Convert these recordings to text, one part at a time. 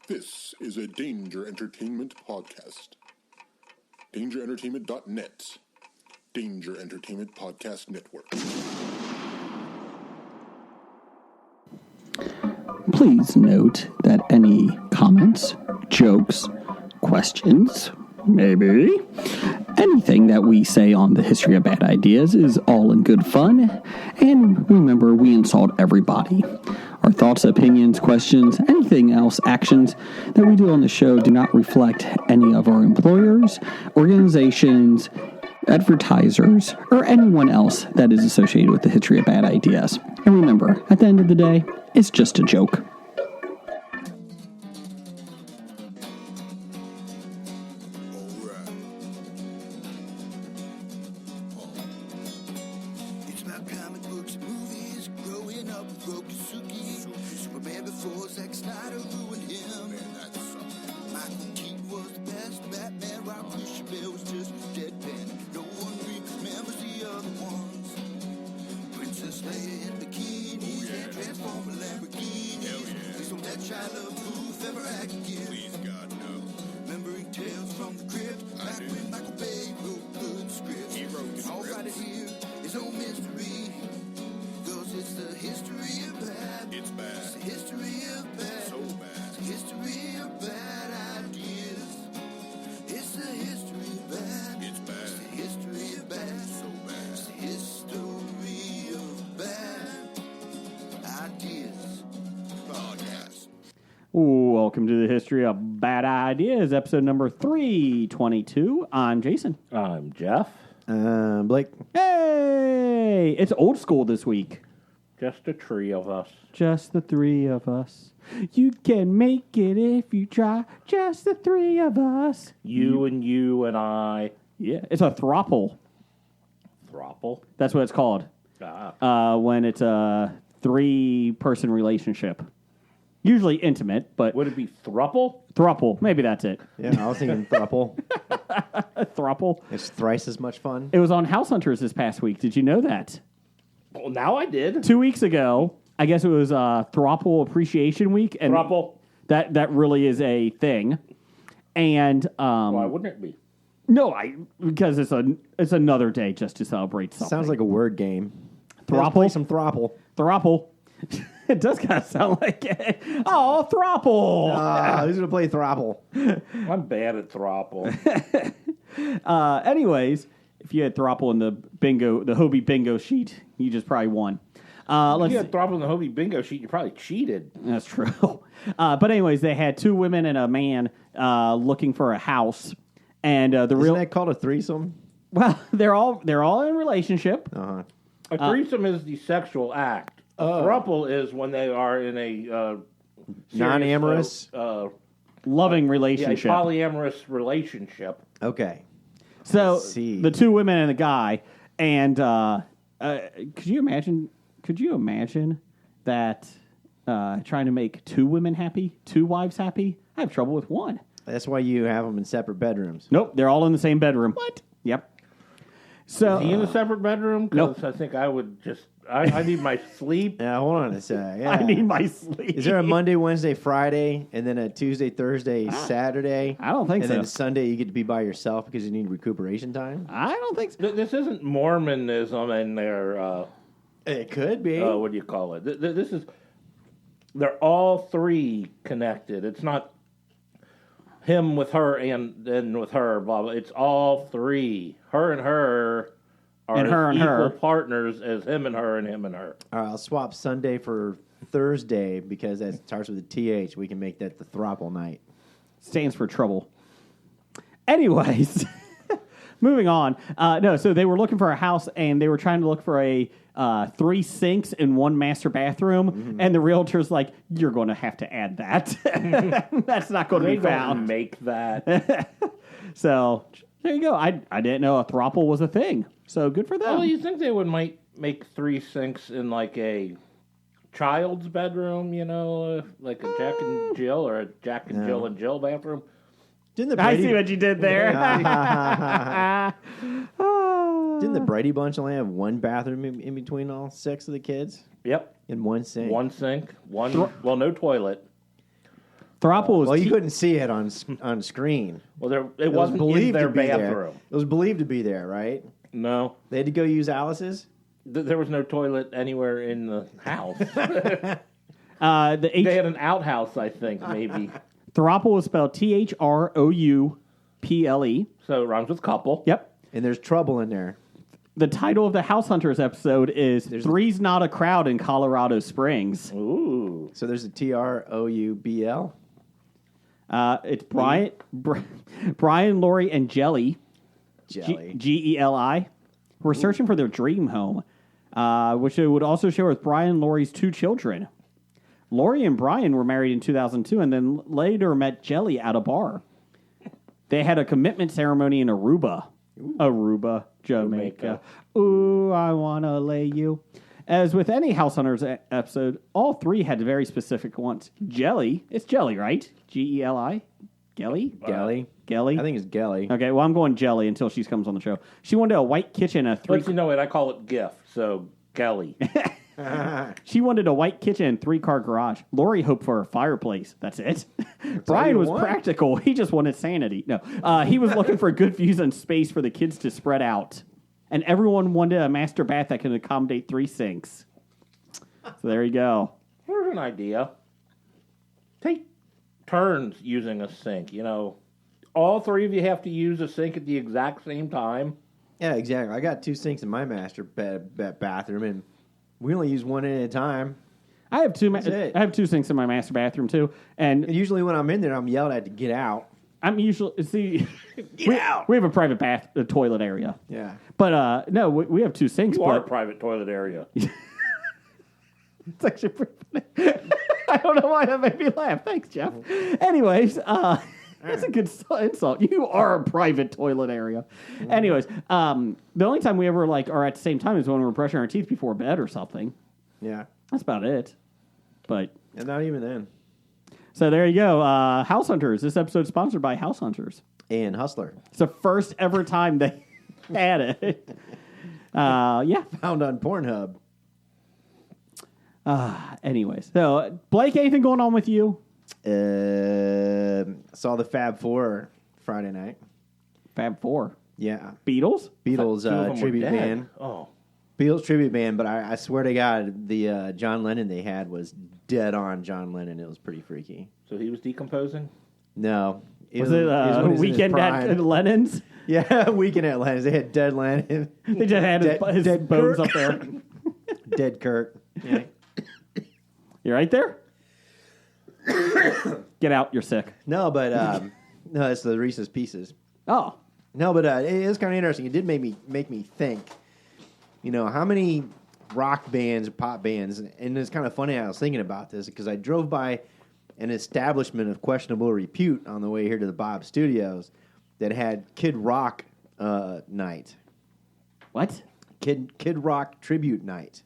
This is a Danger Entertainment podcast. DangerEntertainment.net. Danger Entertainment Podcast Network. Please note that any comments, jokes, questions, maybe anything that we say on the History of Bad Ideas is all in good fun. And remember, we insult everybody. Our thoughts, opinions, questions, anything else, actions that we do on the show do not reflect any of our employers, organizations, advertisers, or anyone else that is associated with the History of Bad Ideas. And remember, at the end of the day, it's just a joke. It's about comic books and movies, growing up with Rokusuki. Superman before Zack Snyder ruined him. Michael Keaton was the best Batman, Rob Christian Bale was just deadpan. No one remembers the other ones. Princess Leia in bikinis and Transformer Lamborghinis. Please don't let Shia LaBeouf ever act again. Please, God, no. Remembering Tales from the Crypt, back when Michael Bay wrote good scripts. He wrote the script. All right here is no mystery, 'cause it's the history of bad. It's bad. It's the history of bad. So bad. It's the history of bad ideas. It's the history of bad. It's bad. It's the history of bad. So bad. It's the history of bad ideas. Podcast. Welcome to the History of Bad Ideas, episode number 322. I'm Jason. I'm Jeff. Blake. Hey! It's old school this week. Just a tree of us. Just the three of us. You can make it if you try. Just the three of us. You and I. Yeah, it's a throuple. Throuple. That's what it's called. When it's a three-person relationship. Usually intimate, but Would it be thruple? throuple. Maybe that's it. Yeah, I was thinking thruple. A throuple. It's thrice as much fun. It was on House Hunters this past week. Did you know that? Well, now I did. 2 weeks ago, I guess it was Throuple Appreciation Week, and Thruple. that really is a thing. And Why wouldn't it be? no, because it's another day just to celebrate something. Sounds like a word game. Thruple? Let's play some thruple. Throuple. It does kind of sound like it. Oh, Throuple. Who's gonna play thruple? I'm bad at thruple. Anyways, if you had Throuple in the Hobie bingo sheet, you just probably won. If Let's you had thruple in the Hobie bingo sheet, you probably cheated. That's true. But anyways, they had two women and a man looking for a house, and Isn't that called a threesome? well, they're all in a relationship. Uh-huh. A threesome is the sexual act. A thruple is when they are in a Non-amorous? Loving a relationship. polyamorous relationship. Okay. So see. the two women and the guy, and could you imagine that trying to make two women happy, two wives happy? I have trouble with one. That's why you have them in separate bedrooms. Nope, they're all in the same bedroom. What? Yep. So Is he in a separate bedroom? Because Nope. I think I would just... I need my sleep. Now, hold on a sec. Yeah. I need my sleep. Is there a Monday, Wednesday, Friday, and then a Tuesday, Thursday, Saturday? I don't think and so. And then Sunday you get to be by yourself because you need recuperation time? I don't think so. This isn't Mormonism and their... It could be. what do you call it? This is... They're all three connected. It's not him with her and then with her, blah, blah. It's all three. Her and her are And her as and equal her. partners as him and her and him and her. All right, I'll swap Sunday for Thursday because that starts with a TH. We can make that the throuple night. Stands for trouble. Anyways, moving on. So they were looking for a house, and they were trying to look for a 3 sinks and 1 master bathroom, and the realtor's like, you're going to have to add that. That's not going to They be don't found. make that. So there you go. I didn't know a throuple was a thing. So good for them. Well, you think they might make 3 sinks in like a child's bedroom, like a Jack and Jill or a Jack and Jill and Jill bathroom? Didn't the I Brady, see what you did there. Didn't the Brady Bunch only have one bathroom in between all 6 of the kids? Yep. In one sink. One sink, no toilet. Throppel was Well, you couldn't see it on screen. Well, it It was wasn't in believed their to be there. bathroom. It was believed to be there, right? No, They had to go use Alice's. there was no toilet anywhere in the house. the H. They had an outhouse, I think, maybe. Throppel was spelled Throuple. So it rhymes with couple. Yep. And there's trouble in there. The title of the House Hunters episode is Three's Not a Crowd in Colorado Springs. Ooh. So there's a Troubl. It's Brian, Lori, and Jelly. Jelly. Geli. We're searching for their dream home, which it would also share with Brian and Lori's 2 children. Lori and Brian were married in 2002 and then later met Jelly at a bar. They had a commitment ceremony in Aruba. Aruba, Jamaica. Ooh, I want to lay you. As with any House Hunters episode, all 3 had very specific ones. Jelly. It's Jelly, right? Geli? Gelly? Gelly. Gelly? I think it's Gelly. Okay, well, I'm going Jelly until she comes on the show. She wanted a white kitchen, But you know what? I call it GIF. So Gelly. She wanted a white kitchen and 3-car garage. Lori hoped for a fireplace. That's it. Brian you was want. practical. He just wanted sanity. No, he was looking for good views and space for the kids to spread out. And everyone wanted a master bath that can accommodate 3 sinks. So there you go. Here's an idea. Take turns using a sink. You know, all 3 of you have to use a sink at the exact same time. Yeah, exactly. I got 2 sinks in my master bathroom, and we only use one at a time. I have 2. That's it. I have 2 sinks in my master bathroom too, and And usually when I'm in there, I'm yelled at to get out. I'm usually see. Get out! We have a private bath, a toilet area. Yeah. But no, we have 2 sinks. You are a But private toilet area. it's actually pretty funny. I don't know why that made me laugh. Thanks, Jeff. Anyways, that's a good insult. You are a private toilet area. Anyways, the only time we ever are at the same time is when we're brushing our teeth before bed or something. Yeah. That's about it. But And not even then. so there you go. House Hunters. This episode is sponsored by House Hunters. And Hustler. It's the first ever time they had it. Yeah. Found on Pornhub. Anyways, so Blake, anything going on with you? Saw the Fab Four Friday night. Fab Four. Yeah. Beatles? Beatles 2 of them were tribute dead. band. Oh. Beatles tribute band, but I swear to God, the John Lennon they had was dead on John Lennon. It was pretty freaky. So he was decomposing? No. Was it when he was in his Weekend at prime. Lennon's? Yeah, Weekend at Lennon's. They had dead Lennon. They just had his Dead bones Kurt. up there. Dead Kurt. Yeah. You right there? Get out, you're sick. No, but no, it's the Reese's Pieces. Oh. No, but it is kind of interesting. It did make me think. You know, how many rock bands, pop bands, and it's kind of funny. I was thinking about this because I drove by an establishment of questionable repute on the way here to the Bob Studios that had Kid Rock night, What? Kid Rock tribute night.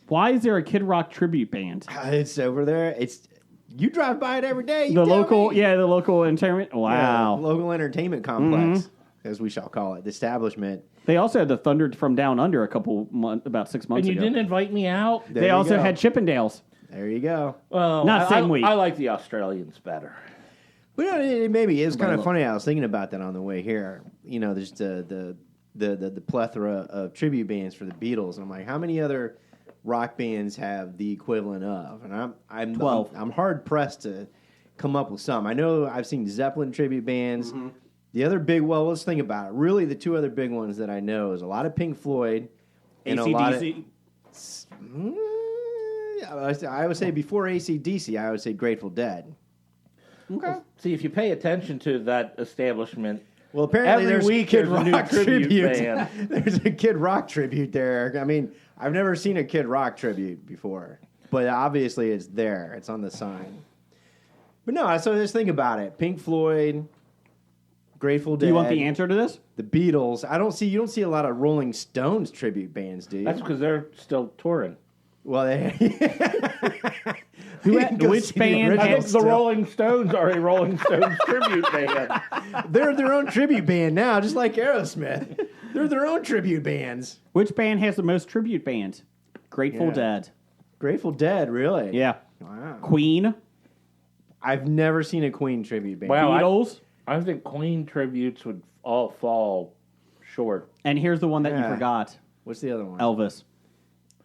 Why is there a Kid Rock tribute band? It's over there. It's you drive by it every day. You The tell local, me. yeah, the local entertainment. Yeah, Wow. local entertainment complex, as we shall call it, the establishment. They also had the Thunder from Down Under about 6 months And you ago. didn't invite me out? There They you also go. had Chippendales. There you go. Well, Not same week. I like the Australians better. Well, maybe it was kind of funny. I was thinking about that on the way here. You know, there's the plethora of tribute bands for the Beatles, and I'm like, how many other rock bands have the equivalent of? And I'm 12. I'm hard pressed to come up with some. I know I've seen Zeppelin tribute bands. Mm-hmm. The other big, well, let's think about it. Really, the 2 other big ones that I know is a lot of Pink Floyd and a lot of. AC/DC. I would say before AC/DC, I would say Grateful Dead. Okay. See, if you pay attention to that establishment, Well, apparently every there's week Kid there's a new Rock tribute band. There's a Kid Rock tribute there. I mean, I've never seen a Kid Rock tribute before, but obviously it's there. It's on the sign. But no, so just think about it: Pink Floyd, Grateful Dead. Do you want the answer to this? The Beatles. You don't see a lot of Rolling Stones tribute bands, do you? that's because they're still touring. Well, Which band I has think the Rolling Stones are a Rolling Stones tribute band. They're their own tribute band now, just like Aerosmith. They're their own tribute bands. Which band has the most tribute bands? Grateful Yeah. Dead. Grateful Dead, really? Yeah. Wow. Queen. I've never seen a Queen tribute band. Wow. Beatles. I think Queen tributes would all fall short. And here's the one that you Yeah. forgot. What's the other one? Elvis.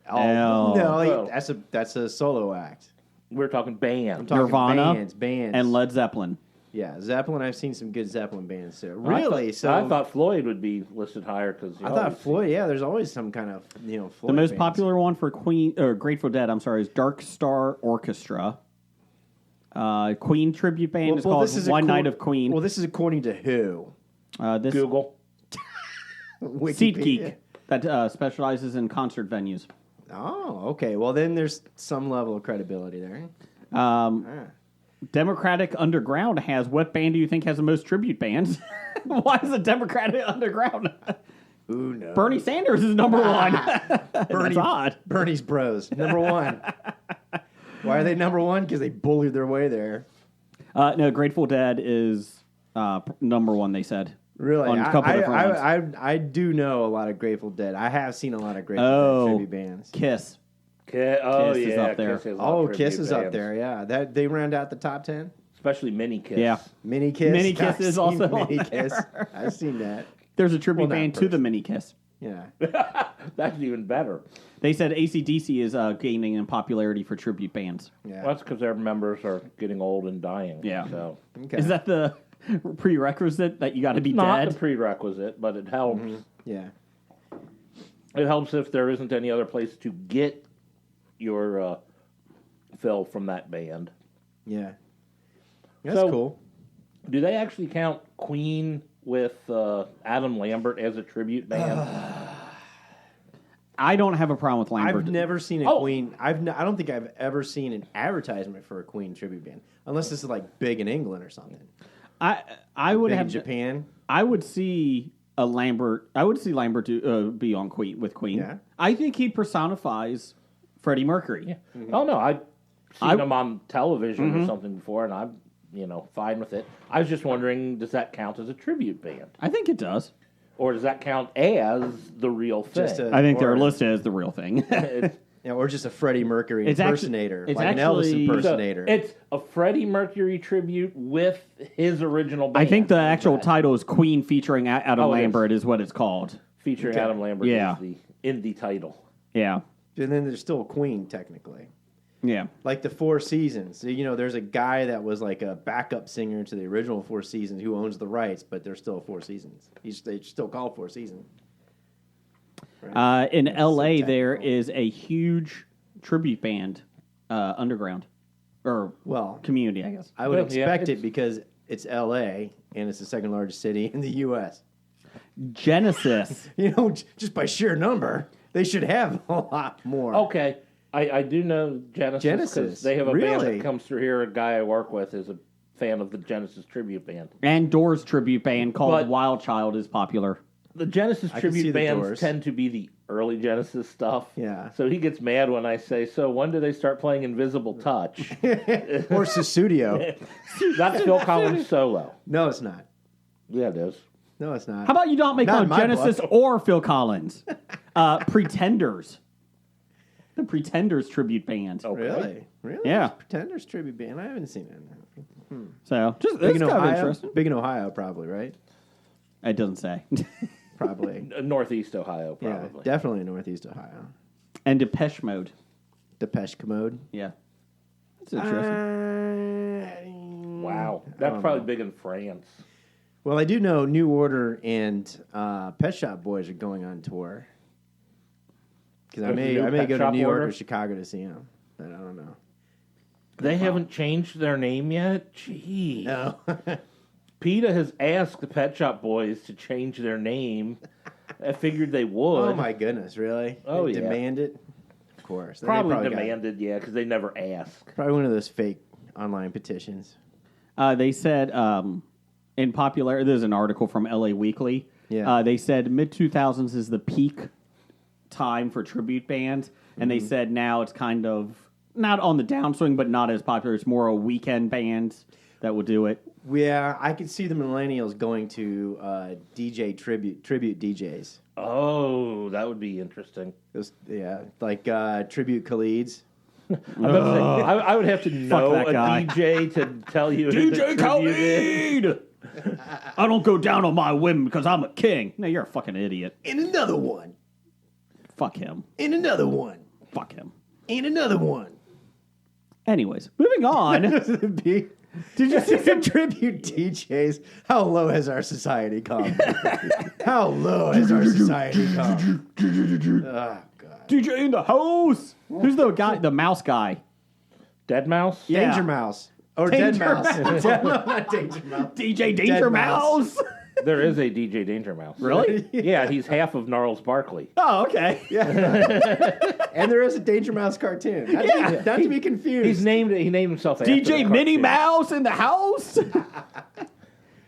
Oh, L. no, Oh. that's a solo act. We're talking band. I'm talking Nirvana bands. And Led Zeppelin. Yeah, Zeppelin. I've seen some good Zeppelin bands too. I Really? thought, I thought Floyd would be listed higher because I thought Floyd. Yeah, there's always some kind of Floyd. The most bands. popular one for Queen or Grateful Dead, I'm sorry, is Dark Star Orchestra. Queen tribute band is called One Night of Queen. Well, this is according to who? This Google. SeatGeek that specializes in concert venues. Oh, okay. Well, then there's some level of credibility there. Democratic Underground has what band do you think has the most tribute bands? Why is it Democratic Underground? Who knows? Bernie Sanders is number one. That's odd. Bernie's Bros, number one. Why are they number one? Because they bullied their way there. No, Grateful Dead is number one, they said. Really? On a couple different ones. I do know a lot of Grateful Dead. I have seen a lot of Grateful Dead tribute bands. Kiss. Oh, Kiss is yeah. up there. Kiss, has a lot Oh, of tribute Kiss is up bands. there, yeah. That they round out the top 10. Especially Mini Kiss. Yeah. Mini Kiss. Mini Kiss I've is seen also Mini on Kiss. there. I've seen that. There's a tribute Well, not band to the personally. Mini Kiss. Yeah. That's even better. They said AC/DC is gaining in popularity for tribute bands. Yeah. Well, that's because their members are getting old and dying. Yeah. So Okay. Is that the prerequisite that you got to be not dead? the prerequisite, but it helps. Yeah. It helps if there isn't any other place to get your fill from that band. Yeah. That's So- cool. Do they actually count Queen with Adam Lambert as a tribute band? I don't have a problem with Lambert. I've never seen a Oh. Queen. I don't think I've ever seen an advertisement for a Queen tribute band, unless this is like big in England or something. I would Big have in Japan. I would see a Lambert. I would see Lambert be on Queen with Queen. Yeah. I think he personifies Freddie Mercury. Oh no, I've seen I- him on television or something before, and I'm fine with it. I was just wondering, does that count as a tribute band, I think it does. or does that count as the real thing? Just a- I think they're or- listed as the real thing. It's- or just a Freddie Mercury It's actu- impersonator, it's like an Elvis actually- impersonator. it's a Freddie Mercury tribute with his original band. I think the actual title is Queen featuring Adam Oh, it is. Lambert is what it's called. featuring Okay. Adam Lambert Yeah. is in the title. Yeah. And then there's still a Queen technically, Yeah. like the Four Seasons. So, there's a guy that was like a backup singer to the original Four Seasons who owns the rights, but they're still Four Seasons. They still called Four Seasons. Right. In LA, so there technical. is a huge tribute band, underground, or Well, community, I guess. I would Well, yeah, expect it it's- because it's L.A. and it's the second largest city in the U.S. Genesis. Just by sheer number, they should have a lot more. Okay, I do know Genesis. 'Cause Genesis? They have a band Really? that comes through here. A guy I work with is a fan of the Genesis tribute band. And Doors tribute band called But- Wild Child is popular. The Genesis I can see tribute the bands Doors. tend to be the early Genesis stuff. Yeah. So he gets mad when I say, "So when do they start playing Invisible Touch?" Or Susudio. That's Phil Collins solo. No, it's not. Yeah, it is. No, it's not. How about you not make Not fun in of my Genesis book. or Phil Collins? Pretenders. The Pretenders tribute band. Okay. Really? Yeah. Pretenders tribute band. I haven't seen it. So, just Big it's in kind of Ohio. interesting. Big in Ohio, probably, right? It doesn't say. Probably. Northeast Ohio, Yeah, probably. definitely in Northeast Ohio. And Depeche Mode. Depeche Commode. Yeah. That's interesting. Wow, that's probably big in France. Well, I do know New Order and Pet Shop Boys are going on tour. Because I There's a new may Pet go to Shop New York Order? or Chicago to see them. But I don't know. They haven't changed their name yet? Gee. No. PETA has asked the Pet Shop Boys to change their name. I figured they would. Oh, my goodness, really? Oh, They yeah. Demand it? Of course. They Probably got- demanded, yeah, because they never ask. Probably one of those fake online petitions. They said in popular. There's an article from LA Weekly. Yeah. They said mid 2000s is the peak time for tribute bands, and they said now it's kind of not on the downswing, but not as popular. It's more a weekend bands that will do it. Yeah, I could see the millennials going to DJ tribute DJs. Oh, that would be interesting. Those, yeah, like tribute Khalid's. I would have to know that a guy. DJ to tell you. who the DJ tribute is. Khaled! I don't go down on my whim because I'm a king. No, you're a fucking idiot. And another one. Fuck him. And another one. Fuck him. And another one. Anyways, moving on. Did you see the tribute DJs? How low has our society come? How low has our society come? Oh, God. DJ in the house. Who's the guy? The mouse guy. Dead Mouse? Yeah. Danger Mouse. Or Danger Dead Mouse. Mouse. No, not Danger Mouse. DJ Danger Mouse. Mouse. There is a DJ Danger Mouse. Really? Yeah, he's half of Gnarls Barkley. Oh, okay. And there is a Danger Mouse cartoon. Not to be confused. He named himself after DJ the Minnie cartoon. Mouse in the house.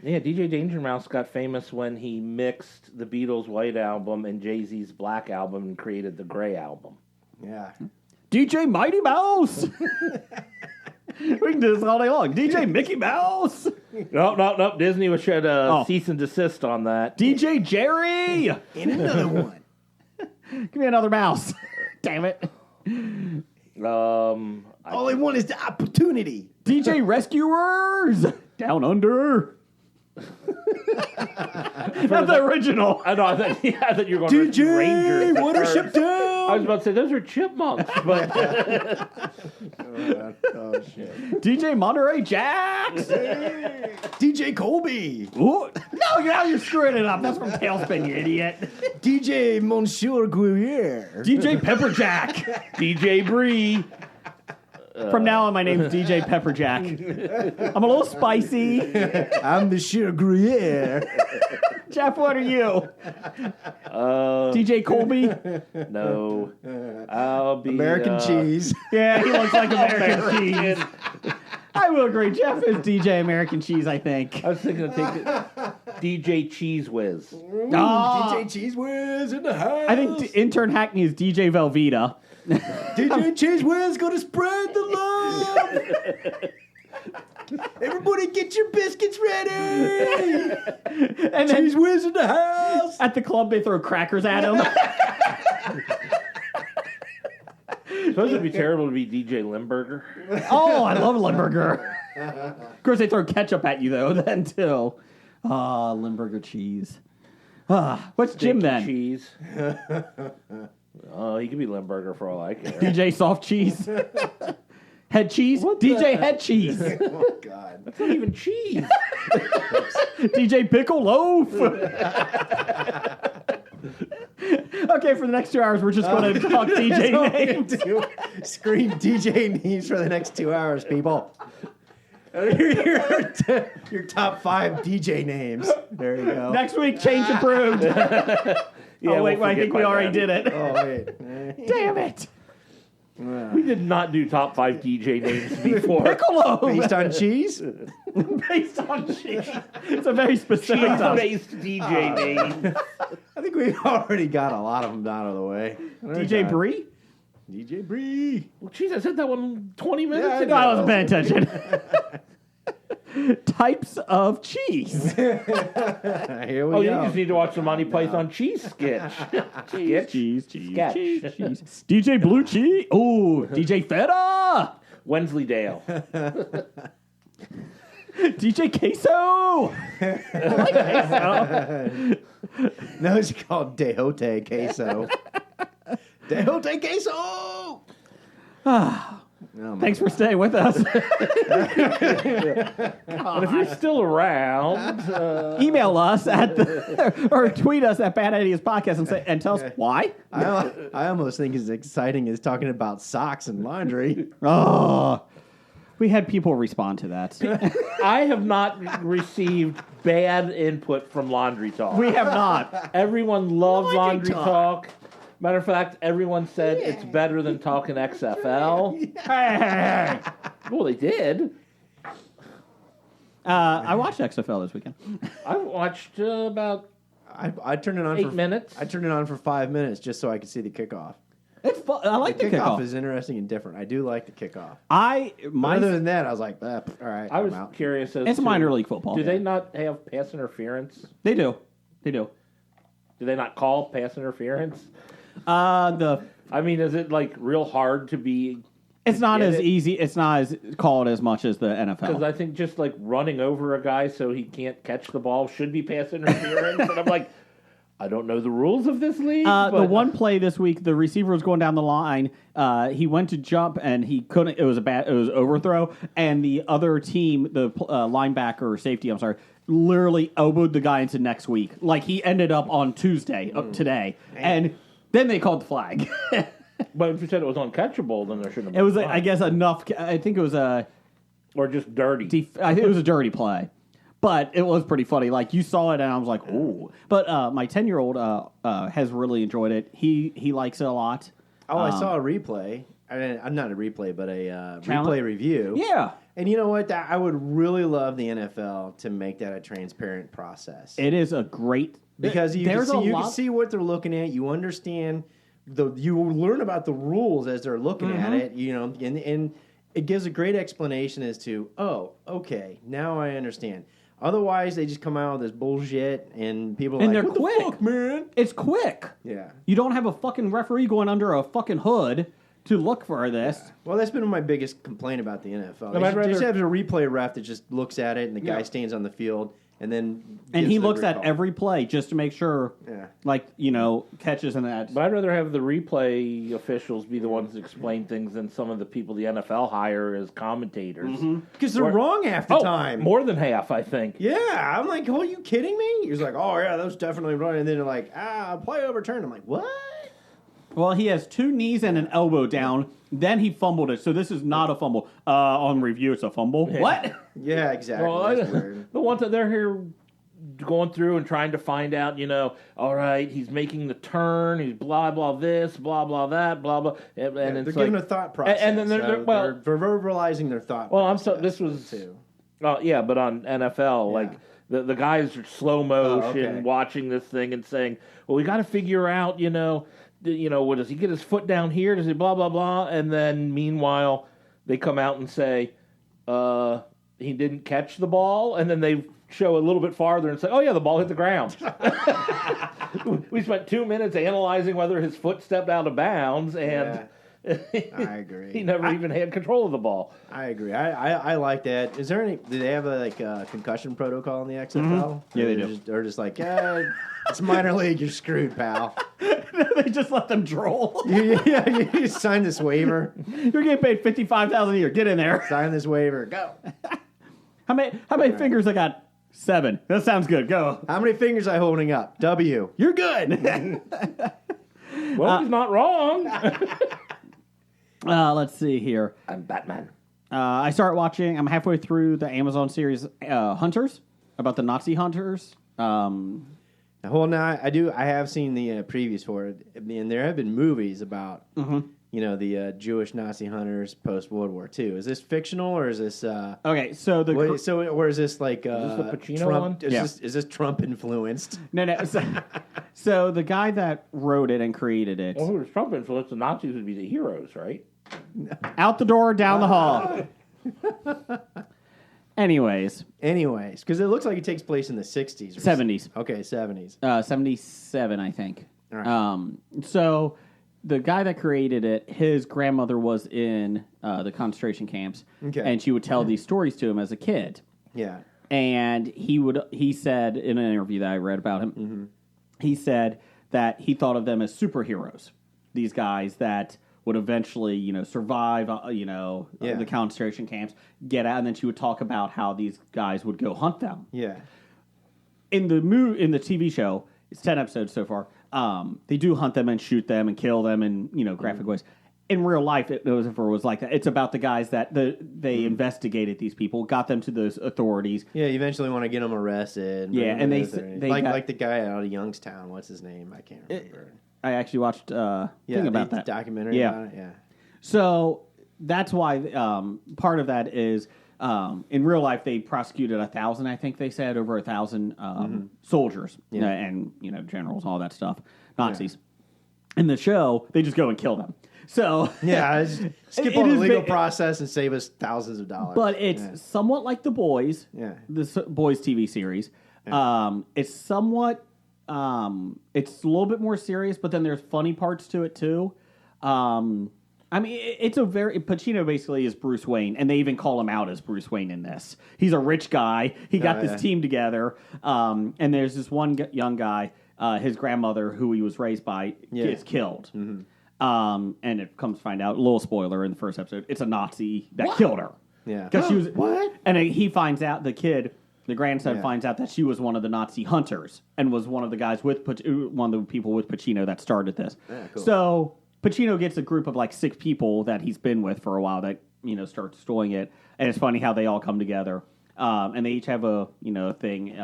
Yeah, DJ Danger Mouse got famous when he mixed the Beatles' White Album and Jay-Z's Black Album and created the Gray Album. Yeah. DJ Mighty Mouse. We can do this all day long. DJ Mickey Mouse. Nope. Disney should cease and desist on that. DJ Jerry. And another one. Give me another mouse. Damn it. All I want is the opportunity. DJ Rescuers. Down Under. That's the original. I know. I thought you were going to Rangers. at first. Watership Down. I was about to say those are chipmunks, but Oh, shit. DJ Monterey Jacks. DJ Colby. Ooh. No, now you're screwing it up. That's from Tailspin, you idiot. DJ Monsieur Guerriere. DJ Pepperjack. DJ Bree. From now on, my name's DJ Pepperjack. I'm a little spicy. I'm Monsieur Gruyere. Jeff, what are you? DJ Colby? No, I'll be American cheese. Yeah, he looks like American cheese. I will agree. Jeff is DJ American cheese, I think. I was thinking of taking DJ Cheese Whiz. DJ Cheese Whiz in the house. I think intern Hackney is DJ Velveeta. DJ Cheese Whiz gonna spread the love. Everybody get your biscuits ready. And then Cheese Whiz in the house. at the club, they throw crackers at him. Supposed to be terrible to be DJ Limburger. Oh, I love Limburger. Of course, they throw ketchup at you, though, then, too. Ah, Limburger cheese. What's Jim, Stinky then? Cheese. Oh, he could be Limburger for all I care. DJ Soft Cheese? Head Cheese? DJ Head Cheese. Oh, God. That's not even cheese. DJ Pickle Loaf. Okay, for the next 2 hours, we're just going to talk DJ names. Scream DJ names for the next 2 hours, people. Your top 5 DJ names. There you go. Next week, change approved. Yeah, wait, we'll I think forget we by already then. did it. Oh, wait. Damn it. We did not do top 5 DJ names before. Pickle Loaf. Based on cheese? Based on cheese. It's a very specific stuff. Cheese-based DJ name. I think we've already got a lot of them out of the way. DJ Bree? DJ Bree. Well, jeez, I said that one 20 minutes I ago. I wasn't paying attention. Types of cheese. Here we Oh, you go. just need to watch the Monty Python cheese sketch. Sketch? Cheese. Sketch. Cheese. DJ Blue Cheese. Oh, DJ Feta. Wensleydale. DJ Queso. I like queso. No, it's called Dejote Queso. Dejote Queso! Thanks for staying with us. And if you're still around, Email us at or tweet us at Bad Ideas Podcast and tell us why. I almost think it's exciting as talking about socks and laundry. Oh, we had people respond to that. I have not received bad input from Laundry Talk. We have not. Everyone loved Laundry Laundry Talk. Matter of fact, everyone said it's better than talking XFL. Hey. Well, they did. I watched XFL this weekend. I watched about I turned it on 8 for minutes. I turned it on for 5 minutes just so I could see the kickoff. It's fun. I like the Kickoff kickoff. is interesting and different. I do like the kickoff. My Other than that, I was like, all right, I was I'm out. curious as It's to, minor league football. Do they not have pass interference? They do. Do they not call pass interference? The I mean, is it like real hard to be It's not get as it. easy. It's not as called as much as the Because NFL. I think just like running over a guy so he can't catch the ball should be pass interference. And I'm like, I don't know the rules of this league. The but one play this week, the receiver was going down the line. He went to jump and he couldn't. It was overthrow, and the other team, the linebacker or safety, I'm sorry, literally elbowed the guy into next week. Like he ended up on Tuesday, today, and then they called the flag. But if you said it was uncatchable, then there shouldn't have been. It was, a fine. I guess, enough. I think it was a. Or just dirty. I think it was a dirty play, but it was pretty funny. Like you saw it, and I was like, "Ooh!" But my 10-year-old has really enjoyed it. He likes it a lot. Oh, I saw a replay. I'm not a replay, but a Challenge? replay review. Yeah, And you know what? I would really love the NFL to make that a transparent process. it is a great Because you can there's see, a you lot. can see what they're looking at. You understand you learn about the rules as they're looking at it. You know, and it gives a great explanation as to, oh, okay, now I understand. Otherwise, they just come out with this bullshit, and people are And like, they're "What quick. the fuck, man?" It's quick. Yeah. You don't have a fucking referee going under a fucking hood to look for this. Well, that's been my biggest complaint about the NFL. No, They I'd should just rather- have a replay ref that just looks at it, and the guy stands on the field, and then And gives he the looks at recall. every play just to make sure, Yeah. like, catches and that. But I'd rather have the replay officials be the ones that explain things than some of the people the NFL hire as commentators. Because they're Or- wrong half the Oh, time. more than half, I think. Yeah, I'm like, oh, are you kidding me? He was like, oh yeah, that was definitely wrong. And then they're like, play overturned. I'm like, what? Well, he has 2 knees and an elbow down. Then he fumbled it. So this is not a fumble. On review, it's a fumble. What? Yeah, exactly. Well, That's weird. the ones that they're here going through and trying to find out, all right, he's making the turn, he's blah, blah, this, blah, blah, that, blah, blah. And They're it's giving like, a thought process. And then they're verbalizing their thought well, process. this was, too. yeah, but on NFL, Yeah. like, the guys are slow motion okay. watching this thing and saying, well, we got to figure out, what does he get his foot down here? Does he blah, blah, blah? And then meanwhile, they come out and say, he didn't catch the ball. And then they show a little bit farther and say, oh, yeah, the ball hit the ground. We spent 2 minutes analyzing whether his foot stepped out of bounds, and I agree. he never even had control of the ball. I agree. I like that. Is there any? Do they have a concussion protocol in the XFL? Yeah, they Or do. They're just like, it's minor league. You're screwed, pal. They just let them droll. you sign this waiver. You're getting paid $55,000 a year. Get in there. Sign this waiver. Go. How many fingers I got? 7. That sounds good. Go. How many fingers I holding up? W. You're good. Well, he's not wrong. Let's see here. I'm Batman. I started watching. I'm halfway through the Amazon series Hunters, about the Nazi hunters. Well, now I have seen the previews for it, and there have been movies about the Jewish Nazi hunters post World War II. Is this fictional or is this? Okay, so Or is this like this the Pacino Trump? one? Yeah. Is this Trump influenced? no. So the guy that wrote it and created it, Well, who was Trump influenced? The Nazis would be the heroes, right? out the door, down the hall. Anyways, Because it looks like it takes place in the 60s. 70s. Okay, 70s. 77, I think. All right. So the guy that created it, his grandmother was in the concentration camps, Okay. and she would tell these stories to him as a kid. Yeah. And he said in an interview that I read about him, he said that he thought of them as superheroes. These guys that would eventually, survive, the concentration camps, get out, and then she would talk about how these guys would go hunt them. Yeah. In the TV show, it's 10 episodes so far. They do hunt them and shoot them and kill them in graphic ways. In real life, it was like that. It's about the guys that they investigated these people, got them to those authorities. Yeah, you eventually want to get them arrested. Yeah, bring and them they to the- they like got- like the guy out of Youngstown. What's his name? I can't remember. I actually watched a thing about the that documentary. Yeah. About it. Yeah. So that's why part of that is in real life they prosecuted 1,000. I think they said over 1,000 soldiers and generals, all that stuff, Nazis. In the show, they just go and kill them. So Yeah, skip It all the is legal ba- process and save us thousands of dollars. but it's somewhat like The Boys. Yeah. The Boys TV series. It's somewhat. It's a little bit more serious, but then there's funny parts to it too. I I mean, it's a very Pacino basically is Bruce Wayne, and they even call him out as Bruce Wayne in this. He's a rich guy. He got this team together, and there's this one young guy, his grandmother, who he was raised by, gets killed. And it comes to find out, a little spoiler in the first episode, it's a Nazi that killed her. Yeah. Because she was What? And he finds out, the grandson finds out that she was one of the Nazi hunters and was one of the guys with one of the people with Pacino that started this. Yeah, cool. So Pacino gets a group of like 6 people that he's been with for a while that start destroying it, and it's funny how they all come together, and they each have a thing,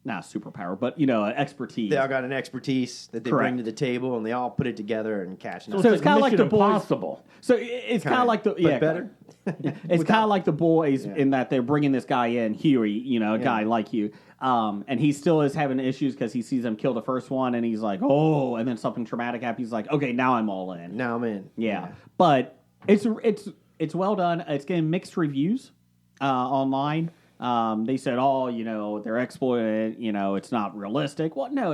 not a superpower, but an expertise. They all got an expertise that they bring to the table, and they all put it together and catch it. So it's kind of like the boys. Impossible. So it's kind of like the but better. It's kind of like the boys in that they're bringing this guy in, Huey, a guy like you, and he still is having issues because he sees them kill the first one, and he's like, oh, and then something traumatic happens. He's like, okay, now I'm all in. Now I'm in. Yeah, but it's well done. It's getting mixed reviews online. They said, oh, they're exploiting it. It's not realistic. Well, no,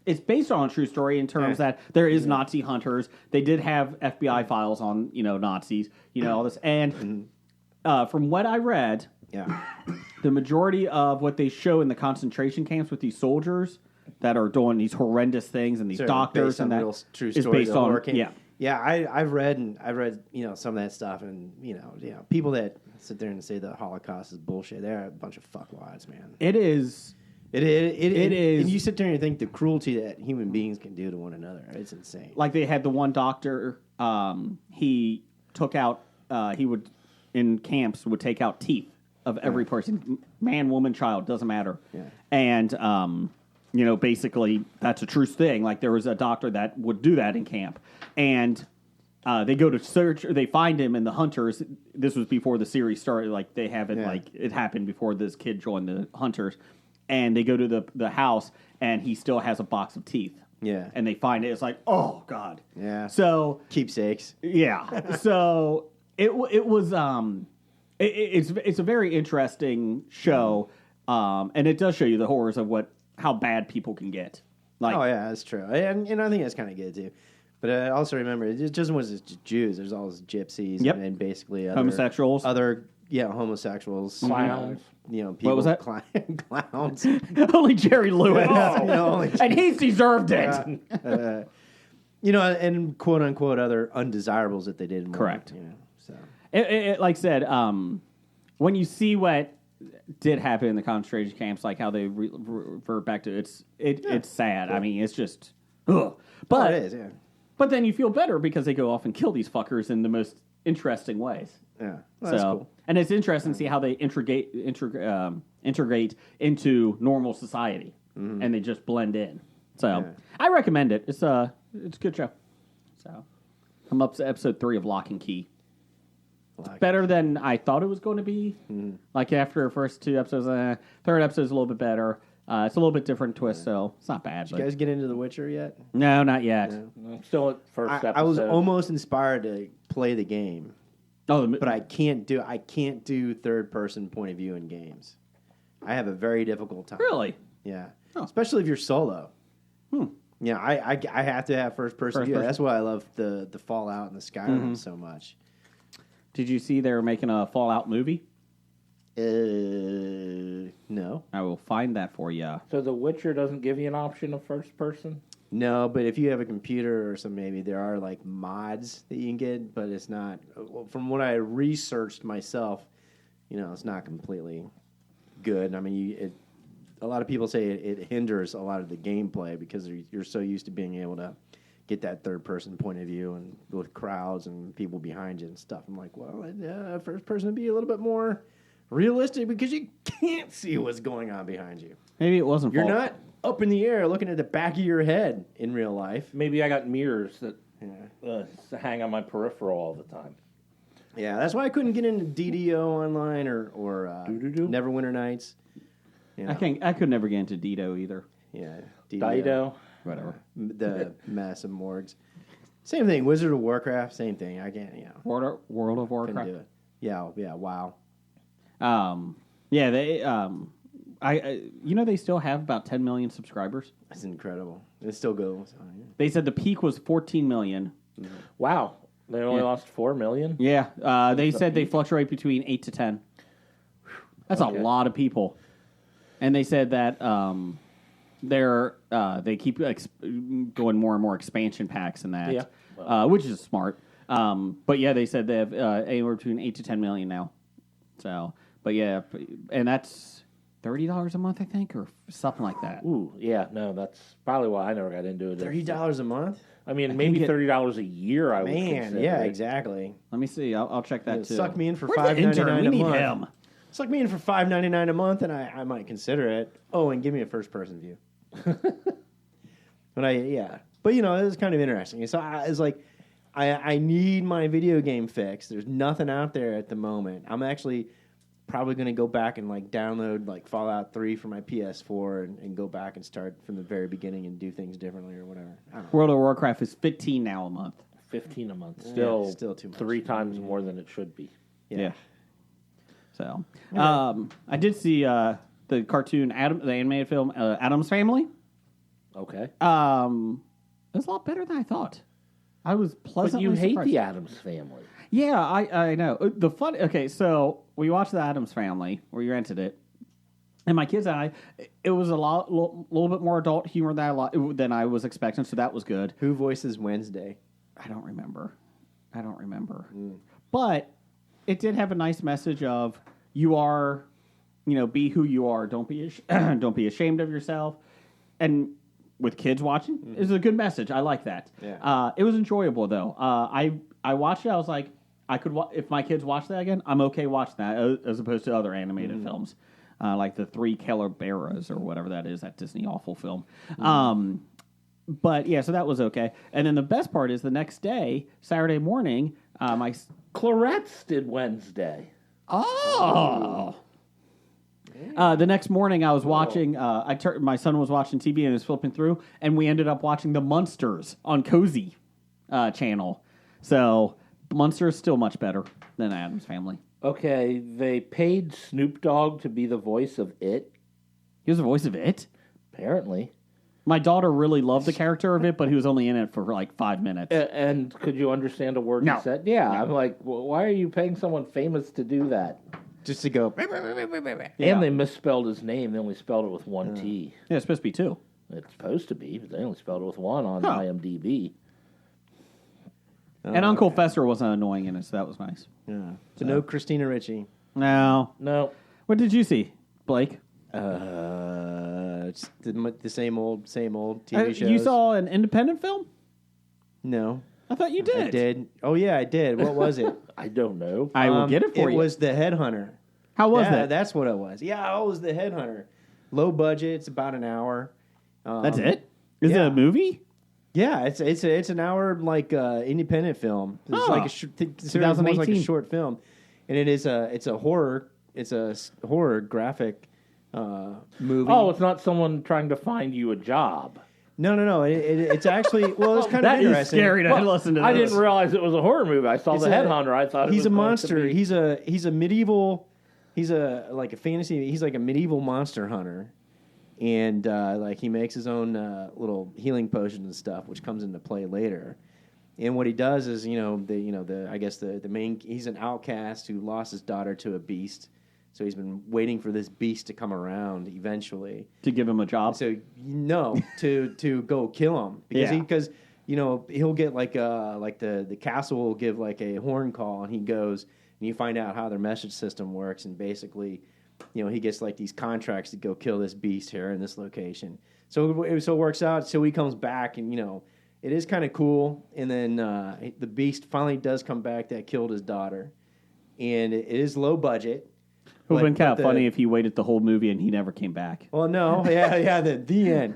it's based on a true story in terms that there is Nazi hunters. They did have FBI files on, Nazis, all this. And from what I read, the majority of what they show in the concentration camps with these soldiers that are doing these horrendous things and these doctors and that real true is stories based on, working. Yeah, I've read some of that stuff, and people that sit there and say the Holocaust is bullshit, they're a bunch of fuckwads, man. It is. It is. And you sit there and think the cruelty that human beings can do to one another. It's insane. Like they had the one doctor, he took out, he would, in camps, would take out teeth of every person, man, woman, child, doesn't matter. Yeah. And, basically that's a true thing. Like there was a doctor that would do that in camp. And they go to search, or they find him, and the hunters, this was before the series started, like they have it, like it happened before this kid joined the hunters. And they go to the house, and he still has a box of teeth. Yeah. And they find it. It's like, oh, God. Yeah. So Keepsakes. yeah. So it was it's a very interesting show, and it does show you the horrors of how bad people can get. Like, Oh yeah, that's true, and I think that's kind of good too. But also remember, it just wasn't just Jews. There's all those gypsies and basically other Homosexuals. Homosexuals, Clowns. People, What was that? Clowns. only Jerry Lewis, only- and he's deserved it. And quote unquote other undesirables that they did. More, Correct. So It like I said, when you see what did happen in the concentration camps, like how they revert back to it's sad. I mean, it's just, ugh. But it is. Yeah. But then you feel better because they go off and kill these fuckers in the most interesting ways. Yeah. Well, that's cool. And it's interesting to see how they integrate into normal society, and they just blend in. So I recommend it. It's a good show. So I'm up to episode 3 of Lock and Key. It's better than I thought it was going to be. Like after the first 2 episodes, third episode's a little bit better. It's a little bit different twist, so it's not bad. Did you guys get into The Witcher yet? No, not yet. No. I'm still at first episode. I was almost inspired to play the game. But I can't do third person point of view in games. I have a very difficult time. Really? Yeah. Oh. Especially if you're solo. Yeah, I have to have first person view. That's why I love the Fallout and the Skyrim so much. Did you see they were making a Fallout movie? No. I will find that for you. So The Witcher doesn't give you an option of first person? No, but if you have a computer or something, maybe there are like mods that you can get, but it's not. Well, from what I researched myself, it's not completely good. I mean, a lot of people say it hinders a lot of the gameplay because you're so used to being able to get that third person point of view and with crowds and people behind you and stuff. I'm like, well, first person would be a little bit more realistic because you can't see what's going on behind you. Maybe it wasn't. You're not up in the air looking at the back of your head in real life. Maybe I got mirrors that hang on my peripheral all the time. Yeah, that's why I couldn't get into DDO online or Neverwinter Nights. I could never get into Dido either. Yeah, Dido. Whatever. The massive morgues. Same thing. Wizard of Warcraft. Same thing. I can't. World of Warcraft. Couldn't do it. Yeah. Wow. Yeah. They. They still have about 10 million subscribers. That's incredible. It still goes. They said the peak was 14 million, Wow. They only lost 4 million? Yeah, they said they fluctuate between 8 to 10. That's a lot of people. And they said that they keep going more and more expansion packs and that, which is smart. But yeah, they said they have anywhere between 8 to 10 million now. So, but yeah, and that's $30 a month, I think, or something like that. Ooh, yeah, no, that's probably why I never got into it. $30 a month? I mean, maybe $30 a year. I would consider. Yeah, exactly. Let me see. I'll check that too. Suck me in for Where's the intern? $5.99 We a need month. him. Suck me in for $5.99 a month, and I might consider it. Oh, and give me a first-person view. But it was kind of interesting. So it's like, I need my video game fix. There's nothing out there at the moment. I'm actually probably going to go back and download Fallout 3 for my PS4 and go back and start from the very beginning and do things differently or whatever. I don't know. World of Warcraft is $15 now a month. 15 a month. Still too much. 3 times more than it should be. Yeah. So, I did see the cartoon, the animated film, Addams Family. Okay. It was a lot better than I thought. I was But pleasantly you hate surprised. the Addams Family. Yeah, I know. Okay, so we watched the Addams Family. We rented it. And my kids and I, it was a little bit more adult humor than I was expecting, so that was good. Who voices Wednesday? I don't remember. But it did have a nice message of you are, be who you are. Don't be don't be ashamed of yourself. And with kids watching, is a good message. I like that. Yeah. It was enjoyable though. I watched it. I was like, I could if my kids watch that again, I'm okay watching that as opposed to other animated films, like the Three Calaveras or whatever that is, that Disney awful film. But yeah, so that was okay. And then the best part is the next day, Saturday morning, Clarettes did Wednesday. The next morning, I was watching. My son was watching TV and was flipping through, and we ended up watching the Munsters on Cozy channel. So Munster is still much better than Addams Family. Okay, they paid Snoop Dogg to be the voice of It. He was the voice of It. Apparently. My daughter really loved the character of It, but he was only in it for like 5 minutes. And could you understand a word No. he said? Yeah, I'm like, well, why are you paying someone famous to do that? Just to go. Yeah. And they misspelled his name. They only spelled it with one T. Yeah, it's supposed to be 2. It's supposed to be, but they only spelled it with 1 on Huh. IMDb. And Uncle Fester wasn't annoying in it, so that was nice. Yeah. So no Christina Ricci. No. What did you see, Blake? It's the same old TV shows. You saw an independent film? No. I thought you did. I did. Oh, yeah, I did. What was it? I don't know. I will get it for you. It was The Headhunter. How was Yeah, that? that's what it was. Yeah, it was The Headhunter. Low budget. It's about an hour. That's it? Is it yeah. a movie? Yeah, it's an hour independent film. It's Oh. like it's more like a 2018. short film, and it's a horror graphic movie. Oh, it's not someone trying to find you a job. No. It's actually it's kind of That is interesting. scary to listen to. I this. didn't realize it was a horror movie. I saw It's The a- Headhunter. I thought it He's was a going to monster. be- He's a medieval. He's a fantasy. He's like a medieval monster hunter, and he makes his own little healing potions and stuff, which comes into play later. And what he does is, the main. He's an outcast who lost his daughter to a beast, so he's been waiting for this beast to come around eventually. To give him a job. So to go kill him because he'll get the castle will give like a horn call, and he goes and you find out how their message system works, and basically he gets like these contracts to go kill this beast here in this location. So it works out. So he comes back, and it is kind of cool. And then the beast finally does come back that killed his daughter, and it is low budget. It would have been kind of but funny if he waited the whole movie and he never came back. Well, no, the end.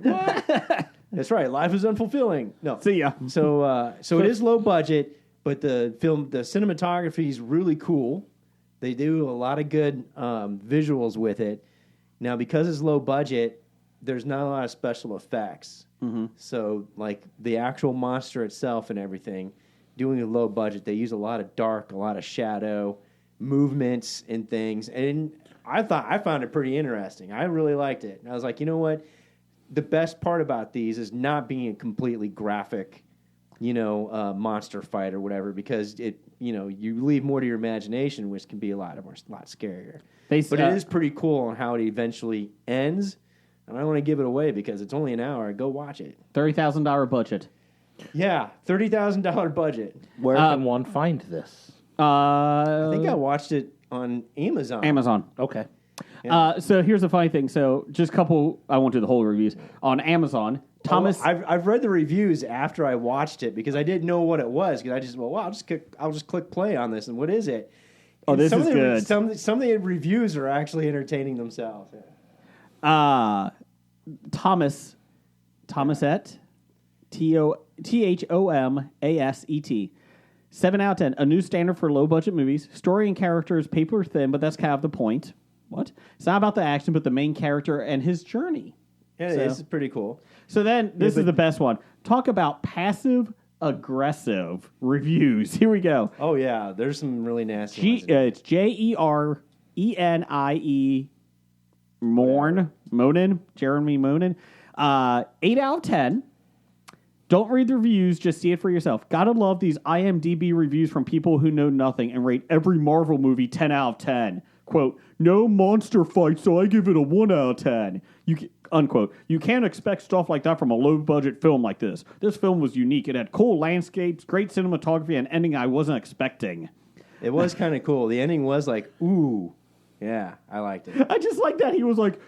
That's right. Life is unfulfilling. No, See ya. So it is low budget, but the cinematography is really cool. They do a lot of good visuals with it. Now, because it's low budget, there's not a lot of special effects. Mm-hmm. So, like the actual monster itself and everything, doing a low budget, they use a lot of dark, a lot of shadow, movements and things. And I found it pretty interesting. I really liked it. And I was like, you know what? The best part about these is not being completely graphic monster fight or whatever, because you leave more to your imagination, which can be a lot scarier. But it is pretty cool on how it eventually ends. And I don't want to give it away because it's only an hour. Go watch it. $30,000 budget. Yeah, $30,000 budget. Where can one find this? I think I watched it on Amazon. Amazon. Okay. So here's the funny thing. So just a couple, I won't do the whole reviews. On Amazon, Thomas... I've read the reviews after I watched it because I didn't know what it was. Because I'll just click play on this. And what is it? Oh, And this is good. Some of the reviews are actually entertaining themselves. Thomaset, Thomaset, 7 out of 10. A new standard for low-budget movies. Story and character is paper thin, but that's kind of the point. What? It's not about the action, but the main character and his journey. Yeah, this is pretty cool. So then, this is the best one. Talk about passive-aggressive reviews. Here we go. Oh, yeah. There's some really nasty ones. It's Jerenie Monin. Jeremy Monin. 8 out of 10. Don't read the reviews, just see it for yourself. Gotta love these IMDb reviews from people who know nothing and rate every Marvel movie 10 out of 10. Quote, no monster fight, so I give it a 1 out of 10. Unquote. You can't expect stuff like that from a low-budget film like this. This film was unique. It had cool landscapes, great cinematography, and ending I wasn't expecting. It was kind of cool. The ending was like, ooh. Yeah, I liked it. I just like that he was like,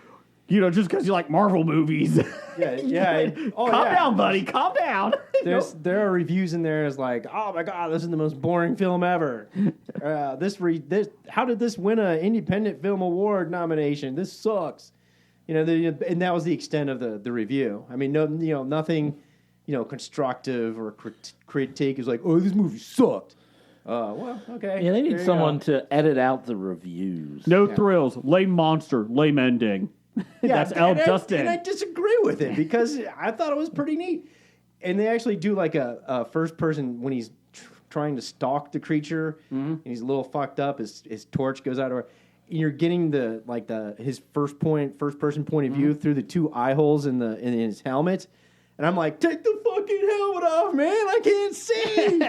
just because you like Marvel movies. Yeah. Calm down, buddy. Calm down. There are reviews in there as like, oh my god, this is the most boring film ever. How did this win an independent film award nomination? This sucks. And that was the extent of the review. I mean, nothing, constructive or critique is like, oh, this movie sucked. Well, okay. Yeah, they need someone to edit out the reviews. No thrills. Lame monster. Lame ending. Yeah, That's L. Dustin. And I disagree with it because I thought it was pretty neat. And they actually do like a first person when he's trying to stalk the creature and he's a little fucked up. His torch goes out, or you're getting his first person point of view through the two eye holes in his helmet. And I'm like, take the fucking helmet off, man! I can't see.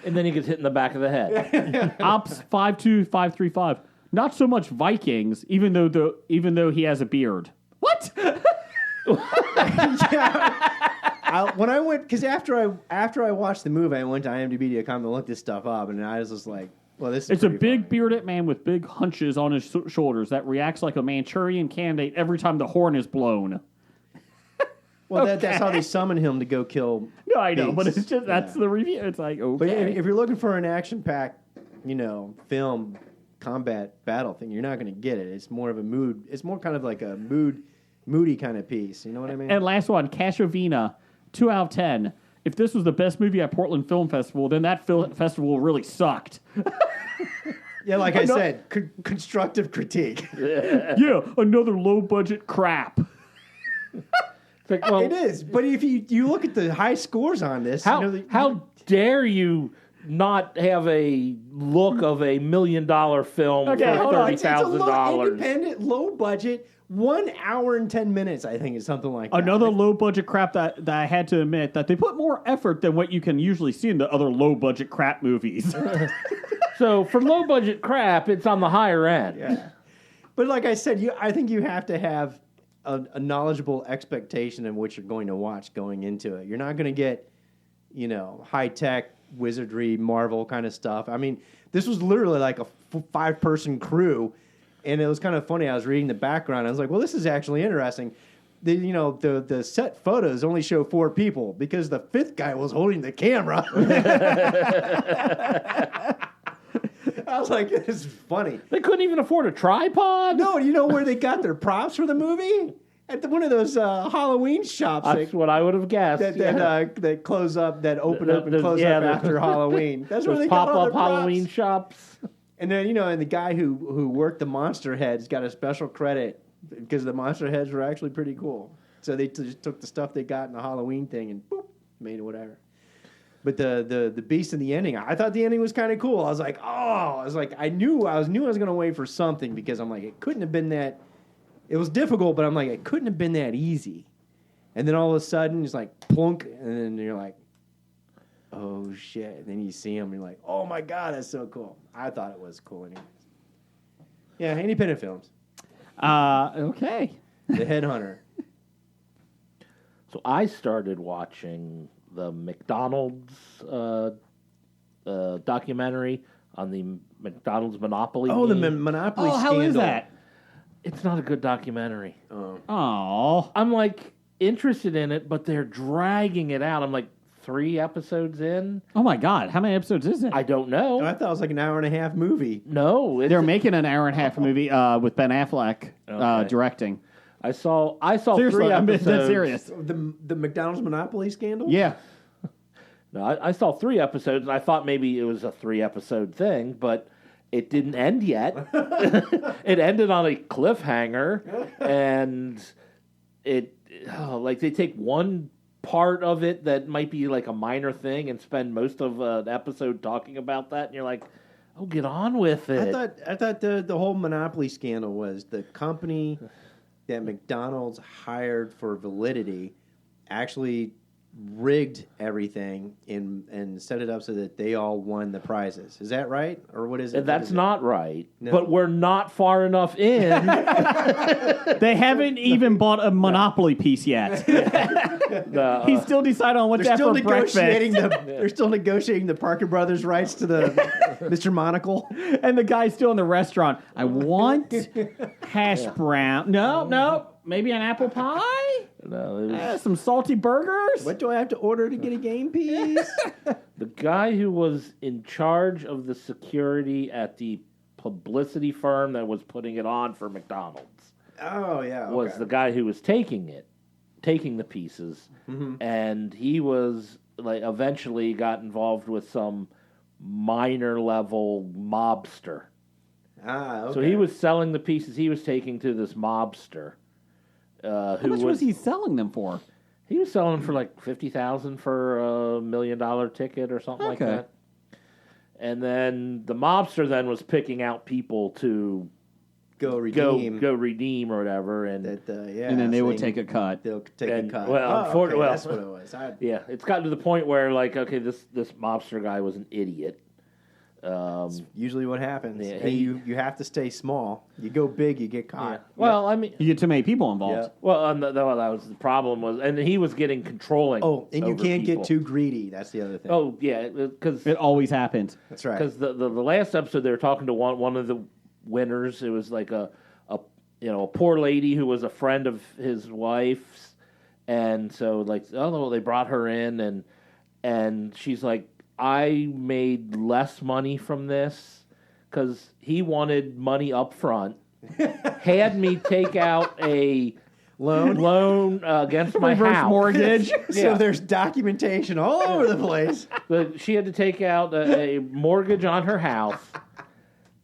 And then he gets hit in the back of the head. Ops 52535. Not so much Vikings, even though he has a beard. What? When I went, because after I watched the movie, I went to IMDb.com to look this stuff up, and I was just like, well, this is It's a big bearded man with big hunches on his shoulders that reacts like a Manchurian candidate every time the horn is blown. Well, that's how they summon him to go kill. No, I know, beasts. but it's just that's the review. It's like, okay. But if you're looking for an action-packed, film combat battle thing, you're not going to get it. It's more of a mood. It's more kind of like a moody kind of piece. You know what I mean? And last one, Cashovina, 2 out of 10. If this was the best movie at Portland Film Festival, then that festival really sucked. Yeah, like I said, constructive critique. Yeah, another low-budget crap. It is, but if you look at the high scores on this, how dare you not have a look of $1 million film for $30,000? Independent, low budget, 1 hour and 10 minutes. I think is something like that. Another low-budget crap that I had to admit that they put more effort than what you can usually see in the other low-budget crap movies. So for low-budget crap, it's on the higher end. Yeah. But like I said, I think you have to have a knowledgeable expectation of what you're going to watch going into it. You're not going to get, high-tech wizardry, Marvel kind of stuff. I mean, this was literally like a 5-person crew, and it was kind of funny. I was reading the background. I was like, well, this is actually interesting. The set photos only show 4 people because the 5th guy was holding the camera. I was like, this is funny. They couldn't even afford a tripod? No, you know where they got their props for the movie? At one of those Halloween shops. That's what I would have guessed. That close up, that open up and close up after Halloween. That's where they got all their props. Halloween shops. And then, and the guy who worked the monster heads got a special credit because the monster heads were actually pretty cool. So they just took the stuff they got in the Halloween thing and boop, made it whatever. But the beast in the ending, I thought the ending was kind of cool. I was like, I knew I was going to wait for something because I'm like, it couldn't have been that. It was difficult, but I'm like, it couldn't have been that easy. And then all of a sudden, it's like plunk, and then you're like, oh shit. And then you see him and you're like, oh my God, that's so cool. I thought it was cool anyways. Yeah, independent films. Okay. The Headhunter. So I started watching the McDonald's documentary on the McDonald's Monopoly. Oh, the game. Monopoly Oh, scandal. how is that? It's not a good documentary. Oh. I'm like interested in it, but they're dragging it out. I'm like 3 episodes in. Oh my God! How many episodes is it? I don't know. Oh, I thought it was like an hour and a half movie. No, They're making an hour and a half movie with Ben Affleck Okay. directing. I saw Seriously, 3 I'm episodes. dead serious. The McDonald's Monopoly scandal? Yeah. No, I saw 3 episodes, and I thought maybe it was a 3-episode thing, but it didn't end yet. It ended on a cliffhanger, and like they take one part of it that might be like a minor thing and spend most of an episode talking about that, and you're like, oh, get on with it. I thought the whole Monopoly scandal was the company that McDonald's hired for validity actually rigged everything and set it up so that they all won the prizes. Is that right? Or what is it? That's not right, No. but we're not far enough in. They haven't even bought a Monopoly piece yet. He's still deciding on what to They're have still for breakfast. they're still negotiating the Parker Brothers rights to the Mr. Monocle. And the guy's still in the restaurant. I want hash brown. No. Maybe an apple pie? No, it was Some salty burgers? What do I have to order to get a game piece? the guy who was in charge of the security at the publicity firm that was putting it on for McDonald's. Oh yeah, okay. Was the guy who was taking the pieces, and he was like eventually got involved with some minor level mobster. okay. So he was selling the pieces he was taking to this mobster. How much was he selling them for? He was selling them for like $50,000 for $1 million ticket or something like Okay. that. And then the mobster then was picking out people to go redeem go redeem or whatever, and that. Yeah, And then they would saying take a cut. They'll take And, a cut. well, oh, okay, well- that's what it was. yeah, it's gotten to the point where like, okay, this mobster guy was an idiot. Usually what happens. Yeah, Hey, you have to stay small. You go big, you get caught. Well, I mean, You get too many people involved. Yeah. well, that was the problem was, and he was getting controlling. Oh, and you over can't people. get too greedy. That's the other thing. Oh yeah, because It always happens. that's right. Because the last episode they were talking to one of the winners. It was like a poor lady who was a friend of his wife's, and so like they brought her in and she's like, I made less money from this because he wanted money up front, had me take out a loan against my Reverse house. mortgage. So there's documentation all over the place. But she had to take out a mortgage on her house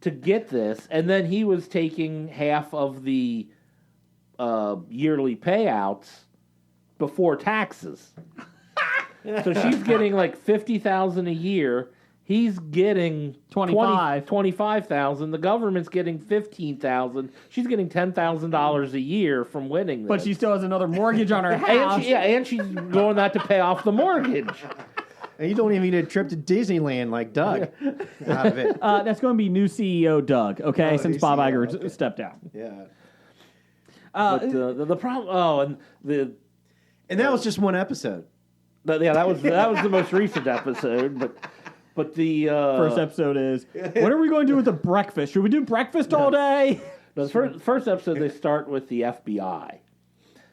to get this, and then he was taking half of the yearly payouts before taxes. So she's getting like $50,000 a year. He's getting 25,000. The government's getting $15,000. She's getting $10,000 a year from winning this. But she still has another mortgage on her house. and she's going that to pay off the mortgage. And you don't even get a trip to Disneyland like Doug out of it. That's going to be new CEO Doug, okay, Oh, since new Bob CEO, Iger okay. stepped down. Yeah. But the problem, And that was just one episode. that was the most recent episode, but the First episode is, what are we going to do with the breakfast? Should we do breakfast all day? the first episode they start with the FBI,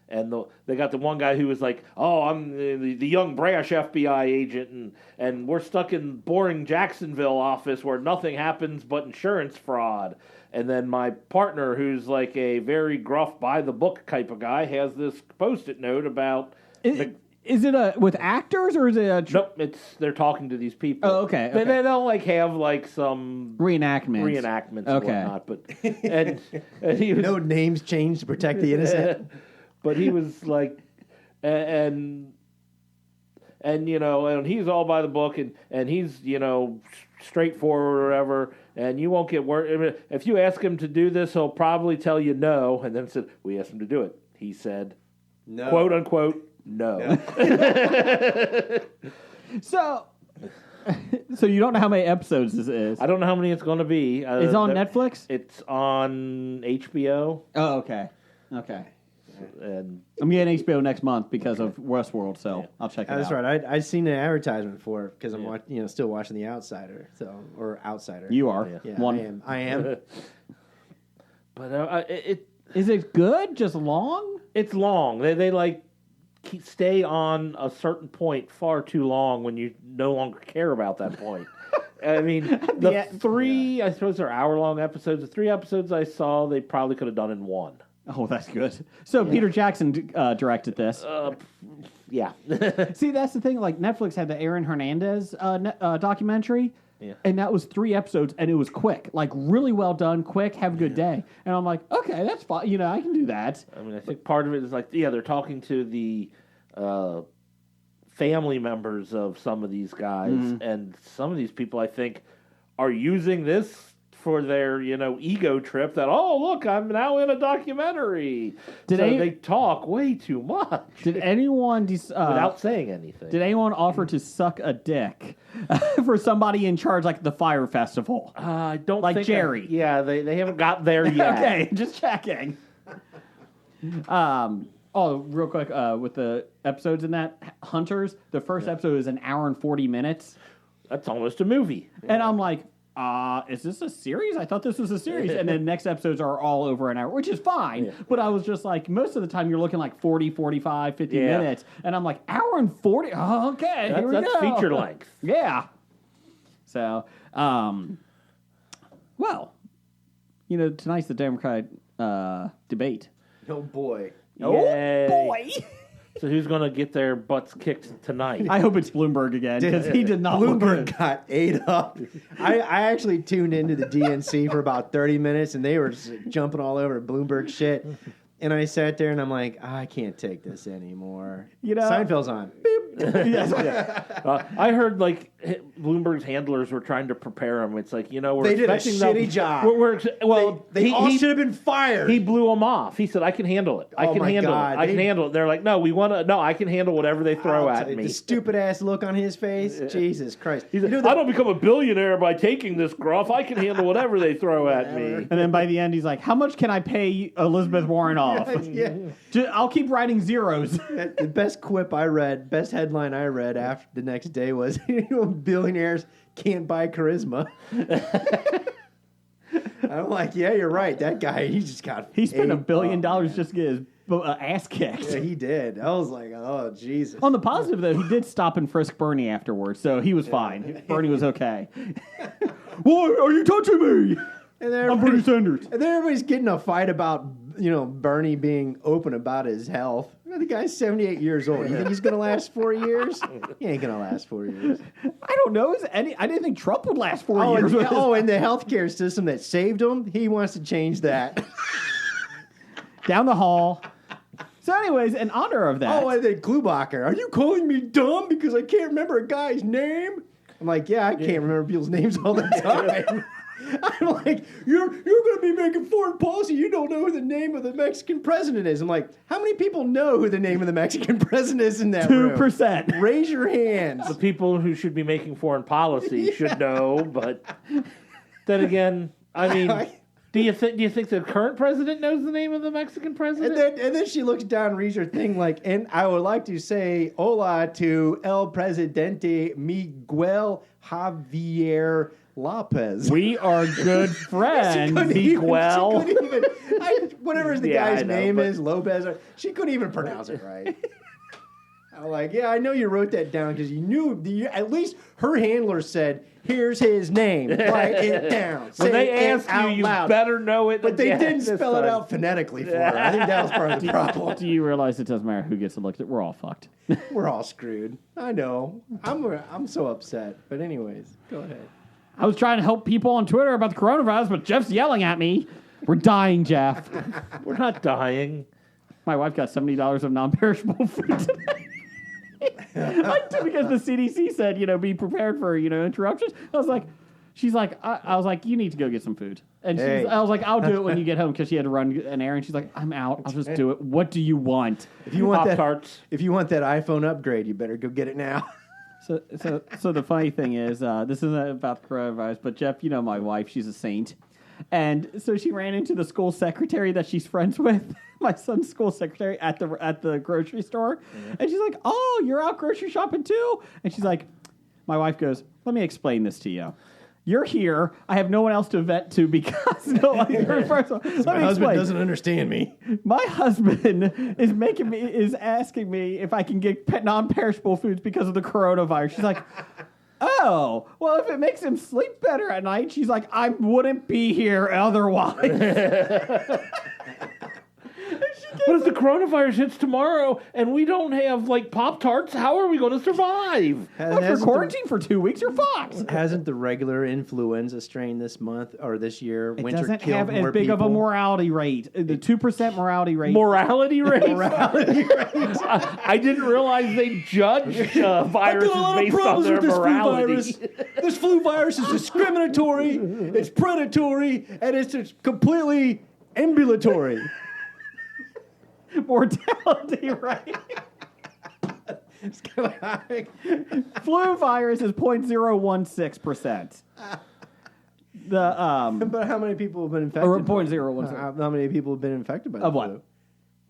and they got the one guy who was like, "Oh, I'm the young brash FBI agent, and we're stuck in boring Jacksonville office where nothing happens but insurance fraud." And then my partner, who's like a very gruff, by the book type of guy, has this Post-it note about. Is it with actors or is it a Nope, they're talking to these people. Oh, okay, They okay. don't like have like some reenactments? reenactments Okay. and whatnot, but and he was No names changed to protect the innocent. but he was like and and he's all by the book and he's straightforward or whatever, and you won't get work. I mean, if you ask him to do this, he'll probably tell you no, and then said, "We asked him to do it." He said, No. "quote unquote, no." So, So you don't know how many episodes this is. I don't know how many it's going to be. It's on Netflix? It's on HBO. Oh, okay. Okay. And I'm getting HBO next month because of Westworld, so I'll check it out. That's right. I'd seen an advertisement for it because I'm still watching The Outsider, or Outsider. You are. Yeah, One. I am. But Is it good? Just long? it's long. They like stay on a certain point far too long when you no longer care about that point. I mean, the three, I suppose they're hour-long episodes. The 3 episodes I saw, they probably could have done in 1. Oh, that's good. So Peter Jackson directed this. Yeah. See, that's the thing. Like Netflix had the Aaron Hernandez documentary, Yeah. and that was 3 episodes, and it was quick, like really well done, quick. Have a good day. And I'm like, okay, that's fine. You know, I can do that. I mean, I think part of it is like, they're talking to the family members of some of these guys, and some of these people, I think, are using this for their, ego trip that, oh, look, I'm now in a documentary. They talk way too much. Did anyone without saying anything. Did anyone offer to suck a dick for somebody in charge, like the Fire Festival? I don't Like think Jerry. they haven't got there yet. Okay, just checking. Real quick, with the episodes in that, Hunters, the first episode is an hour and 40 minutes. That's almost a movie. And I'm like, is this a series? I thought this was a series. And then next episodes are all over an hour, which is fine. Yeah. But I was just like, most of the time you're looking like 40, 45, 50 Yeah. minutes. And I'm like, hour and 40? Oh, okay, here we That's go. feature length. Yeah. So, well, tonight's the Democratic debate. Oh boy. Yay. Oh, boy. So who's going to get their butts kicked tonight? I hope it's Bloomberg again, because he did not look Bloomberg good. got ate up. I actually tuned into the DNC for about 30 minutes, and they were just jumping all over Bloomberg shit. And I sat there, and I'm like, I can't take this anymore. Seinfeld's on. Beep. Yes. I heard Bloomberg's handlers were trying to prepare him. It's like, we're They did a expecting them- shitty job. They They all should have been fired. He blew them off. He said, "I can handle it. I Oh can my handle God. it. I can handle it." They're like, "No, I can handle whatever they throw I'll at tell you, me." The stupid ass look on his face. Jesus Christ. He said, "I don't become a billionaire by taking this gruff. I can handle whatever they throw at me." And then by the end, he's like, how much can I pay Elizabeth Warren off? Yeah. I'll keep writing zeros. The best best headline I read after the next day was, billionaires can't buy charisma. I'm like, yeah, you're right. That guy, he just got. He spent ate $1 billion up, man. just to get his ass kicked. Yeah, he did. I was like, oh Jesus. On the positive, though, he did stop and frisk Bernie afterwards, so he was fine. Bernie was okay. Why are you touching me? And then I'm Bernie Sanders. And then everybody's getting a fight about, Bernie being open about his health. The guy's 78 years old. You think he's going to last 4 years? He ain't going to last 4 years. I don't know. I didn't think Trump would last 4 Oh, years. and the healthcare system that saved him, he wants to change that. Down the hall. So anyways, in honor of that. Oh, and then Klubacher, are you calling me dumb because I can't remember a guy's name? I'm like, yeah, I can't remember people's names all the time. I'm like, you're going to be making foreign policy. You don't know who the name of the Mexican president is. I'm like, how many people know who the name of the Mexican president is in that room? 2%. Raise your hands. The people who should be making foreign policy should know, but then again, I mean, do you think the current president knows the name of the Mexican president? And then she looks down, reads her thing like, and I would like to say hola to El Presidente Miguel Javier Lopez. We are good friends, Miguel. Whatever the Yeah, guy's I know, name but- is, Lopez. She couldn't even pronounce it right. I'm like, yeah, I know you wrote that down because you knew. At least her handler said, "Here's his name. Write it down." When Say they it ask you, out you loud. better know it. But they again didn't this spell it time. out phonetically for her. I think that was part of the problem. Do you realize it doesn't matter who gets elected? We're all fucked. We're all screwed. I know. I'm so upset. But anyways, go ahead. I was trying to help people on Twitter about the coronavirus, but Jeff's yelling at me. We're dying, Jeff. We're not dying. My wife got $70 of non-perishable food today. Because the CDC said, be prepared for, interruptions. She's like, I was like, you need to go get some food. And Hey. I was like, I'll do it when you get home because she had to run an errand. She's like, I'm out. I'll just do it. What do you want? If you want that, Pop-Tarts. if you want that iPhone upgrade, you better go get it now. So the funny thing is, this isn't about the coronavirus, but Jeff, you know my wife, she's a saint. And so she ran into the school secretary that she's friends with, my son's school secretary at the grocery store. And she's like, "Oh, you're out grocery shopping too?" And she's like, my wife goes, "Let me explain this to you. You're here. I have no one else to vent to because let me husband explain. doesn't understand me. My husband is asking me if I can get non-perishable foods because of the coronavirus." She's like, "Oh, well, if it makes him sleep better at night," she's like, "I wouldn't be here otherwise." But if the coronavirus hits tomorrow and we don't have like Pop-Tarts, how are we going to survive? After quarantine for 2 weeks, you're fucked. Hasn't the regular influenza strain this month or this year? It winter doesn't killed have more as big people? of a morality rate. The 2% morality rate. Morality rate? I didn't realize they judge viruses based on their morality. This flu virus is discriminatory, it's predatory, and it's completely ambulatory. Mortality rate. Flu virus is 0.016%. But how many people have been infected? Or 0.016. How many people have been infected by the Of flu? what?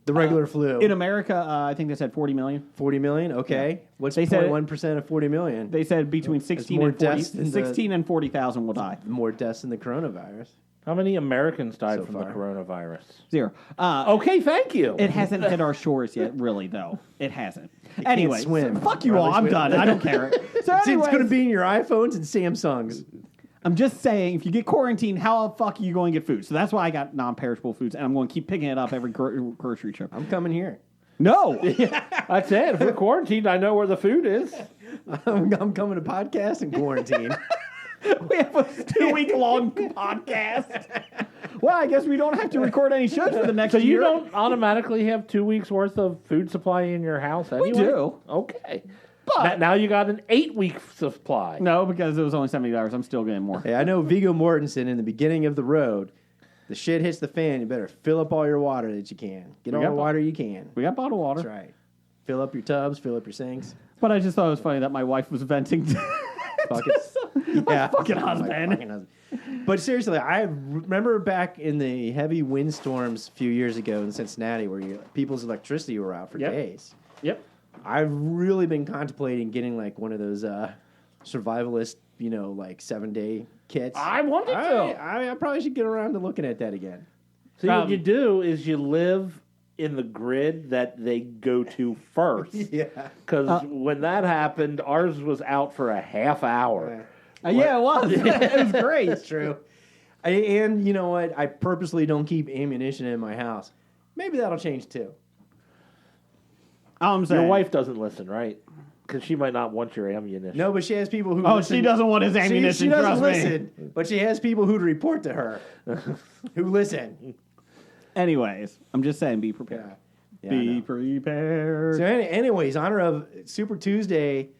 The regular flu. In America, I think they said 40 million. 40 million? Okay. What's They said 0.1% of 40 million? They said between 16 more and 40, deaths than 16 and 40,000 will die. More deaths than the coronavirus. How many Americans died So from far. the coronavirus? 0. Okay, thank you. It hasn't hit our shores yet, really, though. It hasn't. Anyway, swim. so fuck you Or at all. least I'm we- done. I don't care. So It's anyways, going to be in your iPhones and Samsungs. I'm just saying, if you get quarantined, how the fuck are you going to get food? So that's why I got non-perishable foods, and I'm going to keep picking it up every grocery trip. I'm coming here. No! That's it. If we're quarantined, I know where the food is. I'm coming to podcast in quarantine. We have a 2-week-long podcast. Well, I guess we don't have to record any shows for the next So you year. don't automatically have 2 weeks worth of food supply in your house anyway? do. Okay. But- Now you got an 8-week supply. No, because it was only $70. I'm still getting more. Hey, I know Viggo Mortensen in the beginning of the road. The shit hits the fan. You better fill up all your water that you can. Get all got the bo- water you can. We got bottled water. That's right. Fill up your tubs. Fill up your sinks. But I just thought it was funny that my wife was venting. Buckets. Yeah. fucking My husband. fucking husband. But seriously, I remember back in the heavy windstorms a few years ago in Cincinnati where people's electricity were out for Yep. days. Yep. I've really been contemplating getting like one of those survivalist, like 7-day kits. I wanted to. I probably should get around to looking at that again. See, what you do is you live in the grid that they go to first. Yeah. Because when that happened, ours was out for a half hour. Yeah, it was. It was great. It's true. And you know what? I purposely don't keep ammunition in my house. Maybe that'll change too. I'm saying. Your wife doesn't listen, right? Because she might not want your ammunition. No, but she has people who. Oh, listen. she doesn't want his ammunition. She doesn't trust me. listen, but she has people who'd report to her who listen. Anyways, I'm just saying, be prepared. Yeah, I Be know. prepared. So, anyways, honor of Super Tuesday,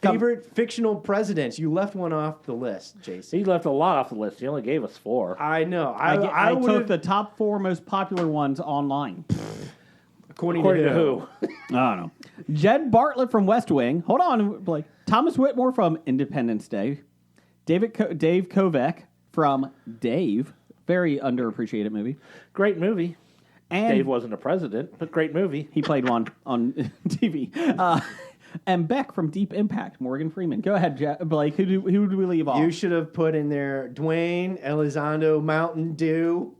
favorite fictional presidents. You left one off the list, Jason. He left a lot off the list. He only gave us 4. I know. I took would've- the top 4 most popular ones online. according According to to who? I don't know. Jed Bartlett from West Wing. Hold on, Blake. Thomas Whitmore from Independence Day. Dave Kovac from Dave. Very underappreciated movie. Great movie. And Dave wasn't a president, but great movie. he played one on TV. And Beck from Deep Impact. Morgan Freeman. Go ahead, Blake. Who do we leave off? You should have put in there Dwayne, Elizondo, Mountain Dew,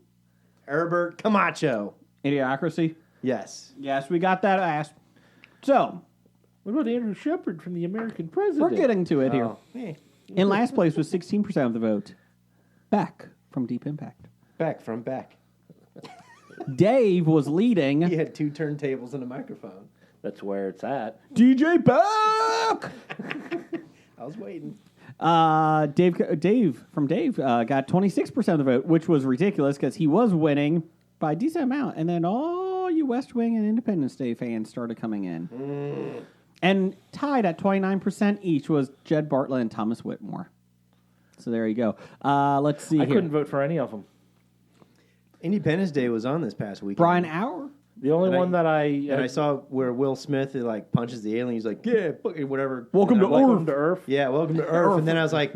Herbert Camacho. Idiocracy. Yes. Yes, we got that ass. So, What about Andrew Shepard from the American President? we're getting to it here. Oh, hey, In last place with 16% of the vote, Beck from Deep Impact. Beck from Beck. Dave was leading. He had 2 turntables and a microphone. That's where it's at. DJ Beck! I was waiting. Dave from Dave got 26% of the vote, which was ridiculous because he was winning by a decent amount. And then all you West Wing and Independence Day fans started coming in. And tied at 29% each was Jed Bartlett and Thomas Whitmore. So there you go. Let's see I here. couldn't vote for any of them. Independence Day was on this past weekend. Brian Auer The only And one that I And I saw where Will Smith like punches the alien. He's like, yeah, fuck it, whatever. Welcome And to I'm like, Welcome to Earth. Yeah, welcome to Earth. And then I was like,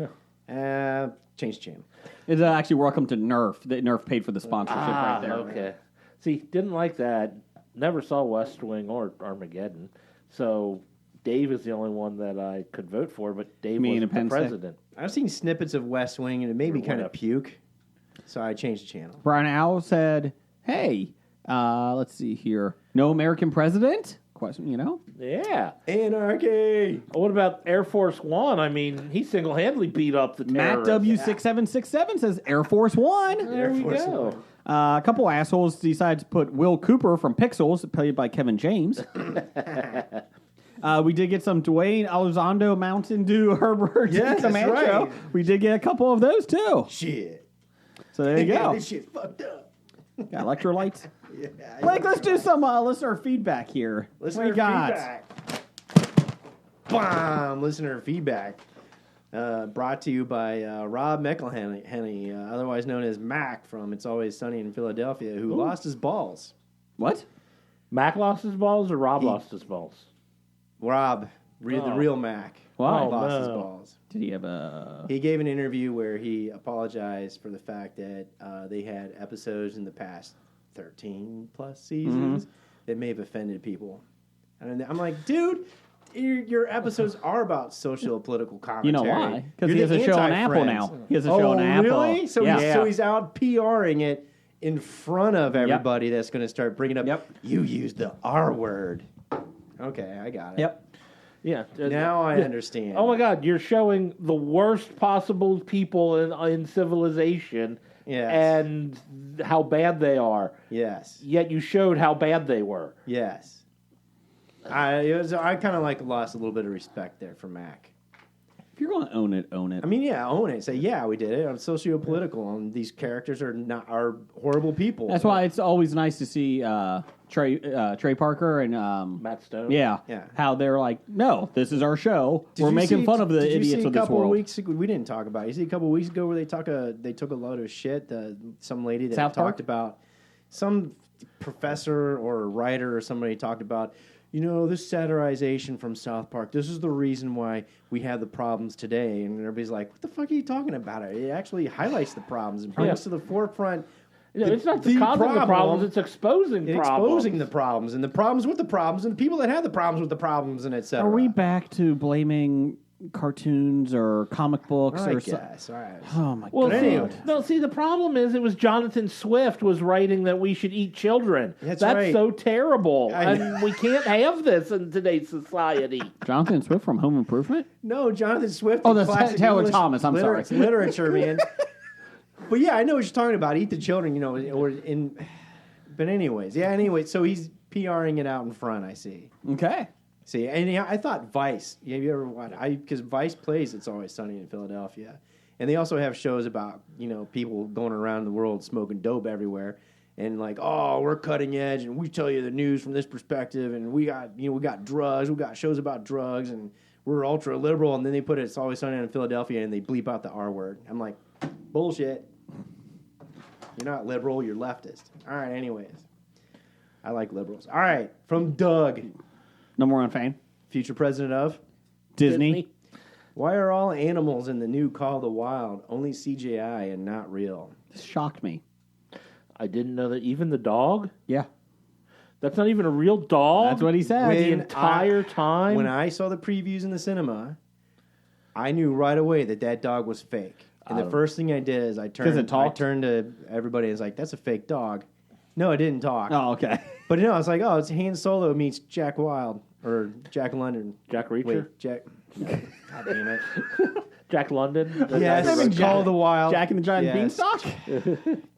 change the channel. It's actually welcome to Nerf. That Nerf paid for the sponsorship right there. Okay. See, didn't like that. Never saw West Wing or Armageddon. So Dave is the only one that I could vote for, but Dave Me and wasn't the Penn State. president. I've seen snippets of West Wing, and it made me kind of Whatever. puke. So I changed the channel. Brian Owl said, "Hey, let's see here. No American president? Question, you know? Yeah. Anarchy! What about Air Force One? I mean, he single-handedly beat up the Matt terrorists. W6767 says Air Force One. There we Force go. One. A couple assholes decide to put Will Cooper from Pixels, played by Kevin James. We did get some Dwayne Elizondo Mountain Dew Herbert Yes, that's Camacho. right. We did get a couple of those too. Shit. So there you go. This shit fucked up. Got electrolytes. Yeah, Blake, let's do some listener feedback here. Listener What we got? feedback. Bam! Listener feedback. Brought to you by Rob McElhenney, otherwise known as Mac from It's Always Sunny in Philadelphia, who lost his balls. What? Mac lost his balls or Rob lost his balls? Rob, the Oh. real Mac, Why? lost his no. balls. Did he have a? He gave an interview where he apologized for the fact that they had episodes in the past 13 plus seasons that may have offended people. And I'm like, dude, your episodes are about social political commentary. You know why? Because You're he has the a show on Apple anti-Friends. now. He has a show on Apple. Really? So, yeah. so he's out PRing it in front of everybody that's going to start bringing up, Yep. you used the R word. Okay, I got it. Yep. Yeah. Now I understand. Oh my God! You're showing the worst possible people in civilization, Yes. and how bad they are. Yes. Yet you showed how bad they were. Yes. I kind of like lost a little bit of respect there for Mac. If you're going to own it, own it. I mean, yeah, own it. Say, yeah, we did it. I'm socio-political, and these characters are horrible people. That's why it's always nice to see Trey Parker and Matt Stone. yeah, Yeah. how they're like, no, this is our show. Did We're you making see- fun of the did you idiots see of a this couple world. Of weeks ago, we didn't talk about it. You see a couple of weeks ago where they took a load of shit. Some lady that South Park? talked about some professor or writer or somebody talked about. You know, this satirization from South Park, this is the reason why we have the problems today. And everybody's like, what the fuck are you talking about? It actually highlights the problems and brings Yeah. to the forefront. You know, it's not the causing the problems; it's exposing and problems. exposing the problems and the problems with the problems and the people that have the problems with the problems and et cetera. Are we back to blaming cartoons or comic books I or guess. All right. Oh my Well, god! anyway. see, the problem is it was Jonathan Swift was writing that we should eat children. That's right. so terrible, I and we can't have this in today's society. Jonathan Swift from Home Improvement. No, Jonathan Swift. Oh, in that's classic Taylor English Thomas, I'm sorry. Literature, man. But yeah, I know what you're talking about. Eat the children, you know, or in. But anyways, yeah. Anyway, so he's PRing it out in front. I see. Okay. See, and yeah, I thought Vice. Yeah, have you ever watched? Because Vice plays It's Always Sunny in Philadelphia, and they also have shows about people going around the world smoking dope everywhere, and like, oh, we're cutting edge, and we tell you the news from this perspective, and we got drugs, we got shows about drugs, and we're ultra liberal, and then they put It's Always Sunny in Philadelphia, and they bleep out the R word. I'm like, bullshit. You're not liberal, you're leftist. All right, anyways, I like liberals. All right, from Doug. Number one fan. Future president of? Disney. Why are all animals in the new Call of the Wild only CGI and not real? This shocked me. I didn't know that even the dog. Yeah. That's not even a real dog. That's what he said. The When entire time. When I saw the previews in the cinema, I knew right away that dog was fake. And the first thing I did is I it turned talked? to everybody and was like, that's a fake dog. No, it didn't talk. Oh, okay. But no, it's like, oh, it's Han Solo meets Jack Wild or Jack London. Jack Reacher, Wait, Jack. No, God damn it. Jack London. Yes, Jack- Call of the Wild. Jack and the Giant Yes. Beanstalk.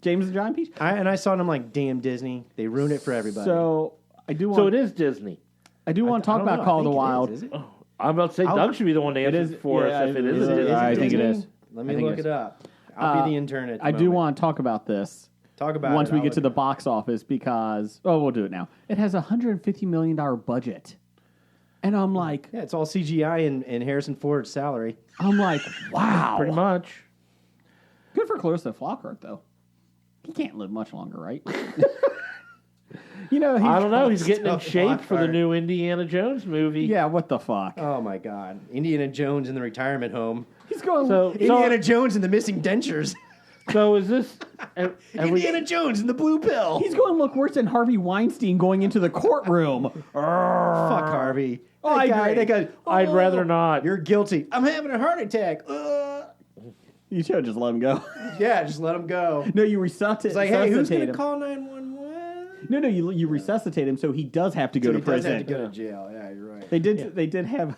James and the Giant Peach. I saw it and I'm like, damn Disney. They ruined it for everybody. So I do want. So it is Disney. I do want to talk I don't about know. Call I of the think it Wild. is it? I'm about to say Doug should be the one to answer is- for yeah, us if it is. is it- Disney. I think it Disney? is. Let I me think look it it is. up. I'll be the intern at the I do moment. want to talk about this Talk about once it. we I'll get to look the it box office because we'll do it now. It has a $150 million budget, and I'm like, Yeah, it's all CGI and Harrison Ford's salary. wow, Pretty much. Good for Clarissa Flockhart though. He can't live much longer, right? You know, I don't know. He's getting in Stuff shape for the Lockhart. new Indiana Jones movie. Yeah, what the fuck? Oh my God, Indiana Jones in the retirement home. He's going. So, Indiana Jones and the missing dentures. so is this? have we- Indiana Jones and the blue pill. he's going to look worse than Harvey Weinstein going into the courtroom. Fuck Harvey. Oh, I guy, agree. that guy. I'd "Oh, rather not. You're guilty. I'm having a heart attack. You should just let him go. Yeah, just let him go. No, you resuscitate. It's like, hey, who's resuscitate gonna him. call 911? No, you resuscitate him so he does have to go So to he does prison. have to go to jail. Yeah, you're right. They did have.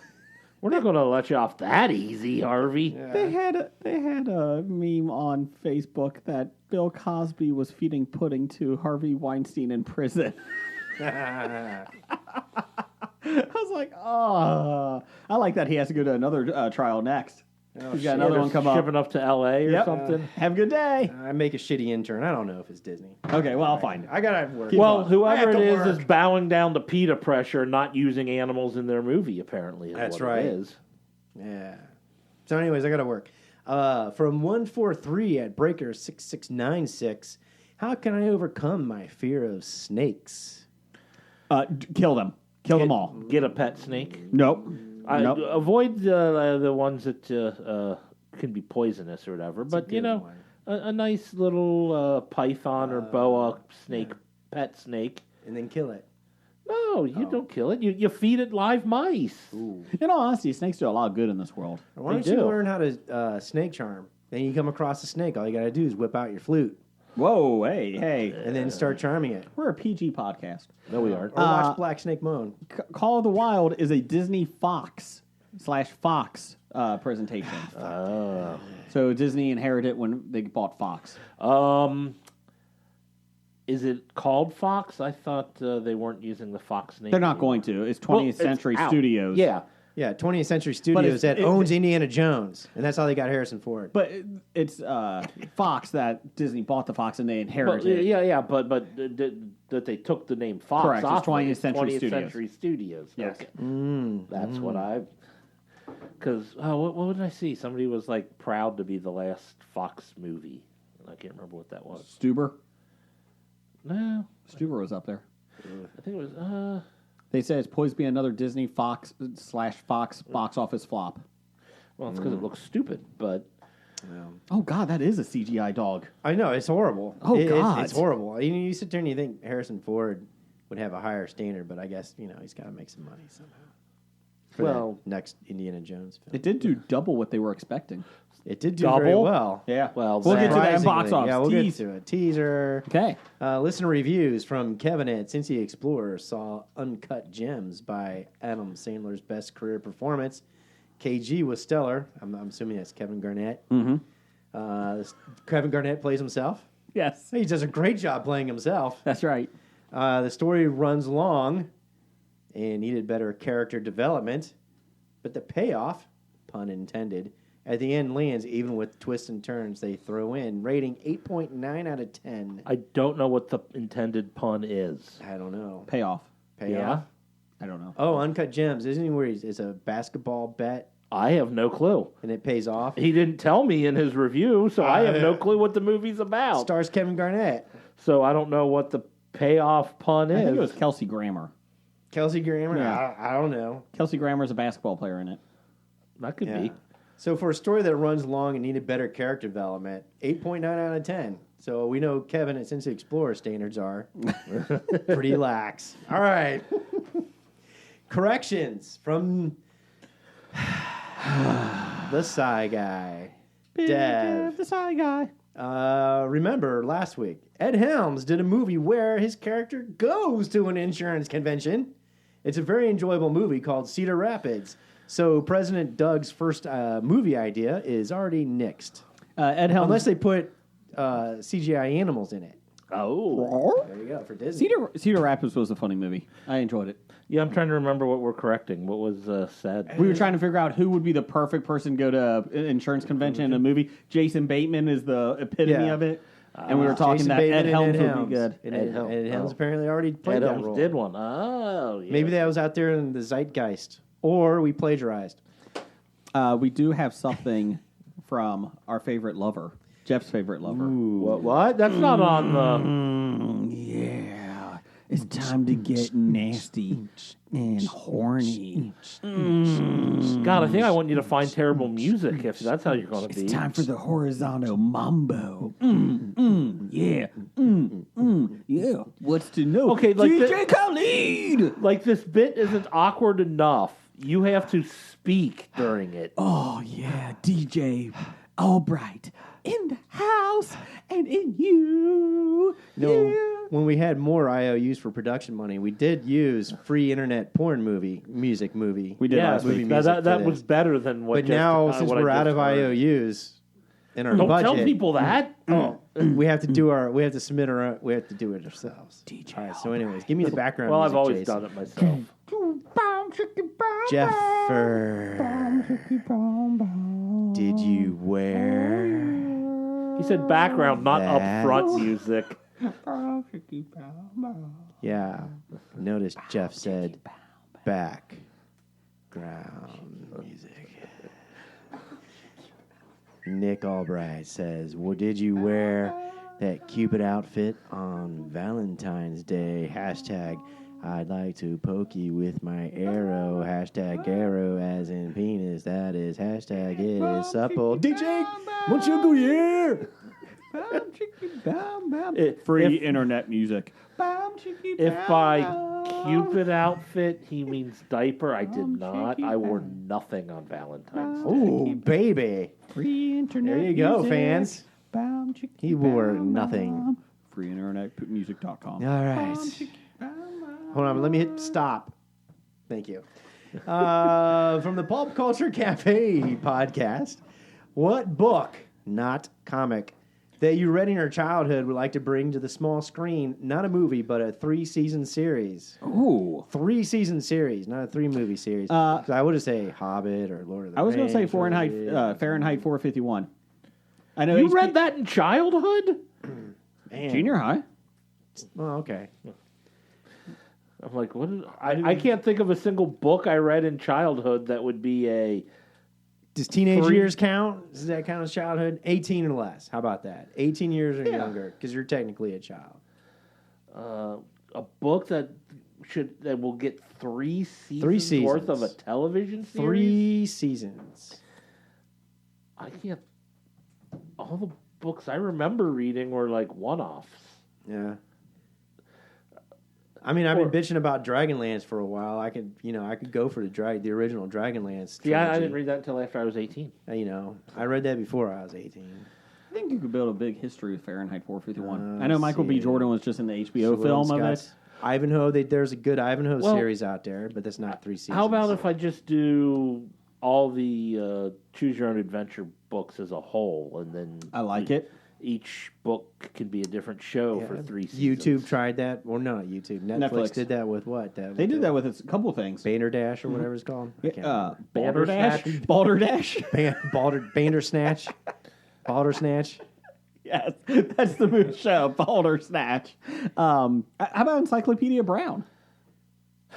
We're not going to let you off that easy, Harvey. They had a meme on Facebook that Bill Cosby was feeding pudding to Harvey Weinstein in prison. I was like, oh, I like that he has to go to another trial next. He's got another one come up. Shipping up to L.A. or Yep. something. Have a good day. I make a shitty intern. I don't know if it's Disney. Okay, well, I'll find it. I gotta work. Well, I whoever have it to is work. bowing down to PETA pressure, not using animals in their movie. Apparently, is That's what right. It is. Yeah. So, anyways, I gotta work. From 143 at Breaker 6696. How can I overcome my fear of snakes? Kill them. Kill them all. Get a pet snake. Nope. Nope. Avoid the ones that can be poisonous or whatever. But you good know, one. a nice little python or boa snake, pet snake. And then kill it. No, you don't kill it. You feed it live mice. In all honesty, snakes do a lot of good in this world. Why don't They you do. learn how to snake charm? Then you come across a snake. All you gotta do is whip out your flute Whoa, hey. and then start charming it. We're a PG podcast. No, we aren't. Or watch Black Snake Moan. Call of the Wild is a Disney Fox presentation. So Disney inherited it when they bought Fox. Is it called Fox? I thought they weren't using the Fox name. They're not anymore. going to. It's 20th Well, it's Century out. Studios. Yeah. Yeah, 20th Century Studios that it- owns Indiana Jones, and that's how they got Harrison Ford. But it's Fox that Disney bought the Fox and they inherited. But that they took the name Fox Correct, it's off 20th of it. Century 20th Studios. Century Studios. Yes. Okay. That's what I. Because what did I see? Somebody was like proud to be the last Fox movie. I can't remember what that was. Stuber. No, Stuber was up there. I think it was. They said it's poised to be another Disney Fox box office flop. Well, it's because it looks stupid, but Oh God, that is a CGI dog. I know, it's horrible. Oh, It's God. horrible. You sit there and you think Harrison Ford would have a higher standard, but I guess, he's got to make some money somehow. For Well- that next Indiana Jones film. It did do double what they were expecting. It did do very Double? well. Yeah. Well, we'll get to that in Surprisingly. box office. Yeah, we'll Tease. get to it. Teaser. Okay. Listener reviews from Kevin at Cincy Explorer saw Uncut Gems by Adam Sandler's best career performance. KG was stellar. I'm assuming that's Kevin Garnett. Mm-hmm. Kevin Garnett plays himself. Yes. He does a great job playing himself. That's right. The story runs long and needed better character development, but the payoff, pun intended, at the end lands even with twists and turns they throw in. Rating 8.9 out of 10. I don't know what the intended pun is. I don't know. Payoff. Payoff. I don't know. Oh, Uncut Gems. Isn't he where it's a basketball bet I have no clue. and it pays off? He didn't tell me in his review, so I have no clue what the movie's about. Stars Kevin Garnett. So I don't know what the payoff pun I is. think it was Kelsey Grammer. Kelsey Grammer? Yeah. I don't know. Kelsey Grammer's a basketball player in it. That could Yeah. be. So for a story that runs long and needed better character development, 8.9 out of 10. So we know Kevin at Cincy Explorer standards are pretty lax. All right. Corrections from the Psy Guy. Dev. The side guy. Remember last week, Ed Helms did a movie where his character goes to an insurance convention. It's a very enjoyable movie called Cedar Rapids. So President Doug's first movie idea is already nixed. Ed Helms. Unless they put CGI animals in it. Oh. There you go, for Disney. Cedar Rapids was a funny movie. I enjoyed it. Yeah, I'm trying to remember what we're correcting. What was said? We were trying to figure out who would be the perfect person to go to an insurance convention in a movie. Jason Bateman is the epitome Yeah. of it. And we were talking Jason that Bateman Ed and Helms Ed would Helms. be good. And Ed Helms. Ed Helms Oh. apparently already played Ed that Helms role. did one. Oh, yeah. Maybe that was out there in the zeitgeist. Or we plagiarized. We do have something from our favorite lover, Jeff's favorite lover. What? That's not on the. Yeah. It's time to get nasty and horny. God, I think I want you to find terrible music if that's how you're going to be. It's time for the horizontal mambo. Yeah. What's to know? Okay, like DJ Khaled. Like this bit isn't awkward enough. You have to speak during it. Oh yeah, DJ Albright in the house and in you. When we had more IOUs for production money, we did use free internet porn music movie. We did Yeah, last week. that was better than what. But now, since what I we're out just of heard. IOUs in our Don't budget, tell people that. Oh. we have to do we have to submit we have to do it ourselves. All right. So, anyways, give me the background. Well, music, I've always Jason. done it myself. Jeffer, did you wear? He said background, not That- upfront music. Yeah. Notice Jeff said background music. Nick Albright says, well, did you wear that Cupid outfit on Valentine's Day? Hashtag, I'd like to poke you with my arrow. Hashtag arrow as in penis. That is hashtag it is supple. DJ, won't you go here? Free internet music. If by Cupid outfit he means diaper, I did not. I wore nothing on Valentine's Day. Oh, baby. Free internet. There you go, music. fans. He wore nothing. Free internet music.com. All right. Hold on, let me hit stop. Thank you. From the Pulp Culture Cafe podcast, what book, not comic, that you read in your childhood would like to bring to the small screen? Not a movie, but a 3-season series. Ooh. 3-season series, not a 3-movie series. 'Cause I would say Hobbit or Lord of the I was going Rings. to say Fahrenheit 451. I know You HP read that in childhood? Man. junior high. Oh, okay. I'm like, what? I can't think of a single book I read in childhood that would be a. Does teenage 3 years count? Does that count as childhood? 18 or less. How about that? 18 years or younger, because you're technically a child. A book that will get 3 seasons, 3 seasons. worth of a television series. 3 seasons. I can't. All the books I remember reading were like one-offs. Yeah. I mean, I've been bitching about Dragonlance for a while. I could go for the original Dragonlance. See, I trilogy. didn't read that until after I was 18. I read that before I was 18. I think you could build a big history of Fahrenheit 451. I know Let's Michael B. see. Jordan was just in the HBO So film of Scott's it. Ivanhoe. There's a good Ivanhoe Well, series out there, but that's not 3 seasons. How about if I just do all the Choose Your Own Adventure books as a whole, and then I like it. each book can be a different show for 3 seasons? YouTube tried that, or not YouTube. Netflix Netflix. did that with what? They did that with a couple things. Banderdash or whatever it's called. I can't remember. Balderdash. Balderdash. Bandersnatch. Baldersnatch. Yes, that's the movie show. Baldersnatch. How about Encyclopedia Brown?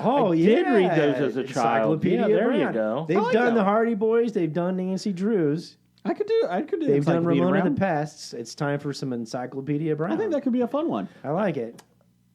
Oh, I yeah. did read those as a child. Encyclopedia Yeah, there you Brown. go. They've I like done that the one. Hardy Boys. They've done Nancy Drews. I could do. They've done Encyclopedia Ramona Brown. the Pests. It's time for some Encyclopedia Brown. I think that could be a fun one. I like it.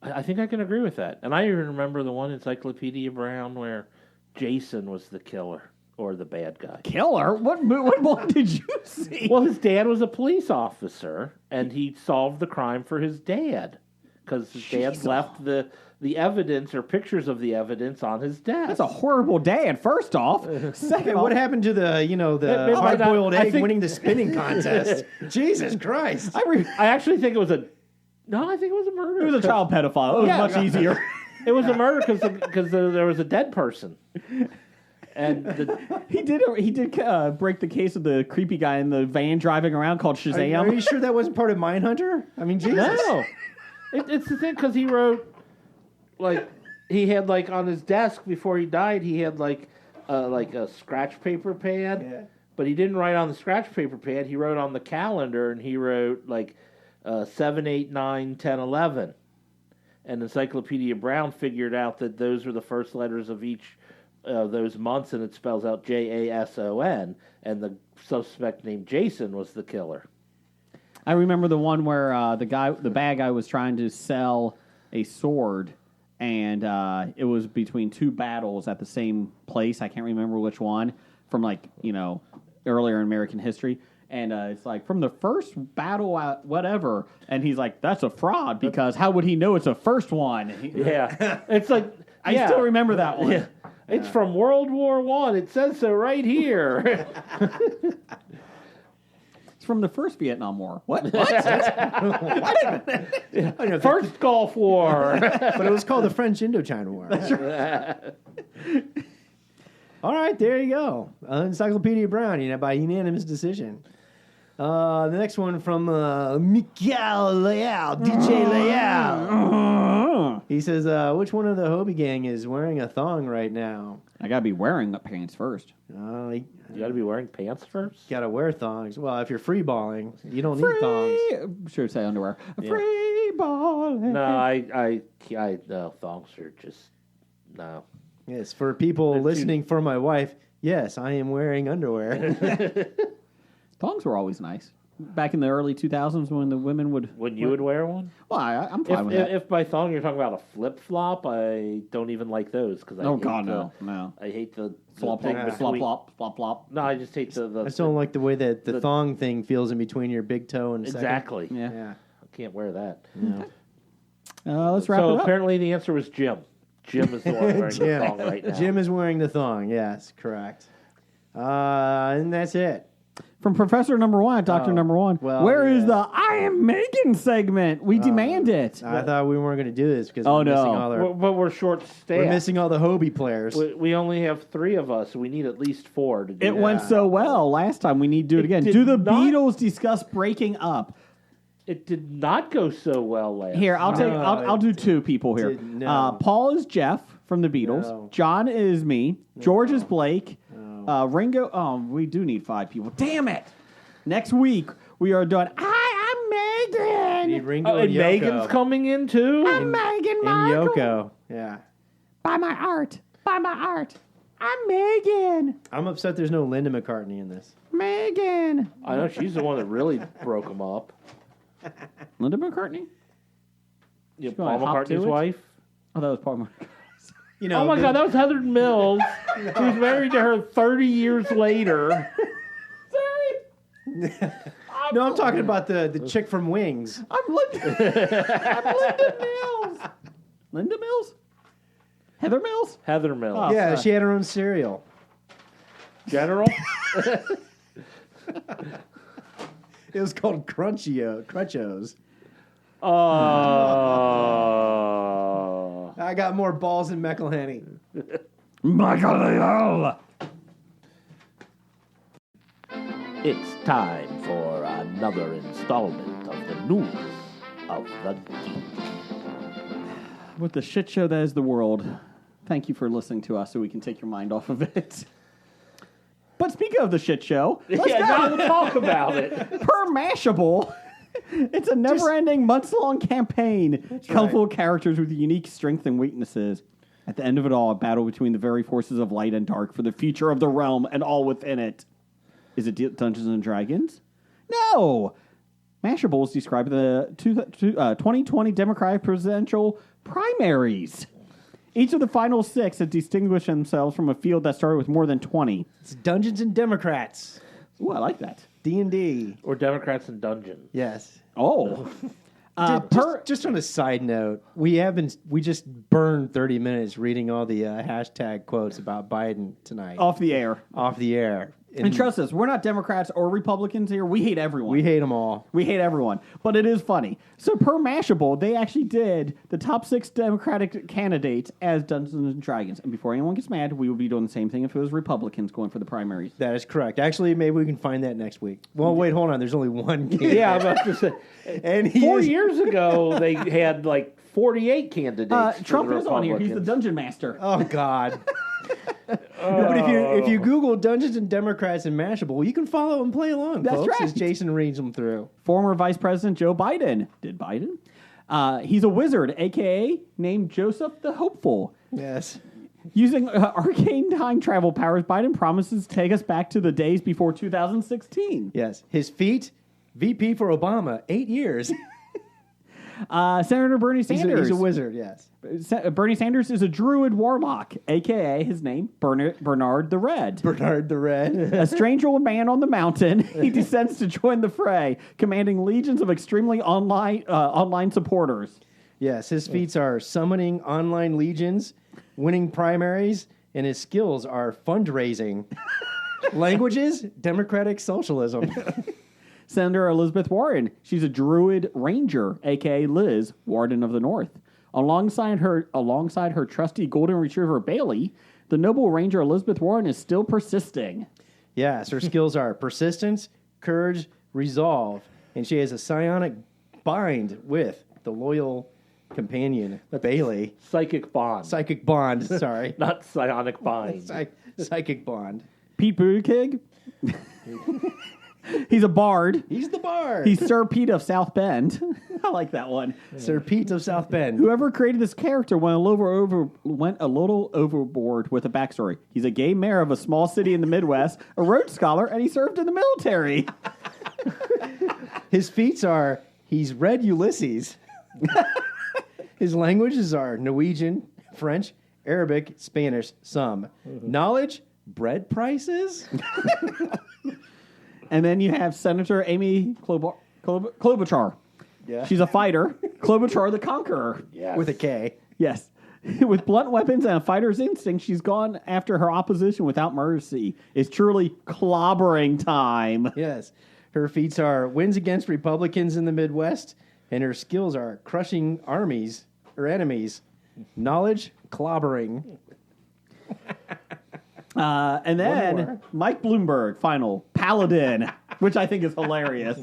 I think I can agree with that. And I even remember the one Encyclopedia Brown where Jason was the killer or the bad guy. Killer? What one did you see? Well, his dad was a police officer, and he solved the crime for his dad because his dad left the evidence or pictures of the evidence on his desk. That's a horrible dad. First off, second, What off, happened to the It might not- hard-boiled I egg think- winning the spinning contest? Jesus Christ. I actually think it was a. No, I think it was a murder. It was a child pedophile. It was Yeah. much easier. It was a murder because there was a dead person, and He did break the case of the creepy guy in the van driving around called Shazam. Are you sure that wasn't part of Mindhunter? I mean, Jesus. no, it's the thing because he wrote like he had like on his desk before he died he had like a scratch paper pad, Yeah. but he didn't write on the scratch paper pad. He wrote on the calendar and he wrote like 7, 8, 9, 10, 11. And Encyclopedia Brown figured out that those were the first letters of each of those months, and it spells out Jason, and the suspect named Jason was the killer. I remember the one where the bad guy was trying to sell a sword and it was between two battles at the same place. I can't remember which one from earlier in American history. And it's like, from the first battle, whatever. And he's like, that's a fraud, because how would he know it's a first one? Yeah. It's like, I still remember that one. Yeah. It's from World War I. It says so right here. It's from the first Vietnam War. What? First Gulf War. But it was called the French Indochina War. All right, there you go. Encyclopedia Brown, by unanimous decision. The next one from Mikael Leal, DJ Leal. He says, which one of the Hobie gang is wearing a thong right now? I gotta be wearing the pants first. You got to be wearing pants first? Got to wear thongs. Well, if you're free balling, you don't need thongs. Should say underwear. Yeah. Free balling. No, no, thongs are just, no. Yes, for people listening, for my wife, yes, I am wearing underwear. Thongs were always nice. Back in the early 2000s when the women would... When you would wear one? Well, I'm fine with that. If by thong you're talking about a flip-flop, I don't even like those. Cause I no. I hate the Slop, thing slop, between- slop, slop, slop. No, I just hate the I just don't like the way that the thong thing feels in between your big toe and second. Exactly. Yeah. I can't wear that. Let's wrap So it up. apparently the answer was Jim. Jim is the one wearing the thong right now. Jim is wearing the thong. Yes, correct. And that's it. From Professor Number One, Doctor Number One. well, Where is yeah. the I Am Megan segment? We demand it. I thought we weren't going to do this because Oh, we're no. missing all the But we're short-staffed. we're missing all the Hobie players. We only have 3 of us. We need at least 4 to do It that. went so well last time. We need to do it again. did Do the not- Beatles discuss breaking up? It did not go so well last Here, I'll take. No, I'll do 2 people here. no. Paul is Jeff from the Beatles. No. John is me. George is Blake. Ringo. Oh, we do need 5 people. Damn it! Next week we are doing. I'm Megan. Need Ringo Oh, and Yoko. Megan's coming in too? I'm Megan And Markle. Yoko. Yeah. Buy my art. Buy my art. I'm Megan. I'm upset there's no Linda McCartney in this. Megan. I know she's the one that really broke them up. Linda McCartney? Yeah, gonna Paul hop to McCartney's it? wife. Oh, that was Paul McCartney. You know, Oh my God, that was Heather Mills. Who's married to her 30 years later. No, I'm talking about the chick from Wings. I'm Linda Mills. Linda Mills? Heather Mills? Heather Mills. Oh. Yeah, sorry. she had her own cereal. General? It was called Crunchos. Oh. I got more balls than McElhenney. Michael. It's time for another installment of the news of the geek. With the shit show that is the world, thank you for listening to us so we can take your mind off of it. But speaking of the shit show, let's Yeah, go. now we'll talk about it. Per Mashable. It's a never-ending, months-long campaign. Colorful characters with unique strengths and weaknesses. At the end of it all, a battle between the very forces of light and dark for the future of the realm and all within it. Is it Dungeons and Dragons? No! Mashables describe the 2020 Democratic presidential primaries. Each of the final 6 have distinguished themselves from a field that started with more than 20. It's Dungeons and Democrats. Ooh, I like that. D&D. Or Democrats in Dungeons. Yes. Oh. Just on a side note, we just burned 30 minutes reading all the hashtag quotes about Biden tonight Off the air. off the air. And trust us, we're not Democrats or Republicans here. We hate everyone. We hate them all. We hate everyone. But it is funny. So per Mashable, they actually did the top 6 Democratic candidates as Dungeons and Dragons. And before anyone gets mad, we would be doing the same thing if it was Republicans going for the primaries. That is correct. Actually, maybe we can find that next week. Well, wait, hold on. There's only one candidate. Yeah, I was about to say. And he 4 is- years ago, they had like 48 candidates. for Trump the is on here. He's the Republicans. dungeon master. Oh, God. No, but if you Google Dungeons and Democrats and Mashable, you can follow and play along, That's folks, right. as Jason reads them through. Former Vice President Joe Biden. Did Biden? He's a wizard, a.k.a. named Joseph the Hopeful. Yes. Using arcane time travel powers, Biden promises to take us back to the days before 2016. Yes. His feat, VP for Obama, 8 years. Senator Bernie Sanders. He's a wizard, yes. Bernie Sanders is a druid warlock, a.k.a. his name, Bernard the Red. Bernard the Red. A strange old man on the mountain, he descends to join the fray, commanding legions of extremely online supporters. Yes, his feats are summoning online legions, winning primaries, and his skills are fundraising. Languages, democratic socialism. Senator Elizabeth Warren, she's a druid ranger, a.k.a. Liz, Warden of the North. Alongside her trusty golden retriever Bailey, the noble ranger Elizabeth Warren is still persisting. Yes, her skills are persistence, courage, resolve, and she has a psionic bind with the loyal companion, Bailey. Psychic bond. Psychic bond, sorry. Not psionic bind. Psychic bond. Pete Buttigieg, he's a bard. He's the bard. He's Sir Pete of South Bend. I like that one. Sir Pete of South Bend. Whoever created this character went a little overboard with a backstory. He's a gay mayor of a small city in the Midwest, a Rhodes Scholar, and he served in the military. His feats are, he's read Ulysses. His languages are Norwegian, French, Arabic, Spanish, some. Knowledge, bread prices. And then you have Senator Amy Klobuchar. Yeah. She's a fighter. Klobuchar the Conqueror. Yes. With a K. Yes. With blunt weapons and a fighter's instinct, she's gone after her opposition without mercy. It's truly clobbering time. Yes. Her feats are wins against Republicans in the Midwest, and her skills are crushing armies or enemies. Knowledge, clobbering. And then Mike Bloomberg, final Paladin, which I think is hilarious.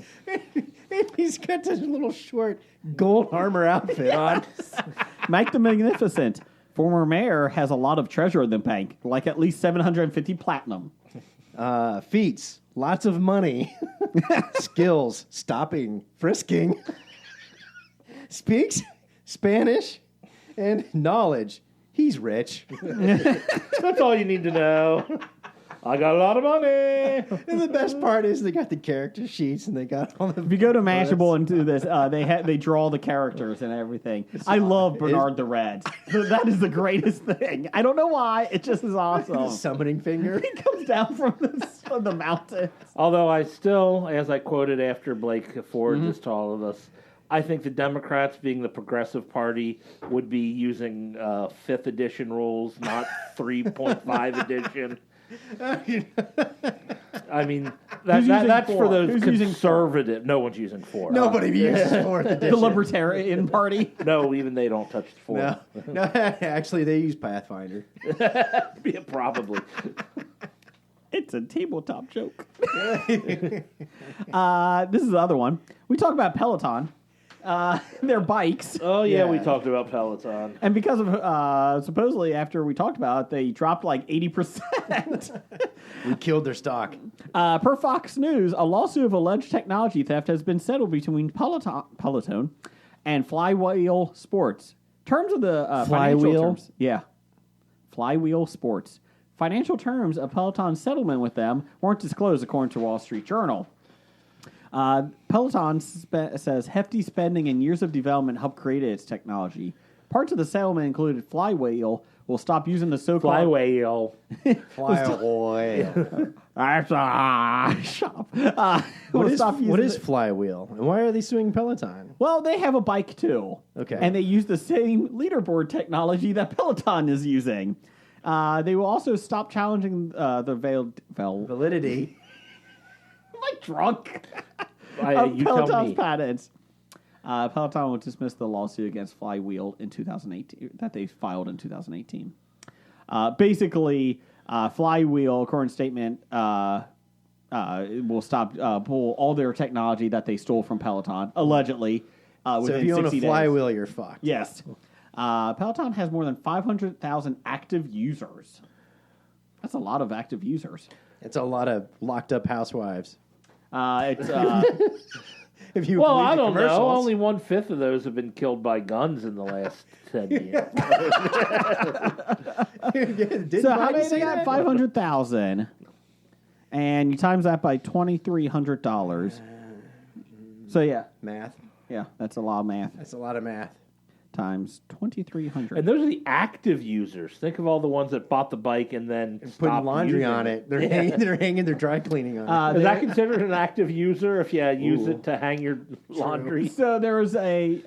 He's got this little short gold armor outfit on. Mike the Magnificent, former mayor, has a lot of treasure in the bank, like at least 750 platinum. Feats, lots of money. Skills, stopping, frisking. Speaks Spanish, and knowledge. He's rich. That's all you need to know. I got a lot of money. And the best part is they got the character sheets and they got all the. If you go to Mashable and do this, they draw the characters and everything. I love Bernard the Red. That is the greatest thing. I don't know why. It just is awesome. Summoning finger. He comes down from the mountains. Although I still, as I quoted after Blake forwarded this to all of us, I think the Democrats, being the progressive party, would be using 5th edition rules, not 3.5 edition. I mean, that's for those conservative. No one's using 4. Nobody uses 4th edition. The Libertarian Party. No, even they don't touch the 4. No, actually, they use Pathfinder. Yeah, probably. It's a tabletop joke. This is the other one. We talk about Peloton. Their bikes. Oh, yeah, we Yeah. talked about Peloton. And because of, supposedly after we talked about it, they dropped like 80%. We killed their stock. Per Fox News, a lawsuit of alleged technology theft has been settled between Peloton and Flywheel Sports. Terms of the financial Flywheel? terms. Yeah. Flywheel Sports. Financial terms of Peloton's settlement with them weren't disclosed, according to Wall Street Journal. Peloton says hefty spending and years of development helped create its technology. Parts of the settlement included Flywheel will stop using the so-called... Flywheel. Flywheel. Shut up. What is Flywheel? And why are they suing Peloton? Well, they have a bike too. Okay. And they use the same leaderboard technology that Peloton is using. They will also stop challenging the Validity. Am I drunk? You tell Peloton's me. patents. Peloton will dismiss the lawsuit against Flywheel in 2018 that they filed in 2018. Basically, Flywheel, current statement, will stop pull all their technology that they stole from Peloton allegedly. So Within if you own a 60 days. Flywheel, you're fucked. Yes. Peloton has more than 500,000 active users. That's a lot of active users. It's a lot of locked up housewives. It's If you Well, believe I the don't know. commercials. Only 1/5 of those have been killed by guns in the last 10 years. Didn't so how Biden many say they got? that? 500,000, and you times that by $2,300. So yeah, Math. Yeah, that's a lot of math. That's a lot of math. Times 2,300. And those are the active users. Think of all the ones that bought the bike and then Putting stopped laundry using on it. They're hanging their dry cleaning on it. Is that considered an active user if you use it to hang your laundry? So there was I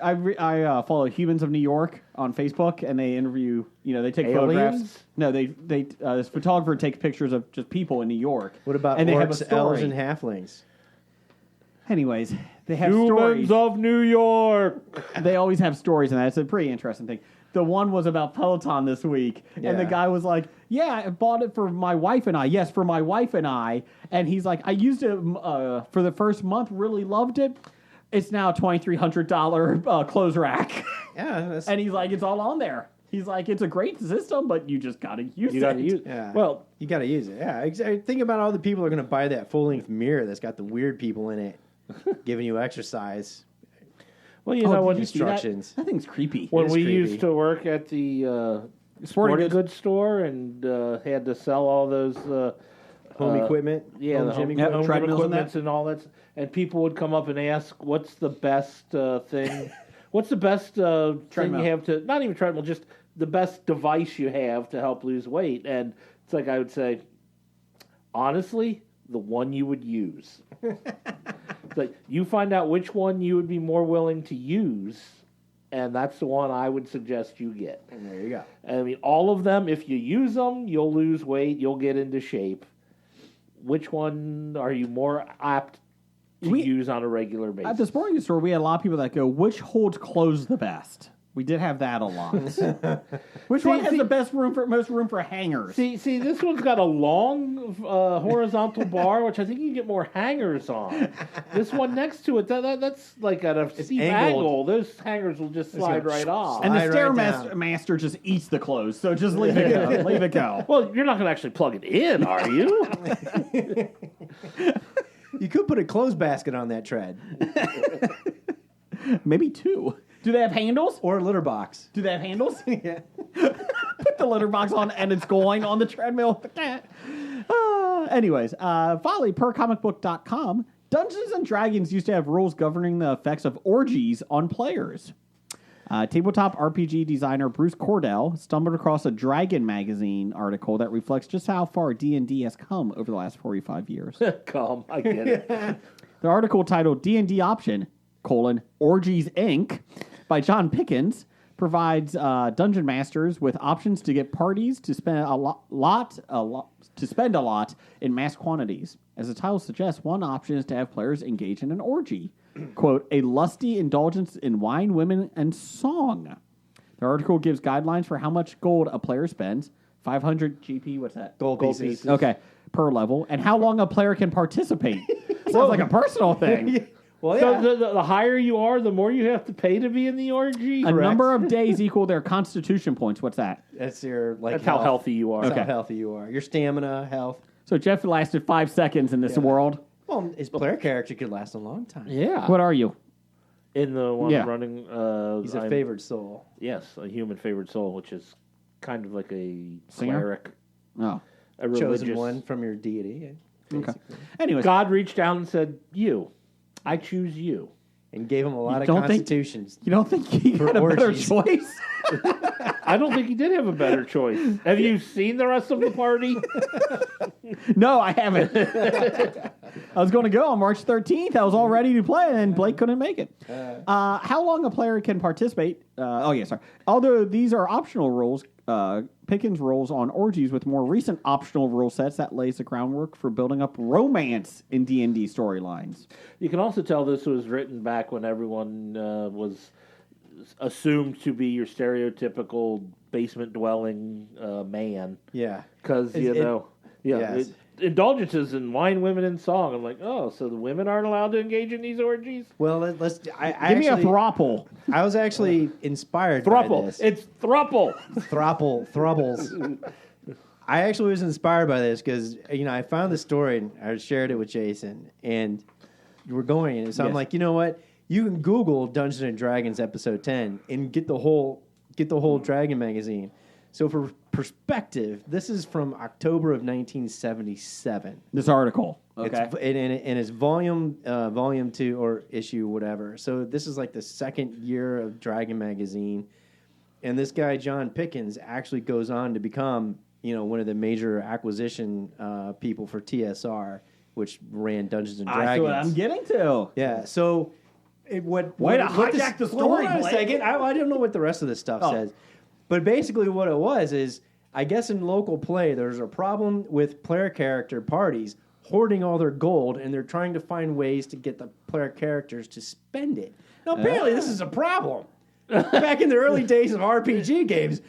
follow Humans of New York on Facebook, and they interview, they take photographs. Aliens? No, this photographer takes pictures of just people in New York. What about and they have a orcs, elves, story. and halflings? Anyways, they have Humans stories. of New York. They always have stories, and that's a pretty interesting thing. The one was about Peloton this week, and the Yeah. guy was like, "Yeah, I bought it for my wife and I." Yes, for my wife and I. And he's like, "I used it for the first month, really loved it. It's now a $2,300 clothes rack." Yeah, that's, And he's like, "It's all on there." He's like, "It's a great system, but you just gotta use You it." got to use. yeah. Well, you got to use it. Yeah, think about all the people who are going to buy that full length mirror that's got the weird people in it, giving you exercise you know did when you see that? instructions. That thing's creepy. when is we creepy. used to work at the sporting goods store and had to sell all those Home equipment, yeah, home the gym home, equipment. home treadmills and equipment that? and all that, and people would come up and ask, "What's the best thing? What's the best thing Treadmill. you have to? Not even treadmill, just the best device you have to help lose weight?" And it's like I would say, honestly, the one you would use. It's like you find out which one you would be more willing to use, and that's the one I would suggest you get. And there you go. I mean, all of them, if you use them, you'll lose weight, you'll get into shape. Which one are you more apt to use on a regular basis? At the sporting goods store, we had a lot of people that go, "Which holds clothes the best?" We did have that a lot. Which one has the most room for hangers? See, this one's got a long horizontal bar, which I think you can get more hangers on. This one next to it, that's like at a steep angled. angle. Those hangers will just slide right off. And the Slide right Stairmaster just eats the clothes, so just leave it go. Leave it go. Well, you're not going to actually plug it in, are you? You could put a clothes basket on that tread Maybe two. Do they have handles? or a litter box. Do they have handles? Yeah. Put the litter box on, and it's going on the treadmill. Anyways, finally, per comicbook.com, Dungeons and Dragons used to have rules governing the effects of orgies on players. Tabletop RPG designer Bruce Cordell stumbled across a Dragon magazine article that reflects just how far D&D has come over the last 45 years. Come, I get it. The article titled D&D Option, Orgies Inc. by John Pickens provides dungeon masters with options to get parties to spend a lot in mass quantities. As the title suggests, one option is to have players engage in an orgy. Quote, a lusty indulgence in wine, women, and song. The article gives guidelines for how much gold a player spends. 500 GP, what's that? Gold pieces. Okay, per level. And how long a player can participate. Sounds like a personal thing. Well, yeah. So the higher you are, the more you have to pay to be in the orgy? A number of days equal their constitution points. What's that? That's your like. That's how healthy you are. That's Okay. how healthy you are. Your stamina, health. So Jeff lasted 5 seconds in this world. Well, his player character could last a long time. Yeah. What are you? In the one Yeah. running... He's a I'm- favored soul. Yes, a human favored soul, which is kind of like a Singer? cleric. Oh. A religious... Chosen one from your deity. Okay. Anyways, God reached down and said, you. I choose you. And gave him a lot of don't think- constitutions. you don't think he For had a better orgies. choice? I don't think he did have a better choice. Have you seen the rest of the party? No, I haven't. I was going to go on March 13th. I was all ready to play, and Blake couldn't make it. How long a player can participate? Although these are optional rules, Pickens rolls on orgies with more recent optional rule sets that lays the groundwork for building up romance in D&D storylines. You can also tell this was written back when everyone was assumed to be your stereotypical basement dwelling man. Yeah. Because, yes. indulgences in wine, women, and song. I'm like, oh, so the women aren't allowed to engage in these orgies? Well, let's. I Give me a actually, throuple. I was actually inspired by Thruple. this. It's thruple. Thrubbles. I actually was inspired by this because I found the story and I shared it with Jason, and we're going in. So I'm Yes. like, you know what? You can Google Dungeons and Dragons episode 10 and get the whole Dragon magazine. So for perspective, this is from October of 1977. This article. Okay. And it's volume 2 or issue whatever. So this is like the second year of Dragon magazine, and this guy John Pickens actually goes on to become one of the major acquisition people for TSR, which ran Dungeons and Dragons. That's what I'm getting to. Yeah. So Way to hijack the story, Hold on a Blake. second. I don't know what the rest of this stuff says, but basically what it was is, I guess in local play there's a problem with player character parties hoarding all their gold, and they're trying to find ways to get the player characters to spend it. Now, apparently, this is a problem. Back in the early days of RPG games,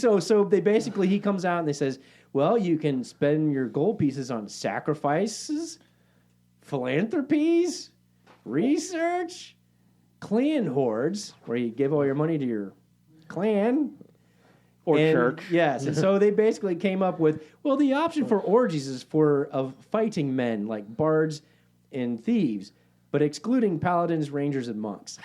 so they basically, he comes out and they says, well, you can spend your gold pieces on sacrifices, philanthropies, research, clan hoards, where you give all your money to your clan. Or And, church. Yes, and so they basically came up with, well, the option for orgies is of fighting men like bards and thieves, but excluding paladins, rangers, and monks.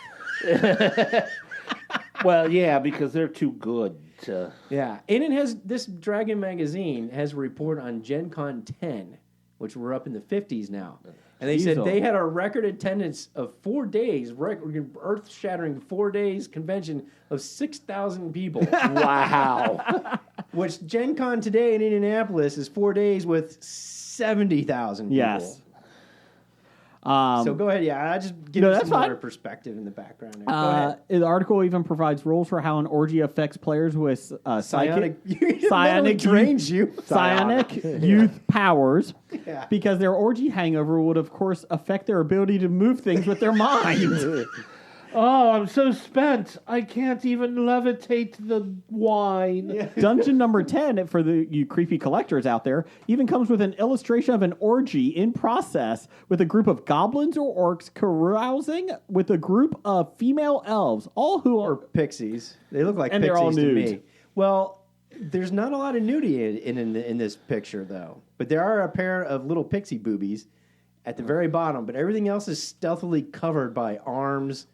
Well, yeah, because they're too good to... Yeah, and this Dragon magazine has a report on Gen Con 10, which we're up in the 50s now. And they said they had a record attendance of 4 days, earth-shattering 4 days convention of 6,000 people. Wow. Which Gen Con today in Indianapolis is 4 days with 70,000 people. Yes. So go ahead, I just give you some more perspective in the background. There. Go ahead. The article even provides rules for how an orgy affects players with Psionic psionic drains you. Psionic youth powers, Yeah. because their orgy hangover would, of course, affect their ability to move things with their mind. Oh, I'm so spent. I can't even levitate the wine. Yeah. Dungeon number 10, for you creepy collectors out there, even comes with an illustration of an orgy in process with a group of goblins or orcs carousing with a group of female elves, all who Or are... pixies. They look like And pixies they're all to nude. me. Well, there's not a lot of nudity in this picture, though. But there are a pair of little pixie boobies at the very bottom. But everything else is stealthily covered by arms,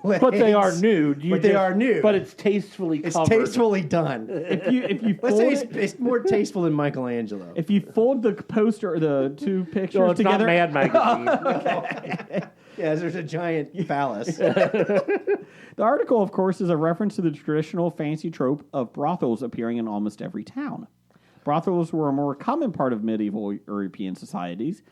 legs. But they are nude. They are nude. But it's tastefully It's covered. tastefully done. If you Let's fold say it, it's more tasteful than Michelangelo. if you fold the poster or the two pictures No, it's together... not Mad Magazine. Yes, there's a giant phallus. The article, of course, is a reference to the traditional fantasy trope of brothels appearing in almost every town. Brothels were a more common part of medieval European societies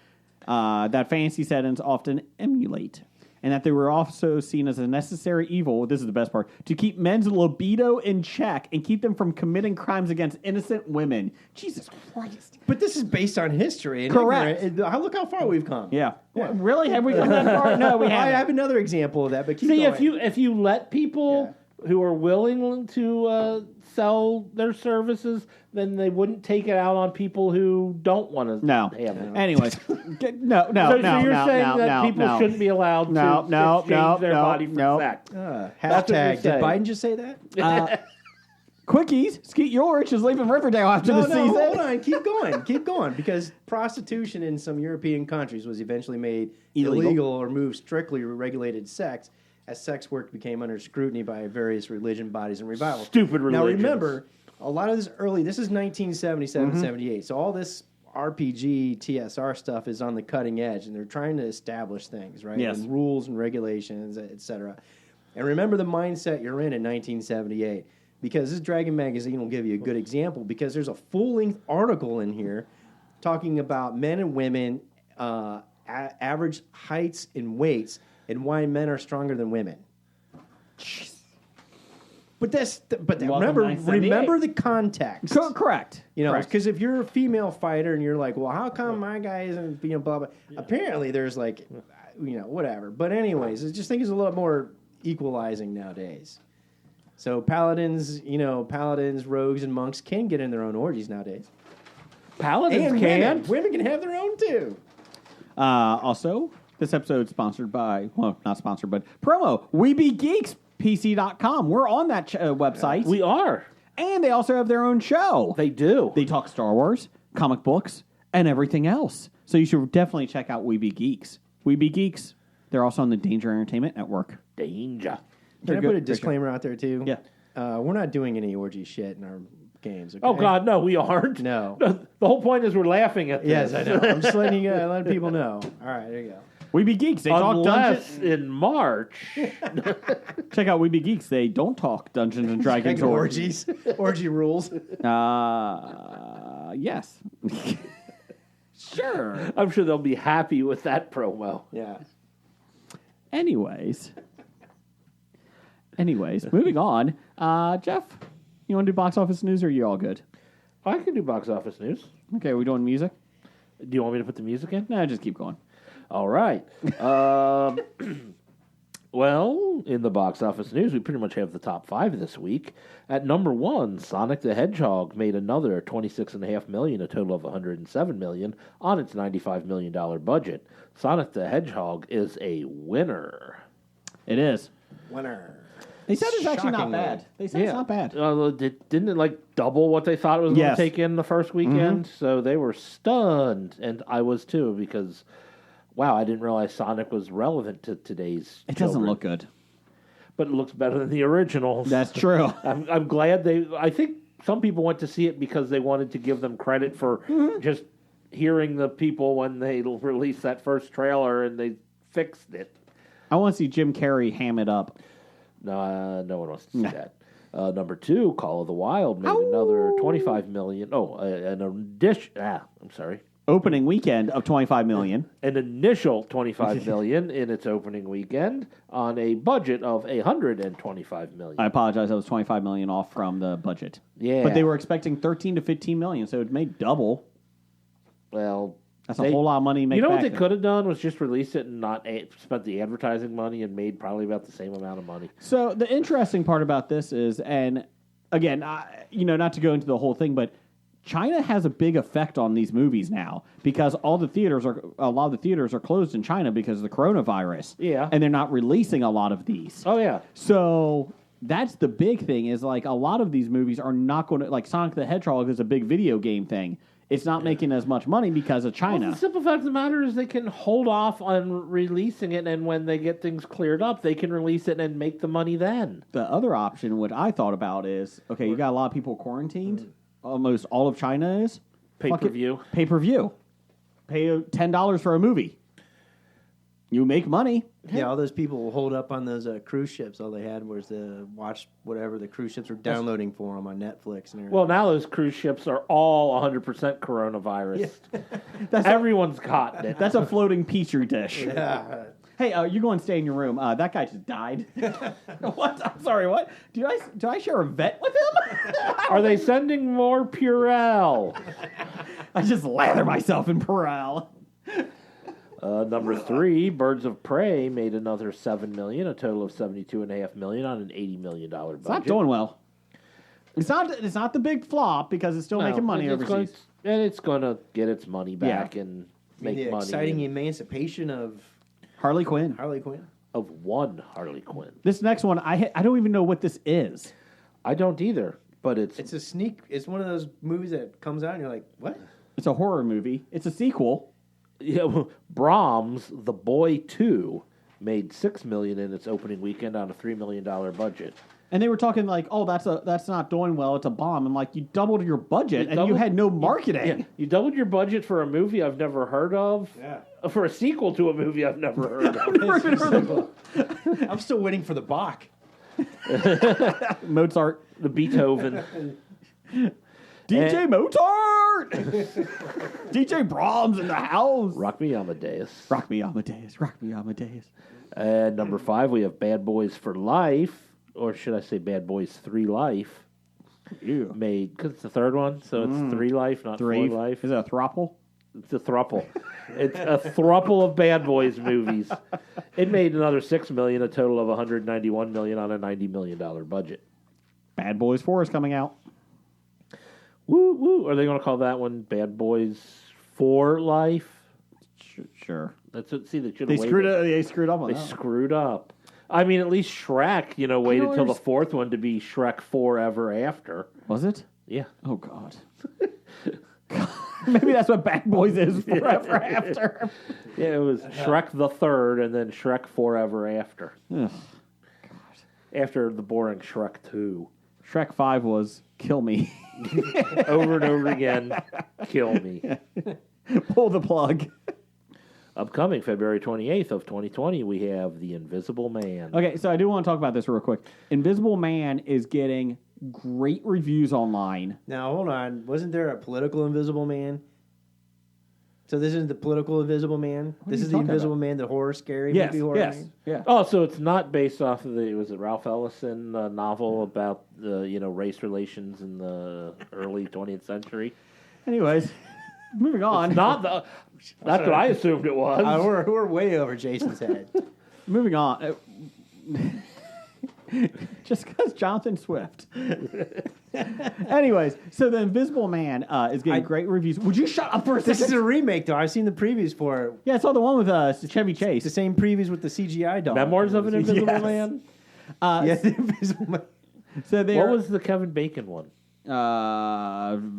that fantasy settings often emulate, and that they were also seen as a necessary evil, this is the best part, to keep men's libido in check and keep them from committing crimes against innocent women. Jesus Christ. But this is based on history. And Correct. Look how far we've come. Yeah. What, really? Have we come that far? No, we I haven't. have another example of that, but keep See, going. if you let people who are willing to sell their services, then they wouldn't take it out on people who don't want to No. have it. Anyways. No. So you're saying that people shouldn't be allowed to exchange their body for sex. That's what you're Hashtag. Did saying. Biden just say that? Quickies, Skeet Ulrich is leaving Riverdale after the season. Hold on. Keep going. Because prostitution in some European countries was eventually made illegal or moved strictly regulated sex as sex work became under scrutiny by various religion bodies and revivals. Stupid religions. Now remember, a lot of this this is 1977, 78. So all this RPG, TSR stuff is on the cutting edge, and they're trying to establish things, right? Yes. And rules and regulations, etc. And remember the mindset you're in 1978. Because this Dragon magazine will give you a good example, because there's a full-length article in here talking about men and women, average heights and weights, and why men are stronger than women. But remember the context. Correct. Correct. Because if you're a female fighter and you're like, well, how come my guy isn't being blah blah? Yeah. Apparently, there's like, whatever. But anyways, I just think it's a little more equalizing nowadays. So paladins, rogues, and monks can get in their own orgies nowadays. Paladins And can. women can have their own too. Also, this episode is sponsored by, well, not sponsored, but promo, WeBeGeeksPC.com. We're on that website. We are. And they also have their own show. They do. They talk Star Wars, comic books, and everything else. So you should definitely check out We Be Geeks. We Be Geeks. They're also on the Danger Entertainment Network. Danger. Can I put a disclaimer out there too? Yeah. We're not doing any orgy shit in our games. Okay? Oh God, no, we aren't. No. The whole point is we're laughing at this. Yes, I know. I'm just letting people know. All right, there you go. We Be Geeks. They talk Unless Dungeons. in March, Check out We Be Geeks. They don't talk Dungeons and Dragons or Orgies, orgy rules. Yes. Sure. I'm sure they'll be happy with that promo. Yeah. Anyways, moving on. Jeff, you want to do box office news, or are you all good? I can do box office news. Okay, are we doing music? Do you want me to put the music in? No, just keep going. All right. Well, in the box office news, we pretty much have the top 5 this week. At number 1, Sonic the Hedgehog made another $26.5 million, a total of $107 million, on its $95 million budget. Sonic the Hedgehog is a winner. It is. Winner. They said it's actually not Shockingly. bad. They said it's not bad. Didn't it like double what they thought it was going Yes. to take in the first weekend? So they were stunned, and I was too, because wow, I didn't realize Sonic was relevant to today's. It doesn't children. look good. But it looks better than the originals. That's true. I'm glad they. I think some people went to see it because they wanted to give them credit for just hearing the people when they released that first trailer and they fixed it. I want to see Jim Carrey ham it up. No, no one wants to see that. Number 2, Call of the Wild made another $25 million. Oh, an addition. I'm sorry. Opening weekend of $25 million. An initial $25 million in its opening weekend on a budget of $125 million. I apologize. That was $25 million off from the budget. Yeah. But they were expecting $13 to $15 million, so it made double. Well, That's a whole lot of money to make You know what back they then. could have done was just release it and not spent the advertising money and made probably about the same amount of money. So the interesting part about this is, and again, not to go into the whole thing, but China has a big effect on these movies now because a lot of the theaters are closed in China because of the coronavirus. Yeah. And they're not releasing a lot of these. Oh, yeah. So that's the big thing is like a lot of these movies are not going to, like Sonic the Hedgehog is a big video game thing. It's not making as much money because of China. Well, the simple fact of the matter is they can hold off on releasing it, and when they get things cleared up, they can release it and make the money then. The other option, what I thought about is, okay, you got a lot of people quarantined. Almost all of China is. Pay-per-view. Pay-per-view. Pay $10 for a movie. You make money. Yeah, all those people will hold up on those cruise ships. All they had was to watch whatever the cruise ships were downloading for them on Netflix and everything. Well, now those cruise ships are all 100% coronavirus. Everyone's gotten it. That's a floating petri dish. yeah. Hey, you go and stay in your room. That guy just died. What? I'm sorry. What? Do I share a vet with him? Are they sending more Purell? I just lather myself in Purell. Number 3, Birds of Prey made another $7 million, a total of $72.5 million on an $80 million budget. It's not doing well. It's not the big flop because it's still making money overseas. And it's going to get its money back and make the money. exciting and- emancipation of Harley Quinn. Harley Quinn. of one Harley Quinn. This next one, I don't even know what this is. I don't either, but it's It's a sneak. It's one of those movies that comes out and you're like, what? It's a horror movie. It's a sequel. Brahms, The Boy 2, made $6 million in its opening weekend on a $3 million budget. And they were talking like, oh, that's not doing well. It's a bomb. I'm like, you doubled your budget and you doubled- had no marketing. Yeah, you doubled your budget for a movie I've never heard of. Yeah. For a sequel to a movie I've never heard of. I'm still waiting for the Bach. Mozart. The Beethoven. DJ Mozart! DJ Brahms in the house. Rock Me Amadeus. Rock me, Amadeus. Rock me, Amadeus. And number 5, we have Bad Boys for Life, or should I say Bad Boys 3 Life, Ew. made, because it's the third one, so it's 3 Life, not 4 Life. Is it a throuple? It's a thruple. It's a thruple of Bad Boys movies. It made another $6 million, a total of $191 million on a $90 million budget. Bad Boys 4 is coming out. Woo woo! Are they going to call that one Bad Boys for Life? Sure. That's what. See, they should They have screwed up. They screwed up on They that. screwed up. I mean, at least Shrek, waited don't till the underst- 4th one to be Shrek Forever After. Was it? Yeah. Oh God. Maybe that's what Bad Boys is forever after. Yeah, it was Shrek the 3rd and then Shrek Forever After. Ugh. After the boring Shrek 2. Shrek 5 was kill me. Over and over again, kill me. Pull the plug. Upcoming February 28th of 2020, we have The Invisible Man. Okay, so I do want to talk about this real quick. Invisible Man is getting great reviews online. Now hold on, wasn't there a political Invisible Man? So this isn't the political Invisible Man. are This you is the talking Invisible about? Man, the horror scary Yes, movie horror. yes, Man? yeah. Oh, so it's not based off of was it Ralph Ellison novel about the race relations in the early 20th century? Anyways, moving on. Not the. That's what I assumed it was. We're way over Jason's head. Moving on. Just because Jonathan Swift. Anyways, so the Invisible Man is getting great reviews. Would you shut up for a second? This is a remake, though. I've seen the previews for it. Yeah, I saw the one with Chevy It's the Chase. same previews with the CGI dog. Memoirs of an Invisible Yes. Man. Yeah, the Invisible Man. So they What was the Kevin Bacon one?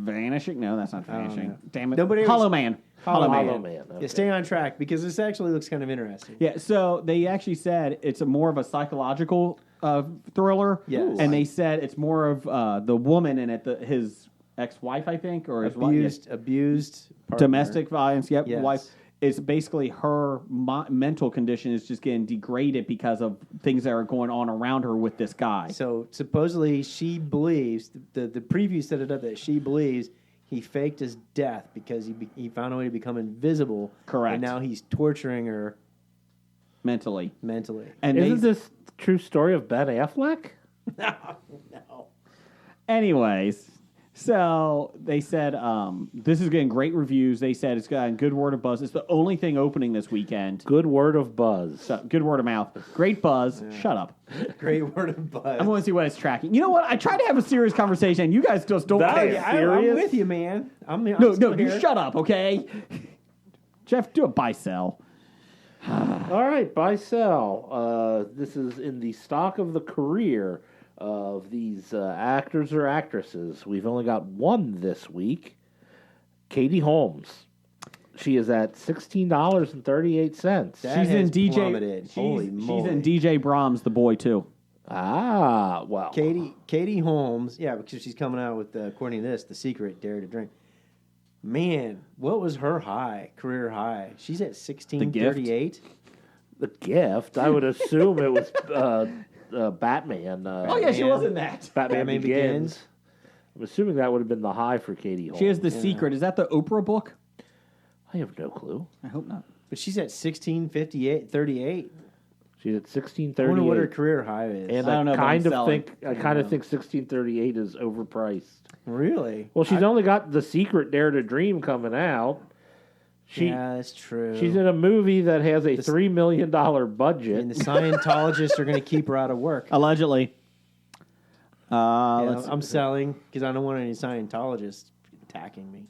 Vanishing? No, that's not Vanishing. know. Damn it. Nobody Hollow was- Man. Hollow Man. Hollow Man. Okay. Yeah, stay on track because this actually looks kind of interesting. Yeah, so they actually said it's more of a psychological thriller. Yes. And they said it's more of the woman in it, his ex-wife, I think, or his wife. Abused partner. Domestic violence, yep, Yes. wife. It's basically her mental condition is just getting degraded because of things that are going on around her with this guy. So supposedly she believes the preview set it up that she believes he faked his death because he found a way to become invisible. Correct. And now he's torturing her Mentally. mentally. And Isn't this true story of Ben Affleck? anyways, so they said this is getting great reviews. They said it's gotten good word of buzz. It's the only thing opening this weekend. Good word of buzz. So, good word of mouth. Great buzz. Shut up. Great word of buzz. I'm going to see what it's tracking. You know what? I tried to have a serious conversation, and you guys just don't That care. is I'm serious? with you, man. I'm No, still you here. shut up, okay? Jeff, do a buy sell. All right, buy sell. This is in the stock of the career of these actors or actresses. We've only got one this week. Katie Holmes. She is at $16.38. That She's in has DJ. plummeted. Holy She's moly. in DJ Brahms, the boy too. Ah, well. Katie Holmes, yeah, because she's coming out with, according to this, The Secret, Dare to Drink. Man, what was her career high? She's at 1638. The Gift. I would assume it was Batman. Oh yeah, she was in that. Batman Batman Begins. Begins. I'm assuming that would have been the high for Katie Holmes. She has The Secret. Is that the Oprah book? I have no clue. I hope not. But she's at 1638. She's at I 1638. wonder what her career high is. And I don't know, but I'm selling. I kind of think 1638 is overpriced. Really? Well, she's only got The Secret, Dare to Dream coming out. Yeah, that's true. She's in a movie that has a $3 million budget. And the Scientologists are going to keep her out of work. Allegedly. Yeah, I'm selling because I don't want any Scientologists attacking me.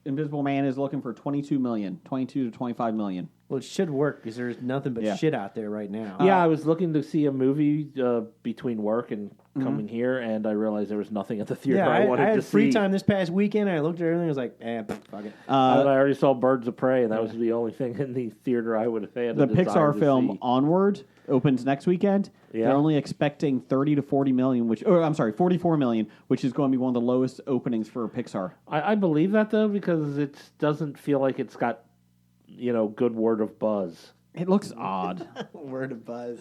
Invisible Man is looking for 22 to 25 million. Well, it should work because there's nothing but Yeah. shit out there right now. Yeah, I was looking to see a movie between work and coming here, and I realized there was nothing at the theater Yeah, I wanted I to had free see. time this past weekend. And I looked at everything. I was like, fuck it. And I already saw Birds of Prey, and that was the only thing in the theater I would have had. The a desire Pixar to film see. Onward opens next weekend. Yeah. They're only expecting 30 to 40 million, 44 million, which is going to be one of the lowest openings for Pixar. I believe that though because it doesn't feel like it's got good word of buzz. It looks odd. Word of buzz.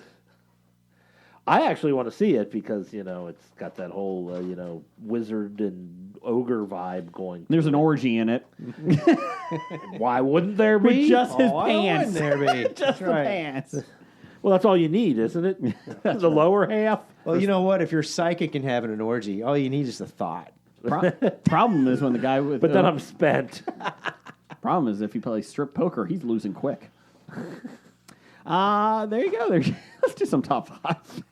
I actually want to see it because it's got that whole wizard and ogre vibe going. There's an orgy in it Why wouldn't there be? with just his Why pants. wouldn't there be? Just That's the right. pants. Well, that's all you need, isn't it? The lower half. Well, you know what? If you're psychic and having an orgy, all you need is the thought. Problem is when the guy with But then I'm spent. problem is if you play strip poker, he's losing quick. There you go. Let's do some top five.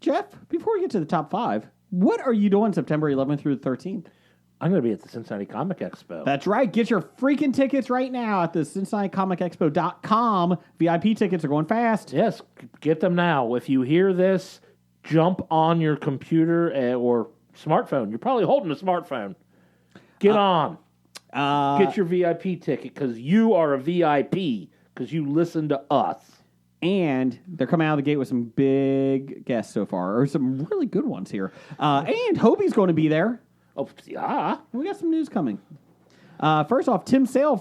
Jeff, before we get to the top five, what are you doing September 11th through the 13th? I'm going to be at the Cincinnati Comic Expo. That's right. Get your freaking tickets right now at the CincinnatiComicExpo.com. VIP tickets are going fast. Yes, get them now. If you hear this, jump on your computer or smartphone. You're probably holding a smartphone. Get on. Get your VIP ticket because you are a VIP because you listen to us. And they're coming out of the gate with some big guests so far, or some really good ones here. And Hobie's going to be there. Oh, yeah. We got some news coming. First off, Tim Sale,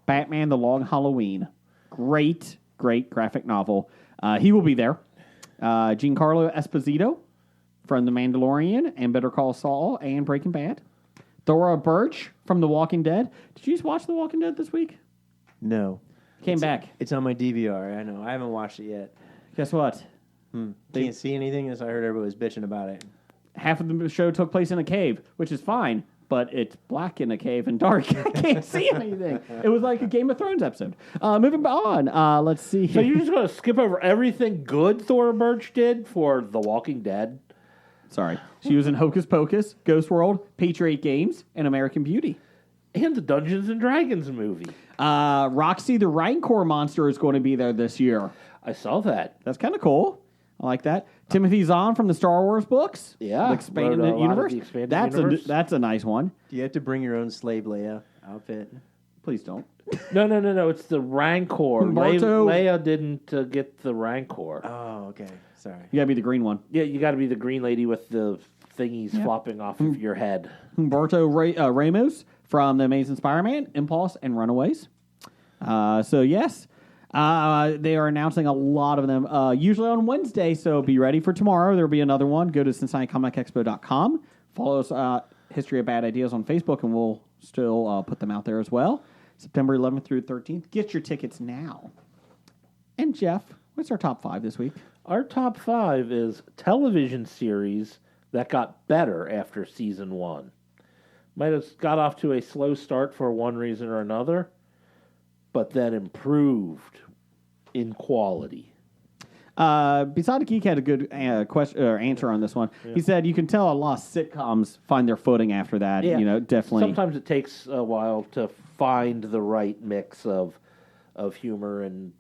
Batman: The Long Halloween. Great graphic novel. He will be there. Giancarlo Esposito from The Mandalorian and Better Call Saul and Breaking Bad. Thora Birch from The Walking Dead. Did you just watch The Walking Dead this week? No. Came back. It's on my DVR. I know. I haven't watched it yet. Guess what? Can't see anything, as I heard everybody was bitching about it. Half of the show took place in a cave, which is fine, but it's black in a cave and dark. I can't see anything. It was like a Game of Thrones episode. Moving on. Let's see. So you're just going to skip over everything good Thora Birch did for The Walking Dead? Sorry. She was in Hocus Pocus, Ghost World, Patriot Games, and American Beauty. And the Dungeons and Dragons movie. Roxy the Rancor monster is going to be there this year. I saw that. That's kind of cool. I like that. Timothy Zahn from the Star Wars books. Yeah. The expanded Wrote a lot of universe. the expanded That's universe. that's a nice one. Do you have to bring your own slave Leia outfit? Please don't. No. It's the Rancor. Humberto. Leia didn't get the Rancor. Oh, okay. Sorry. You gotta be the green one. Yeah, you got to be the green lady with the thingies flopping off of your head. Humberto Ramos from The Amazing Spider-Man, Impulse, and Runaways. So yes, they are announcing a lot of them, usually on Wednesday, so be ready for tomorrow. There will be another one. Go to CincinnatiComicExpo.com. Follow us, History of Bad Ideas on Facebook, and we'll still put them out there as well. September 11th through 13th. Get your tickets now. And Jeff, what's our top 5 this week? Our top 5 is television series that got better after season 1. Might have got off to a slow start for one reason or another, but then improved in quality. Beside a Geek had a good question or answer on this one. He said you can tell a lot of sitcoms find their footing after that. Yeah. You know, definitely. Sometimes it takes a while to find the right mix of humor and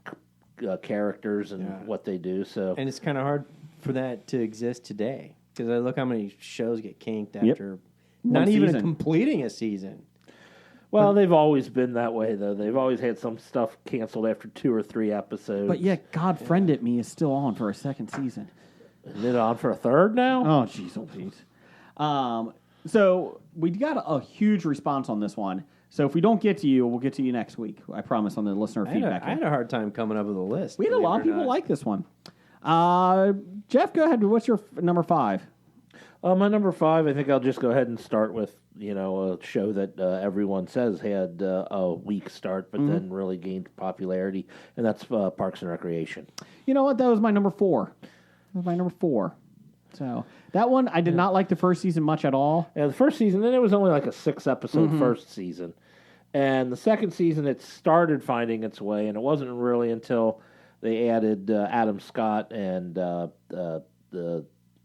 characters and what they do. So And it's kind of hard for that to exist today because I look how many shows get kinked after not even season. completing a season. well, they've always been that way though. They've always had some stuff canceled after 2 or 3 episodes. But yet, God Friended Me is still on for a second season. Isn't it on for a third now? Oh, jeez, oh, Pete. So we got a huge response on this one. So if we don't get to you, we'll get to you next week. I promise on the listener feedback. I had a hard time coming up with a list. We had a lot of believe it or people not. like this one. Jeff, go ahead. What's your number 5? My number 5, I think I'll just go ahead and start with, a show that everyone says had a weak start, but then really gained popularity, and that's Parks and Recreation. You know what? That was my number 4. So that one, I did not like the first season much at all. Yeah, the first season, then it was only like a 6-episode first season. And the second season, it started finding its way, and it wasn't really until they added Adam Scott and Rob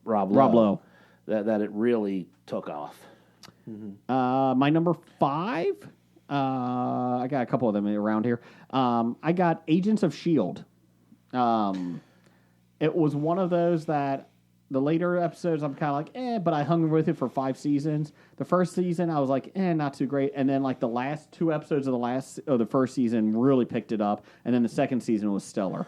Lowe that it really took off. My number 5, I got a couple of them around here. I got Agents of S.H.I.E.L.D. It was one of those that the later episodes I'm kind of like, but I hung with it for 5 seasons. The first season I was like, not too great. And then like the last 2 episodes of the first season really picked it up. And then the second season was stellar.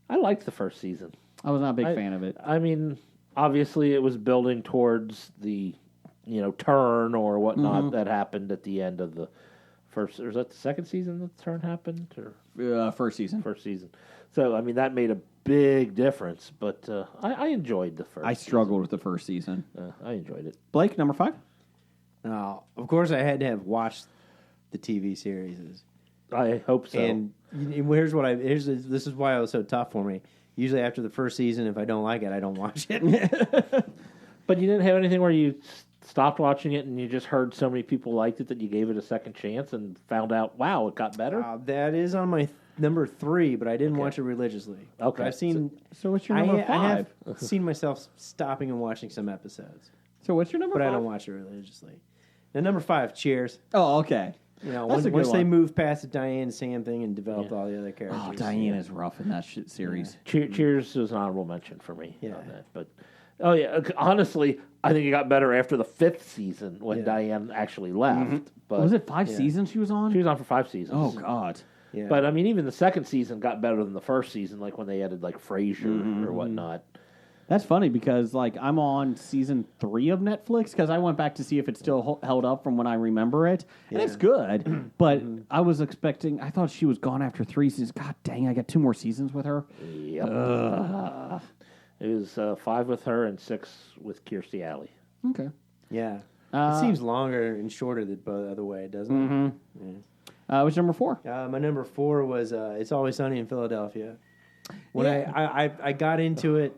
I liked the first season. I was not a big fan of it. I mean, obviously it was building towards the, turn or whatnot that happened at the end of the first. Or was that the second season that the turn happened? Or First season. first season. So, I mean, that made a big difference. But I enjoyed the first I struggled with the first season. season. I enjoyed it. Blake, number 5? Now, of course, I had to have watched the TV series. I hope so. And this is why it was so tough for me. Usually after the first season, if I don't like it, I don't watch it. But you didn't have anything where you stopped watching it and you just heard so many people liked it that you gave it a second chance and found out, wow, it got better? That is on my number 3, but I didn't watch it religiously. Okay. But I've seen. So what's your number 5? I have seen myself stopping and watching some episodes, So what's your number but 5? I don't watch it religiously. Now, number 5, Cheers. Oh, okay. That's That's a good once they one. moved past the Diane Sam thing and developed all the other characters. Oh, Diane is rough in that series. Cheers was an honorable mention for me Yeah. on that. But, honestly, I think it got better after the 5th season when Diane actually left. But Was it 5 seasons she was on? She was on for 5 seasons. Oh God. Yeah. But I mean, even the 2nd season got better than the 1st season, like when they added like Frasier or whatnot. That's funny because like I'm on season 3 of Netflix because I went back to see if it's still held up from when I remember it, and it's good. But I was expecting. I thought she was gone after 3 seasons. God dang! I got 2 more seasons with her. Yep. It was 5 with her and 6 with Kirstie Alley. Okay. Yeah. It seems longer and shorter the other way, doesn't it? What's number 4? My number 4 was It's Always Sunny in Philadelphia. When I got into it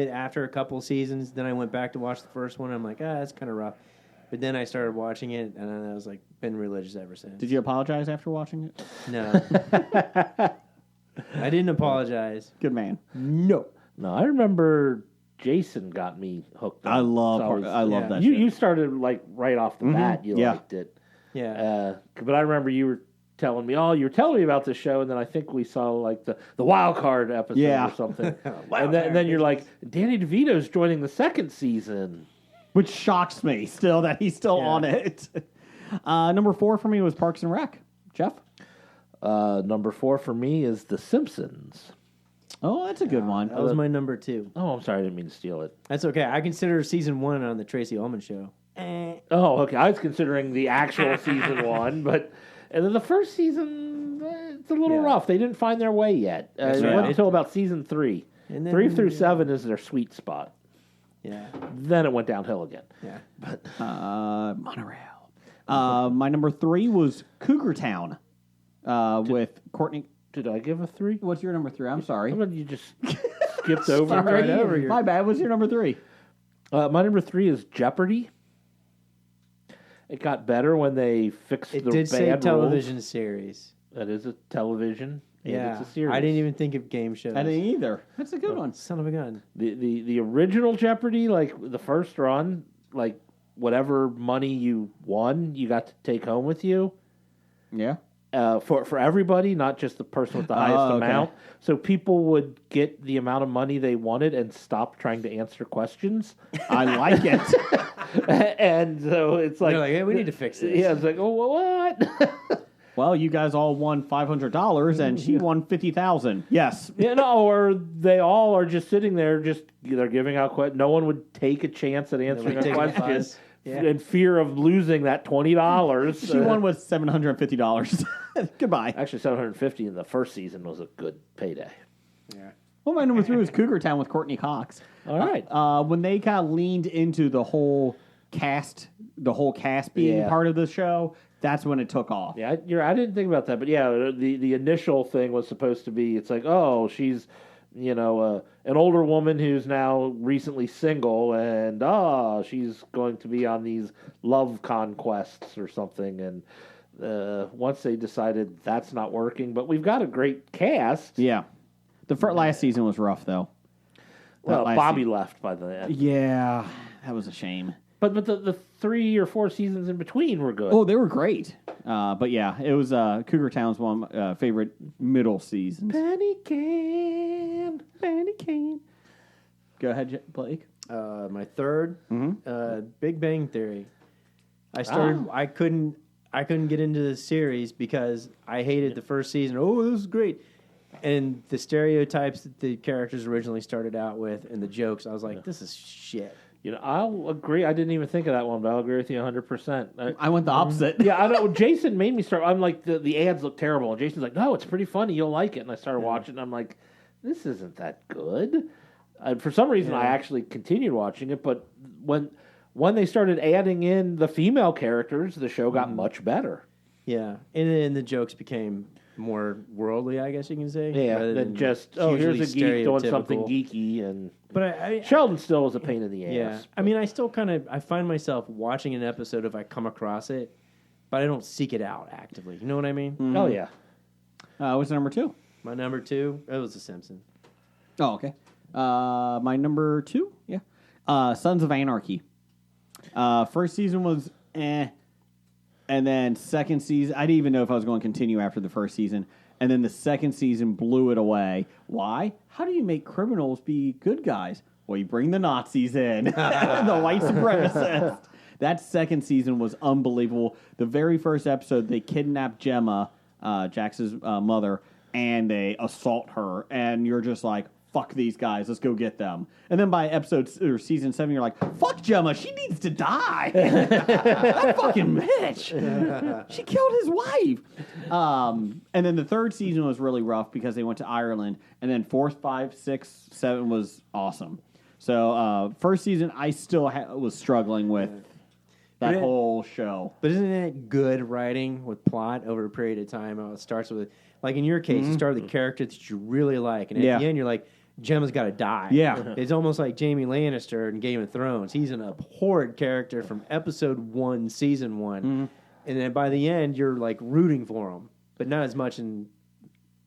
after a couple seasons, then I went back to watch the first one. I'm like, that's kind of rough. But then I started watching it, and I was like, been religious ever since. Did you apologize after watching it? No. I didn't apologize. Good man. No. No, I remember Jason got me hooked. I love yeah. that. You shit. you started like right off the bat. You Yeah. liked it. Yeah. But I remember you were telling me, you were telling me about the show, and then I think we saw like the wild card episode or something. and then you're like, Danny DeVito's joining the 2nd season. Which shocks me still that he's still on it. Number 4 for me was Parks and Rec. Jeff? Number 4 for me is The Simpsons. Oh, that's a good one. That was my number 2. Oh, I'm sorry, I didn't mean to steal it. That's okay. I consider season 1 on the Tracy Ullman show. Oh, okay. I was considering the actual season 1, but and then the first season, it's a little rough. They didn't find their way yet. It right. wasn't until about season 3. And then- 3 through 7 is their sweet spot. Yeah. Then it went downhill again. Yeah. Monorail. My number 3 was Cougar Town with Courtney. Did I give a 3? What's your number 3? I'm sorry. How about you just skipped over it? right over your- My bad. What's your number 3? My number 3 is Jeopardy. It got better when they fixed It the did bad say rules. television series. That is a television. And Yeah. it's a series. I didn't even think of game shows. I didn't either. That's a good one. Son of a gun. The original Jeopardy, like the first run, like whatever money you won, you got to take home with you. Yeah. For everybody, not just the person with the highest okay. amount. So people would get the amount of money they wanted and stop trying to answer questions. I like it. And so it's like, They're like, hey, we need to fix this. Yeah, it's like, oh, what? Well, you guys all won $500 and she won $50,000. Yes. Or they all are just sitting there, just they're giving out questions. No one would take a chance at answering a take a question fuss. Yeah. in fear of losing that $20. She won with $750. Goodbye. Actually, $750 in the first season was a good payday. Well, my number 3 was Cougar Town with Courtney Cox. All right. When they kind of leaned into the whole cast being Yeah. part of the show, that's when it took off. Yeah, I didn't think about that, but yeah, the initial thing was supposed to be, it's like, oh, she's, an older woman who's now recently single, and she's going to be on these love conquests or something, and once they decided that's not working, but we've got a great cast. Yeah. The last season was rough, though. Well, last Bobby left by the end. Yeah, that was a shame. But the 3 or 4 seasons in between were good. Oh, they were great. But yeah, it was Cougar Town's one of my favorite middle seasons. Penny Can. Go ahead, Blake. My third, Big Bang Theory. I couldn't get into the series because I hated the first season. Oh, this is great. And the stereotypes that the characters originally started out with and the jokes, I was like, this is shit. I'll agree. I didn't even think of that one, but I'll agree with you 100%. I went the opposite. Yeah, I know. Jason made me start. I'm like, the ads look terrible. And Jason's like, no, it's pretty funny. You'll like it. And I started watching. And I'm like, this isn't that good. For some reason, I actually continued watching it. But when they started adding in the female characters, the show got much better. Yeah. And then the jokes became more worldly, I guess you can say. Yeah, rather than just, here's a geek doing something geeky. And But I Sheldon still is a pain in the ass. yeah. I mean, I still I find myself watching an episode if I come across it, but I don't seek it out actively. You know what I mean? Oh, yeah. What's number 2? My number 2, it was The Simpsons. Oh, okay. My number 2, Sons of Anarchy. First season was and then second season, I didn't even know if I was going to continue after the first season. And then the second season blew it away. Why? How do you make criminals be good guys? we bring the Nazis in, the white supremacists. That second season was unbelievable. The very first episode, they kidnap Gemma, Jax's mother, and they assault her, and you're just like, fuck these guys, let's go get them. And then by season 7, you're like, fuck Gemma, she needs to die. That fucking bitch. She killed his wife. And then the third season was really rough because they went to Ireland. And then 4, 5, 6, 7 was awesome. So first season, I still was struggling with that whole show. But isn't it good writing with plot over a period of time? It starts with, like in your case, you start with a character that you really like, and at the end you're like, Gemma's got to die. Yeah. It's almost like Jaime Lannister in Game of Thrones. He's an abhorred character from episode 1, season 1, and then by the end you're like rooting for him, but not as much in.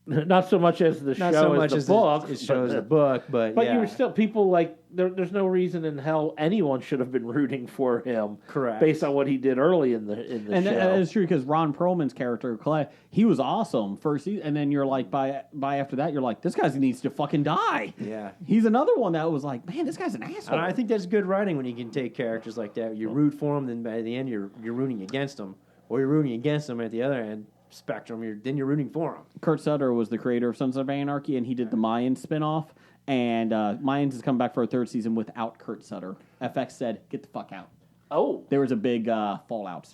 Not so much as the Not show so much as as the book. it shows the book, but But yeah. you were still people like there's no reason in hell anyone should have been rooting for him. Correct. Based on what he did early in the And show. that is true because Ron Perlman's character, Clay, he was awesome first season, and then you're like, by after that, you're like, this guy needs to fucking die. Yeah. He's another one that was like, man, this guy's an asshole. And I think that's good writing when you can take characters like that. You root for them, then by the end you're rooting against them, or you're rooting against them at the other end spectrum. Then you're rooting for them. Kurt Sutter was the creator of Sons of Anarchy, and he did the Mayans spinoff. And Mayans has come back for a third season without Kurt Sutter. FX said, get the fuck out. Oh. There was a big fallout.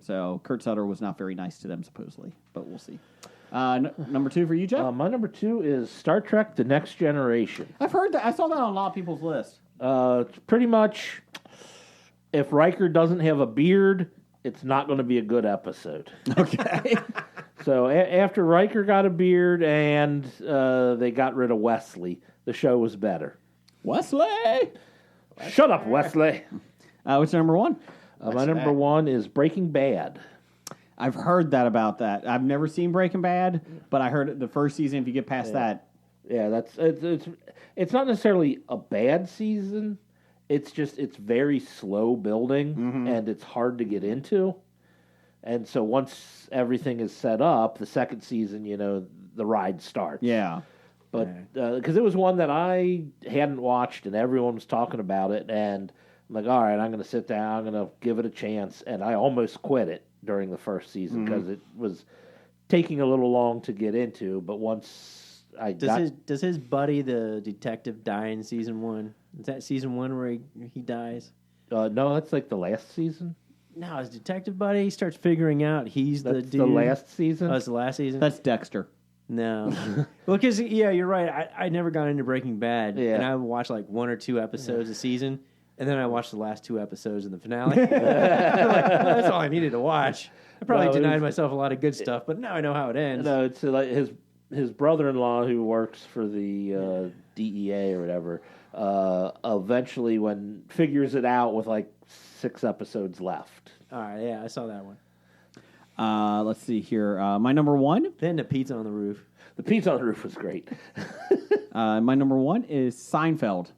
So Kurt Sutter was not very nice to them, supposedly. But we'll see. Number 2 for you, Jeff? My number 2 is Star Trek: The Next Generation. I've heard that. I saw that on a lot of people's lists. It's pretty much, if Riker doesn't have a beard, it's not going to be a good episode. Okay. So after Riker got a beard and they got rid of Wesley, the show was better. Wesley! Shut up, Wesley. What's your number 1? My number 1 is Breaking Bad. I've heard that about that. I've never seen Breaking Bad, but I heard the first season, if you get past that. Yeah, it's not necessarily a bad season. It's just it's very slow building and it's hard to get into. And so once everything is set up, the second season, the ride starts. Yeah. But because it was one that I hadn't watched and everyone was talking about it, and I'm like, all right, I'm going to sit down, I'm going to give it a chance, and I almost quit it during the first season because it was taking a little long to get into. But once I Does his buddy, the detective, die in season 1? Is that season 1 where he dies? no, that's like the last season. No, his detective buddy starts figuring out he's the That's dude. the last season. Oh, it's the last season? That's Dexter. No. Well, because, yeah, you're right. I never got into Breaking Bad. Yeah. And I watched like 1 or 2 episodes a season. And then I watched the last 2 episodes in the finale. I'm like, that's all I needed to watch. I probably No, it denied was- myself a lot of good stuff, but now I know how it ends. No, it's like his brother-in-law who works for the DEA or whatever. Eventually, when figures it out with like 6 episodes left. All right, yeah, I saw that one. Let's see here. My number 1. Then the pizza on the roof. The Pizza on the Roof was great. My number 1 is Seinfeld.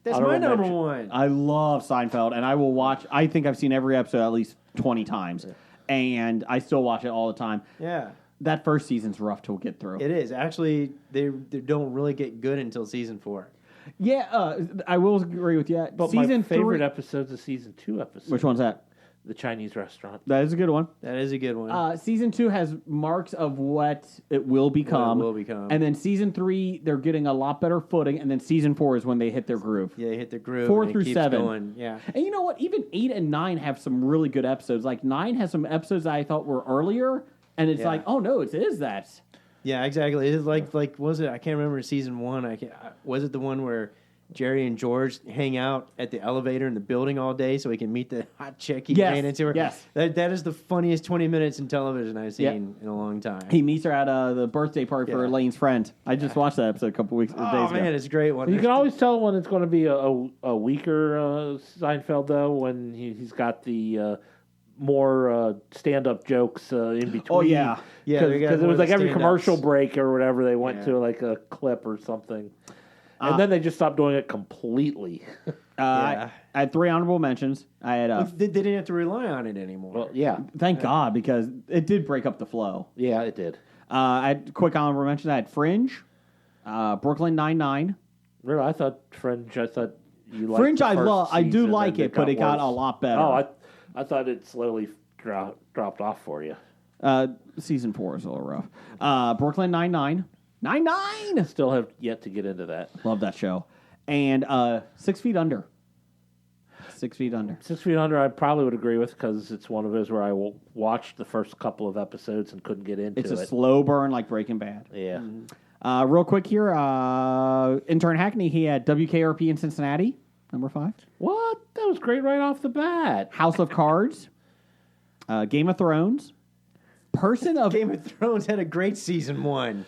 That's Honorable my number mention. 1. I love Seinfeld, and I will watch. I think I've seen every episode at least 20 times, and I still watch it all the time. Yeah. That first season's rough to get through. It is. Actually, they don't really get good until season 4. Yeah, I will agree with you. But Season my favorite 3. episode is season 2 episode. Which one's that? The Chinese restaurant. That is a good one. That is a good one. Season 2 has marks of what it will become. What it will become. And then season 3, they're getting a lot better footing. And then season 4 is when they hit their groove. Yeah, they hit the groove. 4 and it through keeps 7. Going. Yeah. And you know what? Even 8 and 9 have some really good episodes. Like 9 has some episodes that I thought were earlier. And it's Yeah. like, oh no, it is that. Yeah, exactly. It's like was it? I can't remember season 1. Was it the one where Jerry and George hang out at the elevator in the building all day so he can meet the hot chick he Yes, ran into her? yes. That is the funniest 20 minutes in television I've seen in a long time. He meets her at the birthday party for Yeah. Elaine's friend. I just watched that episode a couple days oh ago. man, it's a great one. You can always tell when it's going to be a weaker Seinfeld, though, when he's got the more stand-up jokes in between. Oh, yeah. Yeah, they got because it more was of the like every stand-ups. commercial break or whatever, they went Yeah. to like a clip or something. And then they just stopped doing it completely. I had 3 honorable mentions. I had They didn't have to rely on it anymore. Well, yeah. thank God, because it did break up the flow. Yeah, it did. I had quick honorable mentions. I had Fringe, Brooklyn Nine-Nine, Really, I thought Fringe. I thought you liked Fringe, the I first love. I do season, like and it, but it got worse. a lot better. Oh, I thought it slowly dropped off for you. Season 4 is a little rough. Brooklyn Nine-Nine. Nine-Nine! Still have yet to get into that. Love that show. And 6 Feet Under. 6 Feet Under. 6 Feet Under, I probably would agree with because it's one of those where I watched the first couple of episodes and couldn't get into It's it. a slow burn like Breaking Bad. Yeah. Real quick here, intern Hackney, he had WKRP in Cincinnati, number 5. What? That was great right off the bat. House of Cards, Game of Thrones, Person of... Game of Thrones had a great season 1.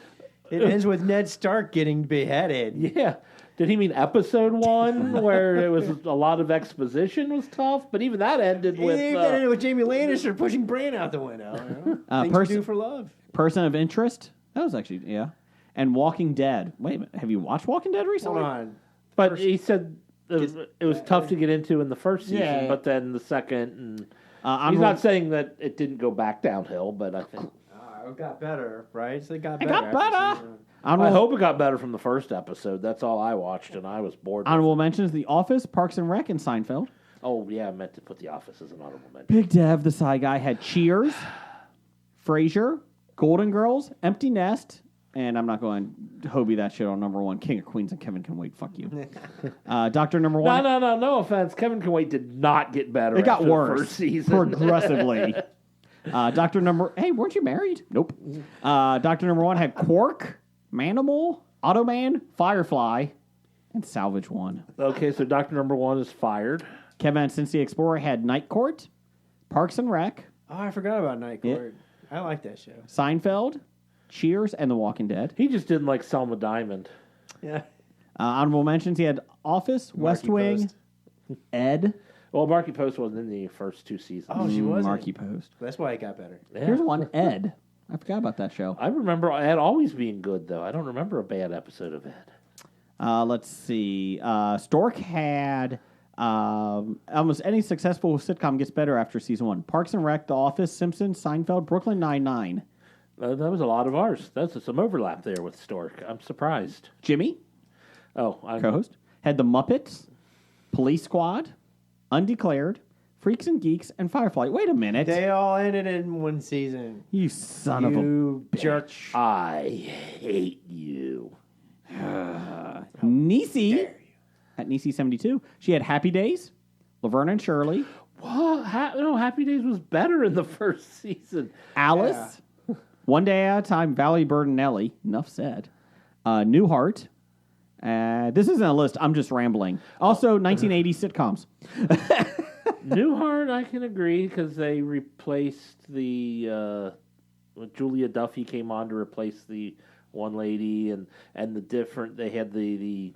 It ends with Ned Stark getting beheaded. Yeah. Did he mean episode 1 where it was a lot of exposition was tough? But even that ended with... It ended with Jamie Lannister pushing Bran out the window. You know? Things you do for love. Person of Interest. That was actually, yeah. And Walking Dead. Wait a minute. Have you watched Walking Dead recently? Hold on. But he said it was tough to get into in the first season, Yeah. but then the second... and I'm he's not saying that it didn't go back downhill, but I think... It got better, right? So it got It better. got after better. season one. I hope it got better from the first episode. That's all I watched, and I was bored. with Honorable mentions: The Office, Parks and Rec, and Seinfeld. it. Oh, yeah, I meant to put The Office as an honorable mention. Big Dev, the side guy, had Cheers, Frasier, Golden Girls, Empty Nest, and I'm not going to Hobie that shit on number 1. King of Queens and Kevin Can Wait. Fuck you. Doctor Number 1. No offense. Kevin Can Wait did not get better. It got after the worse first season. progressively. Doctor Number... Hey, weren't you married? Nope. Doctor Number 1 had Quark, Manimal, Automan, Firefly, and Salvage 1. Okay, so Doctor Number 1 is fired. Kevin and Cincy Explorer had Night Court, Parks and Rec, Oh, I forgot about Night Court. I like that show. Seinfeld, Cheers, and The Walking Dead. He just didn't like Selma Diamond. Yeah. Honorable mentions: he had Office, West Marky Wing, Post. Ed. Well, Marky Post wasn't in the first 2 seasons. Oh, she wasn't. Marky Post. That's why it got better. Yeah. Here's one, Ed. I forgot about that show. I remember Ed always being good, though. I don't remember a bad episode of Ed. Let's see. Stork had almost any successful sitcom gets better after season 1. Parks and Rec, The Office, Simpsons, Seinfeld, Brooklyn Nine-Nine. That was a lot of ours. That's some overlap there with Stork. I'm surprised. Jimmy, Oh, co-host, had The Muppets, Police Squad, Undeclared, Freaks and Geeks, and Firefly. Wait a minute. They all ended in one season. You son of a... You jerk. I hate you. Niecy, at Niecy72, she had Happy Days, Laverne and Shirley, What? Happy Days was better in the first season. Alice, One Day at a Time, Valley Bird and Nellie, enough said, Newhart. This isn't a list, I'm just rambling. Also, 1980s sitcoms. Newhart, I can agree because they replaced the Julia Duffy came on to replace the one lady, and the different. They had the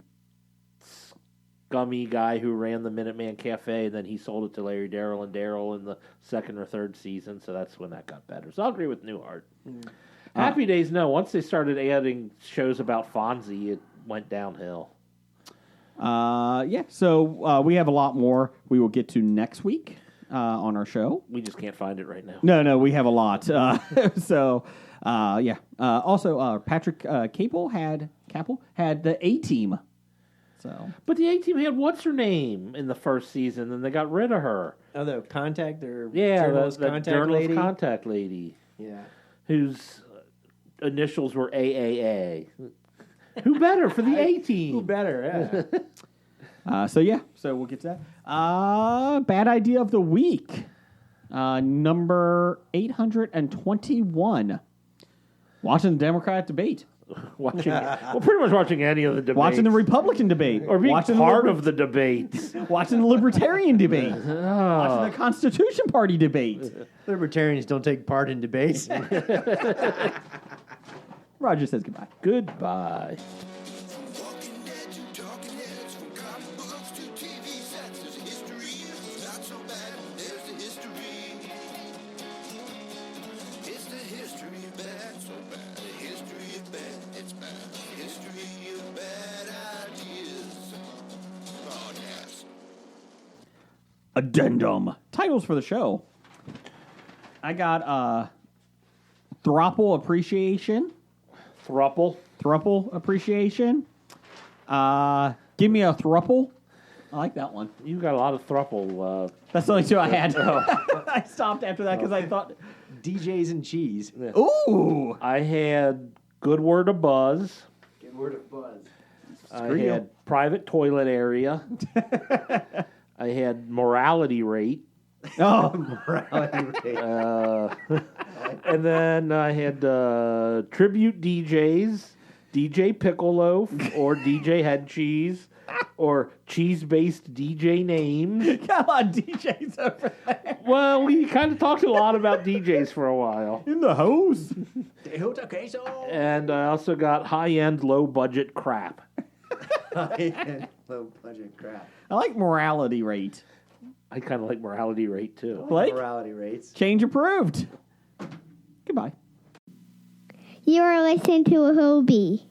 scummy guy who ran the Minuteman Cafe, and then he sold it to Larry Darrell and Darrell in the second or third season. So that's when that got better. So I'll agree with Newhart. Happy Days, no. Once they started adding shows about Fonzie, it went downhill. So we have a lot more we will get to next week on our show. We just can't find it right now. No, we have a lot. Also, Patrick Capel had the A-Team. So But the A-Team had what's her name in the first season, and they got rid of her. Oh, the contact or Yeah, journalist the contact journalist lady. contact lady, Yeah. whose initials were AAA. Who better for the A-Team? Who better? Yeah. So we'll get to that. Bad idea of the week. Number 821. Watching the Democrat debate. Watching, well, pretty much watching any of the debates. Watching the Republican debate. or being watching part of the debates. Watching the Libertarian debate. Watching the Constitution Party debate. Libertarians don't take part in debates. Roger says goodbye. Goodbye. Walking Dead to Talking Heads, from comic books to TV sets, there's a history. It's not so bad. There's the history. It's the history of bad, so bad. The history of bad, it's bad. The history of bad ideas. Podcast. Addendum. Titles for the show. I got Thruple Appreciation. Thruple. Thruple Appreciation. Give me a thruple. I like that one. You got a lot of thruple. That's the only two I had. I stopped after that because I thought, DJs and cheese. ooh. I had Good Word of Buzz. Good word of buzz. I Screw you. had Private Toilet Area. I had Morality Rate. Oh, Morality rate. And then I had Tribute DJs, DJ Piccolo or DJ Head Cheese, or cheese-based DJ names. come on, DJ's over there. Well, we kind of talked a lot about DJs for a while. In the hose. Tejuta queso. And I also got high-end, low-budget crap. Low budget crap. I like morality rate. I kind of like Morality Rate, too. Blake? Morality rates. Change approved. Goodbye. You are listening to a Hobie.